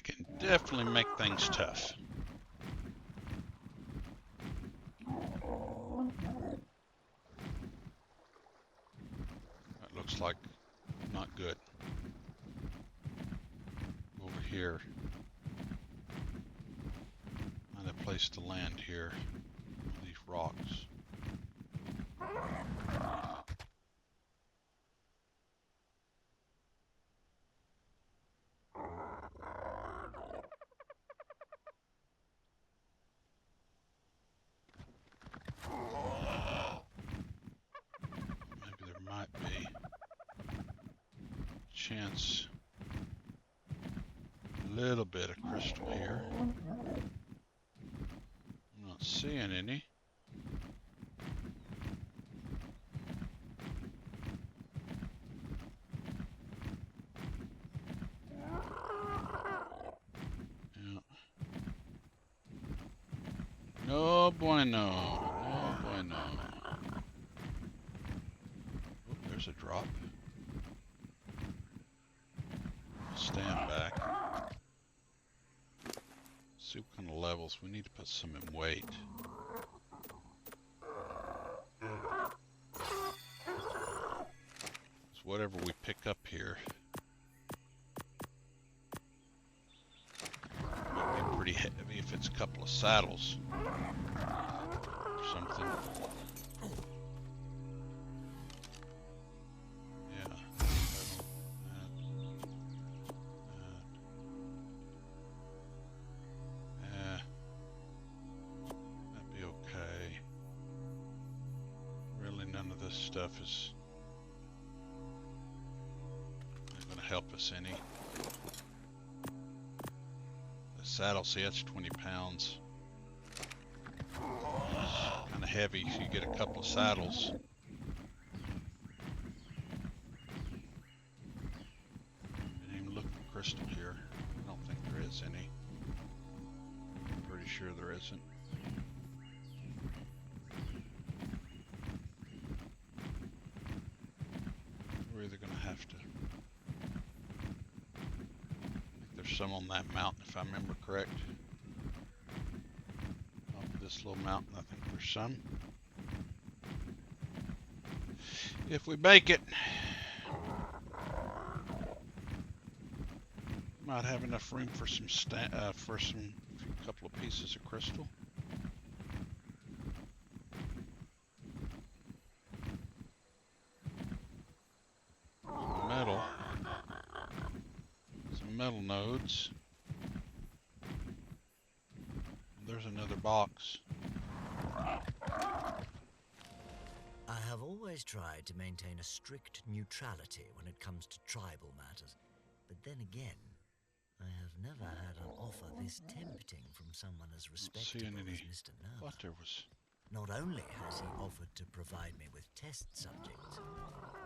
Can definitely make things tough. That looks like not good. Over here. Find a place to land here. On these rocks. Might be chance a little bit of crystal here. I'm not seeing any. Yeah. No bueno. No bueno. There's a drop. Stand back. See what kind of levels. We need to put some in weight. So whatever we pick up here might be pretty heavy if it's a couple of saddles or something. Stuff is not going to help us any. The saddle, see, that's 20 pounds. Kind of heavy, so you get a couple of saddles. Didn't even look for crystal here. I don't think there is any. I'm pretty sure there isn't. We're either going to have to. I think there's some on that mountain, if I remember correct. Off of this little mountain, I think there's some. If we make it, might have enough room for some couple of pieces of crystal. Metal. Some metal nodes. There's another box. I have always tried to maintain a strict neutrality when it comes to tribal matters. But then again, I have never had an offer this tempting from someone as respectable as Mr. Nerva. Thought there was. Not only has he offered to provide me with test subjects,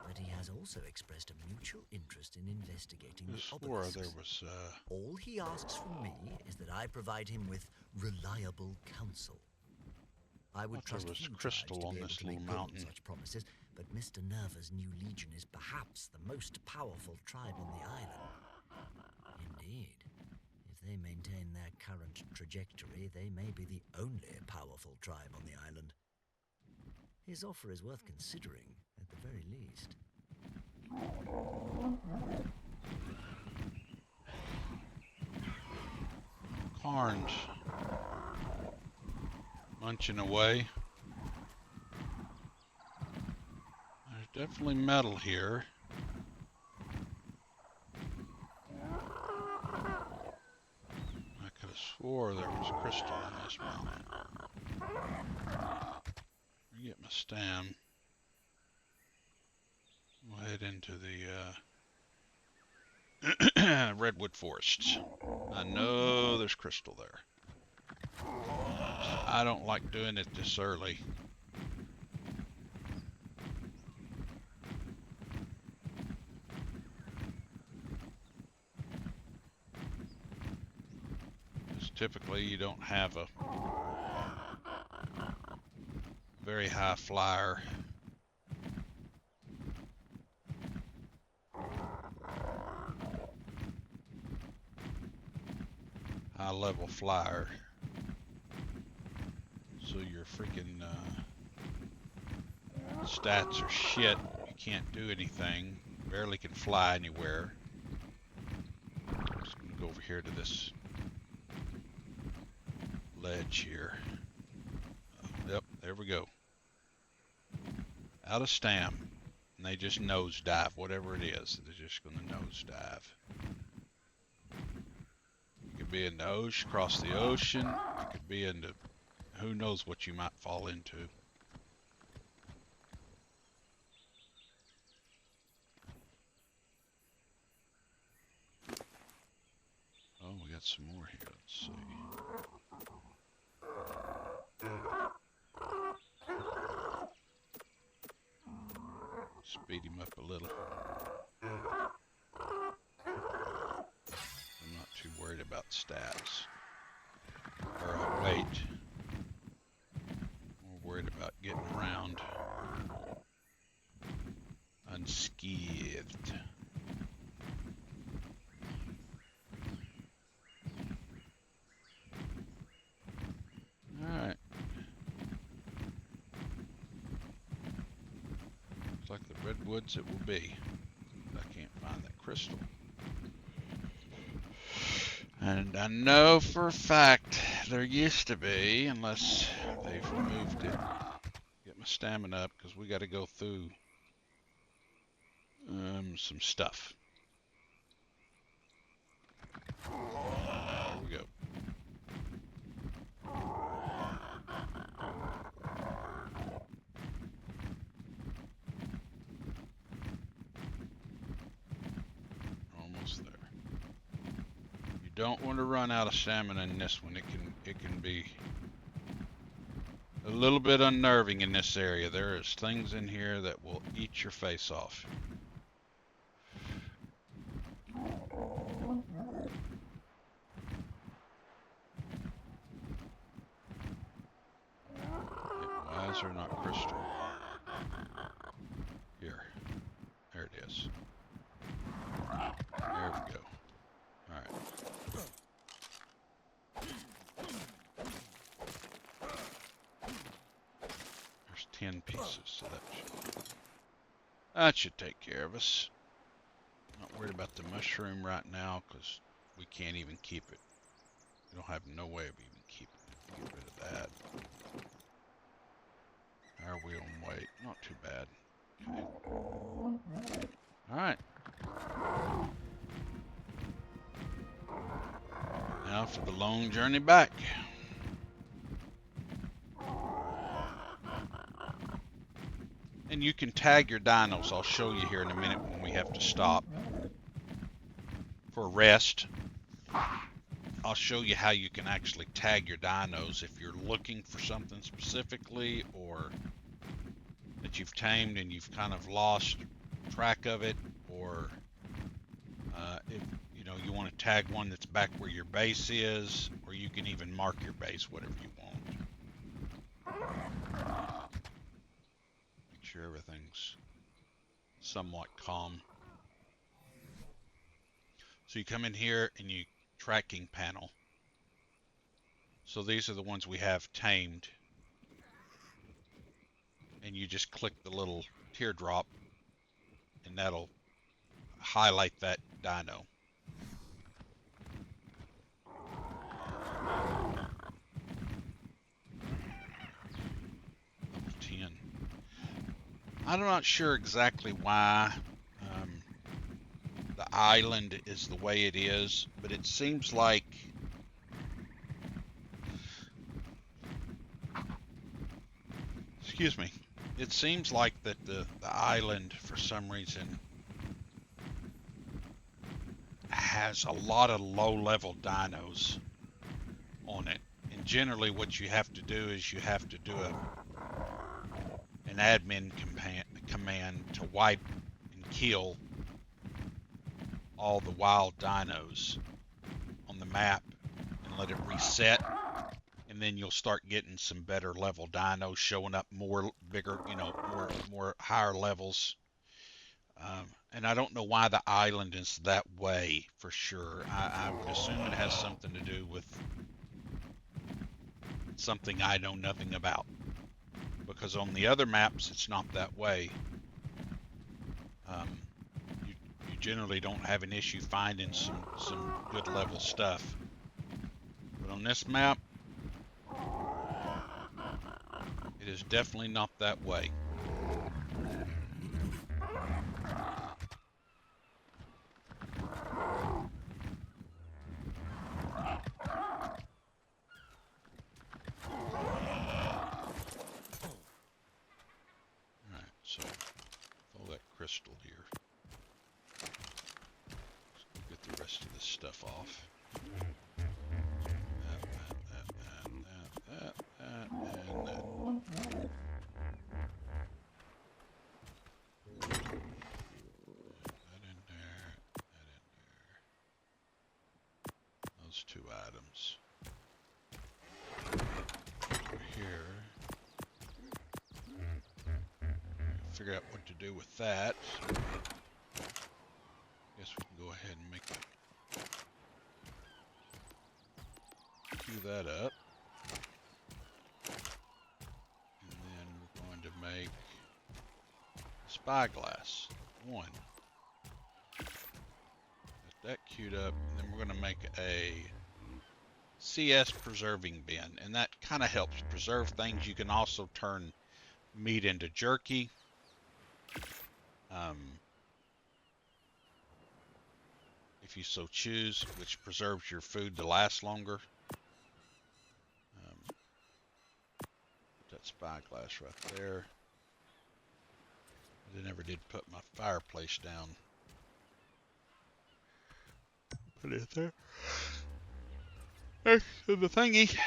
but he has also expressed a mutual interest in investigating the obelisks. There was. All he asks from me is that I provide him with reliable counsel. I would trust there was few crystal tribes to on be able this to make little good on mountain. such promises, but Mr. Nerva's new legion is perhaps the most powerful tribe on the island. Indeed. If they maintain their current trajectory, they may be the only powerful tribe on the island. His offer is worth considering, at the very least. Carnes. Munching away. There's definitely metal here. I could have swore there was crystal on this mountain. Get my stam. We'll head into the redwood forests. I know there's crystal there. I don't like doing it this early. Because typically you don't have a very high flyer. High level flyer. So your freaking stats are shit. You can't do anything. Barely can fly anywhere. I'm just gonna go over here to this ledge here. Yep, there we go. Out of stam. And they just nosedive, whatever it is. They're just gonna nosedive. You could be in the ocean, across the ocean. You could be in the, who knows what you might fall into. Oh, we got some more here. Let's see. Speed him up a little. I'm not too worried about stats. Or weight. More worried about getting around unscathed. Alright. Looks like the redwoods it will be. I can't find that crystal. And I know for a fact there used to be, unless they've removed it. Get my stamina up because we got to go through some stuff. There we go. Almost there. You don't want to run out of stamina in this one. It can be a little bit unnerving in this area. There is things in here that will eat your face off. Why is there not crystal? Here. There it is. There we go. Alright. There's 10 pieces, so that should take care of us. Not worried about the mushroom right now because we can't even keep it. We don't have no way of even keeping it. Get rid of that. How are we on weight? Not too bad. Okay. Alright. Now for the long journey back. And you can tag your dinos. I'll show you here in a minute when we have to stop for rest. I'll show you how you can actually tag your dinos if you're looking for something specifically, or that you've tamed and you've kind of lost track of it, or if you want to tag one that's back where your base is, or you can even mark your base, whatever you want. Make sure everything's somewhat calm. So you come in here and you tracking panel. So these are the ones we have tamed. And you just click the little teardrop and that'll highlight that dino. Level 10. I'm not sure exactly why the island is the way it is, but it seems like excuse me, it seems like that the island for some reason has a lot of low-level dinos on it, and generally what you have to do is you have to do an admin command to wipe and kill all the wild dinos on the map and let it reset, and then you'll start getting some better level dinos showing up, more bigger, more higher levels. And I don't know why the island is that way for sure. I would assume it has something to do with something I know nothing about, because on the other maps it's not that way. You generally don't have an issue finding some good level stuff, but on this map it is definitely not that way. So, all that crystal here. Let's get the rest of this stuff off. That, and that. That in there, that in there. Those two items. Over here. Figure out what to do with that. Guess we can go ahead and make queue that up. And then we're going to make spyglass 1. Get that queued up, and then we're going to make a CS preserving bin, and that kind of helps preserve things. You can also turn meat into jerky. If you so choose, which preserves your food to last longer. Put that spyglass right there. I never did put my fireplace down. Put it there. There's the thingy. Put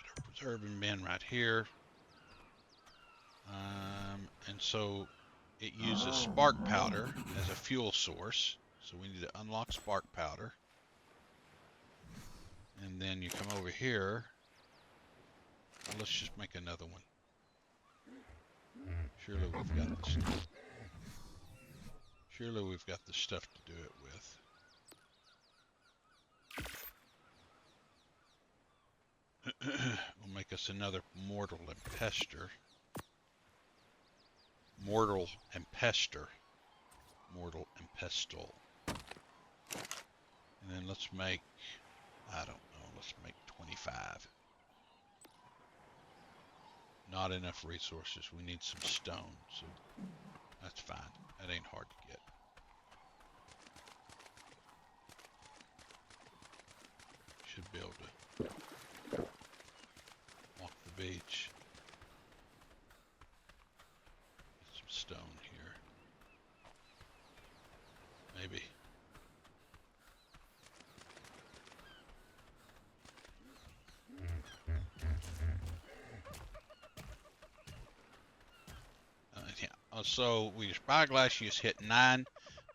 our preserving bin right here. And so it uses spark powder as a fuel source. So we need to unlock spark powder. And then you come over here. Well, let's just make another one. Surely we've got the stuff. Surely we've got the stuff to do it with. We'll make us another mortal and pester. Mortal and pester. Mortal and pestle. And then let's make, I don't know, let's make 25. Not enough resources. We need some stone, so that's fine. That ain't hard to get. Should be able to walk the beach. Get some stone here. Maybe. So with your spyglass, you just hit 9.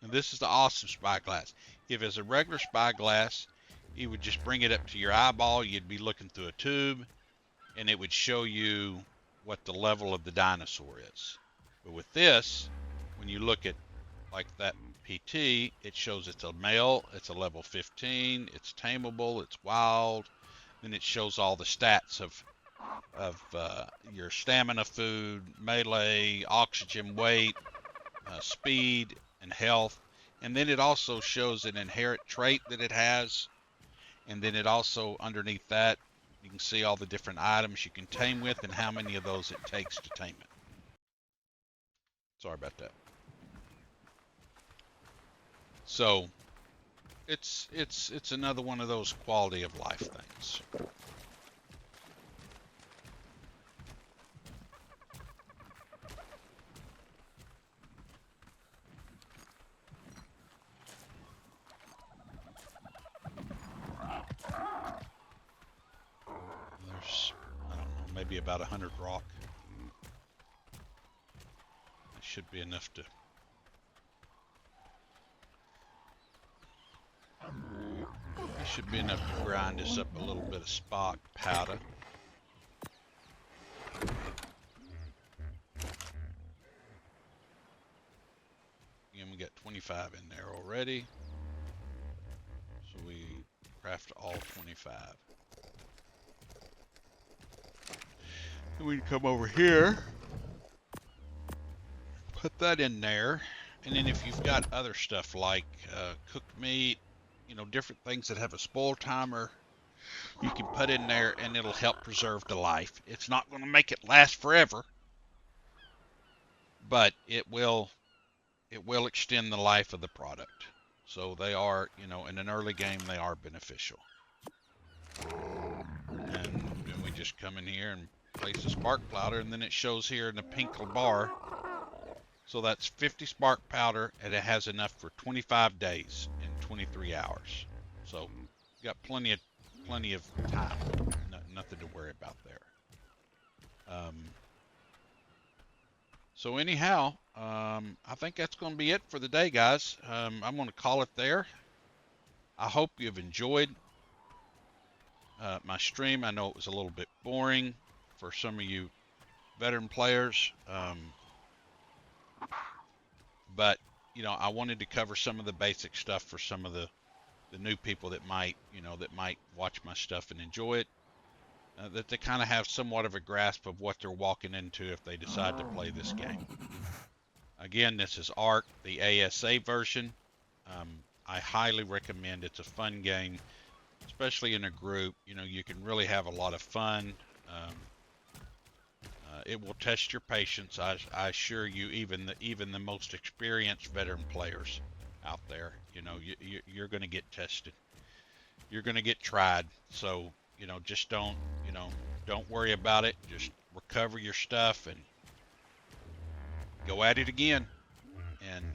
And this is the awesome spyglass. If it's a regular spyglass, you would just bring it up to your eyeball. You'd be looking through a tube, and it would show you what the level of the dinosaur is. But with this, when you look at like that PT, it shows it's a male, it's a level 15, it's tameable, it's wild. Then it shows all the stats of your stamina, food, melee, oxygen, weight, speed, and health. And then it also shows an inherent trait that it has. And then it also, underneath that, you can see all the different items you can tame with and how many of those it takes to tame it. Sorry about that. So it's another one of those quality of life things. There's, I don't know, maybe about 100 rock. It should be enough to. It should be enough to grind us up a little bit of spark powder. Again, we got 25 in there already. So we craft all 25. Then we can come over here, put that in there, and then if you've got other stuff like cooked meat, you know, different things that have a spoil timer, you can put in there and it'll help preserve the life. It's not going to make it last forever, but it will extend the life of the product. So they are, you know, in an early game, they are beneficial. And then we just come in here and place the spark powder, and then it shows here in the pink bar. So that's 50 spark powder, and it has enough for 25 days and 23 hours. So you got plenty of time. Nothing to worry about there. So anyhow, I think that's going to be it for the day, guys. I'm going to call it there. I hope you've enjoyed my stream. I know it was a little bit boring for some of you veteran players, but you know, I wanted to cover some of the basic stuff for some of the new people that might watch my stuff and enjoy it, that they kind of have somewhat of a grasp of what they're walking into if they decide to play this game. Again, this is Ark, the ASA version. I highly recommend. It's a fun game, especially in a group. You know, you can really have a lot of fun. It will test your patience. I assure you, even the most experienced veteran players out there, you know, you're going to get tested. You're going to get tried. So, you know, just don't worry about it. Just recover your stuff and go at it again, and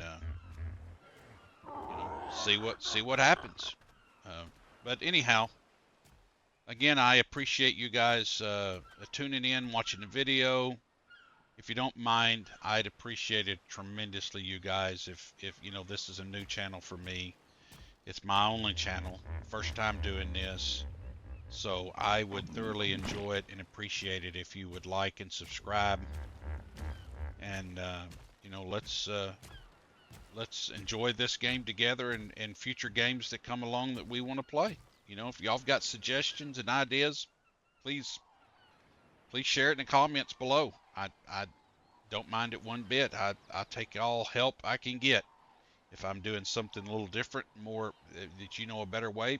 you know, see what happens. But anyhow, again, I appreciate you guys tuning in, watching the video. If you don't mind, I'd appreciate it tremendously, you guys. If you know, this is a new channel for me. It's my only channel, first time doing this. So I would thoroughly enjoy it and appreciate it if you would like and subscribe. And you know, let's enjoy this game together and future games that come along that we want to play. You know, if y'all have got suggestions and ideas, please share it in the comments below. I don't mind it one bit. I take all help I can get. If I'm doing something a little different, more that you know a better way,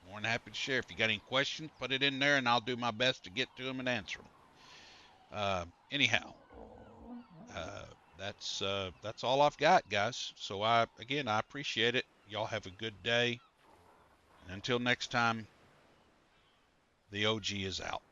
more than happy to share. If you got any questions, put it in there and I'll do my best to get to them and answer them. Anyhow, that's all I've got, guys. So again, I appreciate it. Y'all have a good day. And until next time, the OG is out.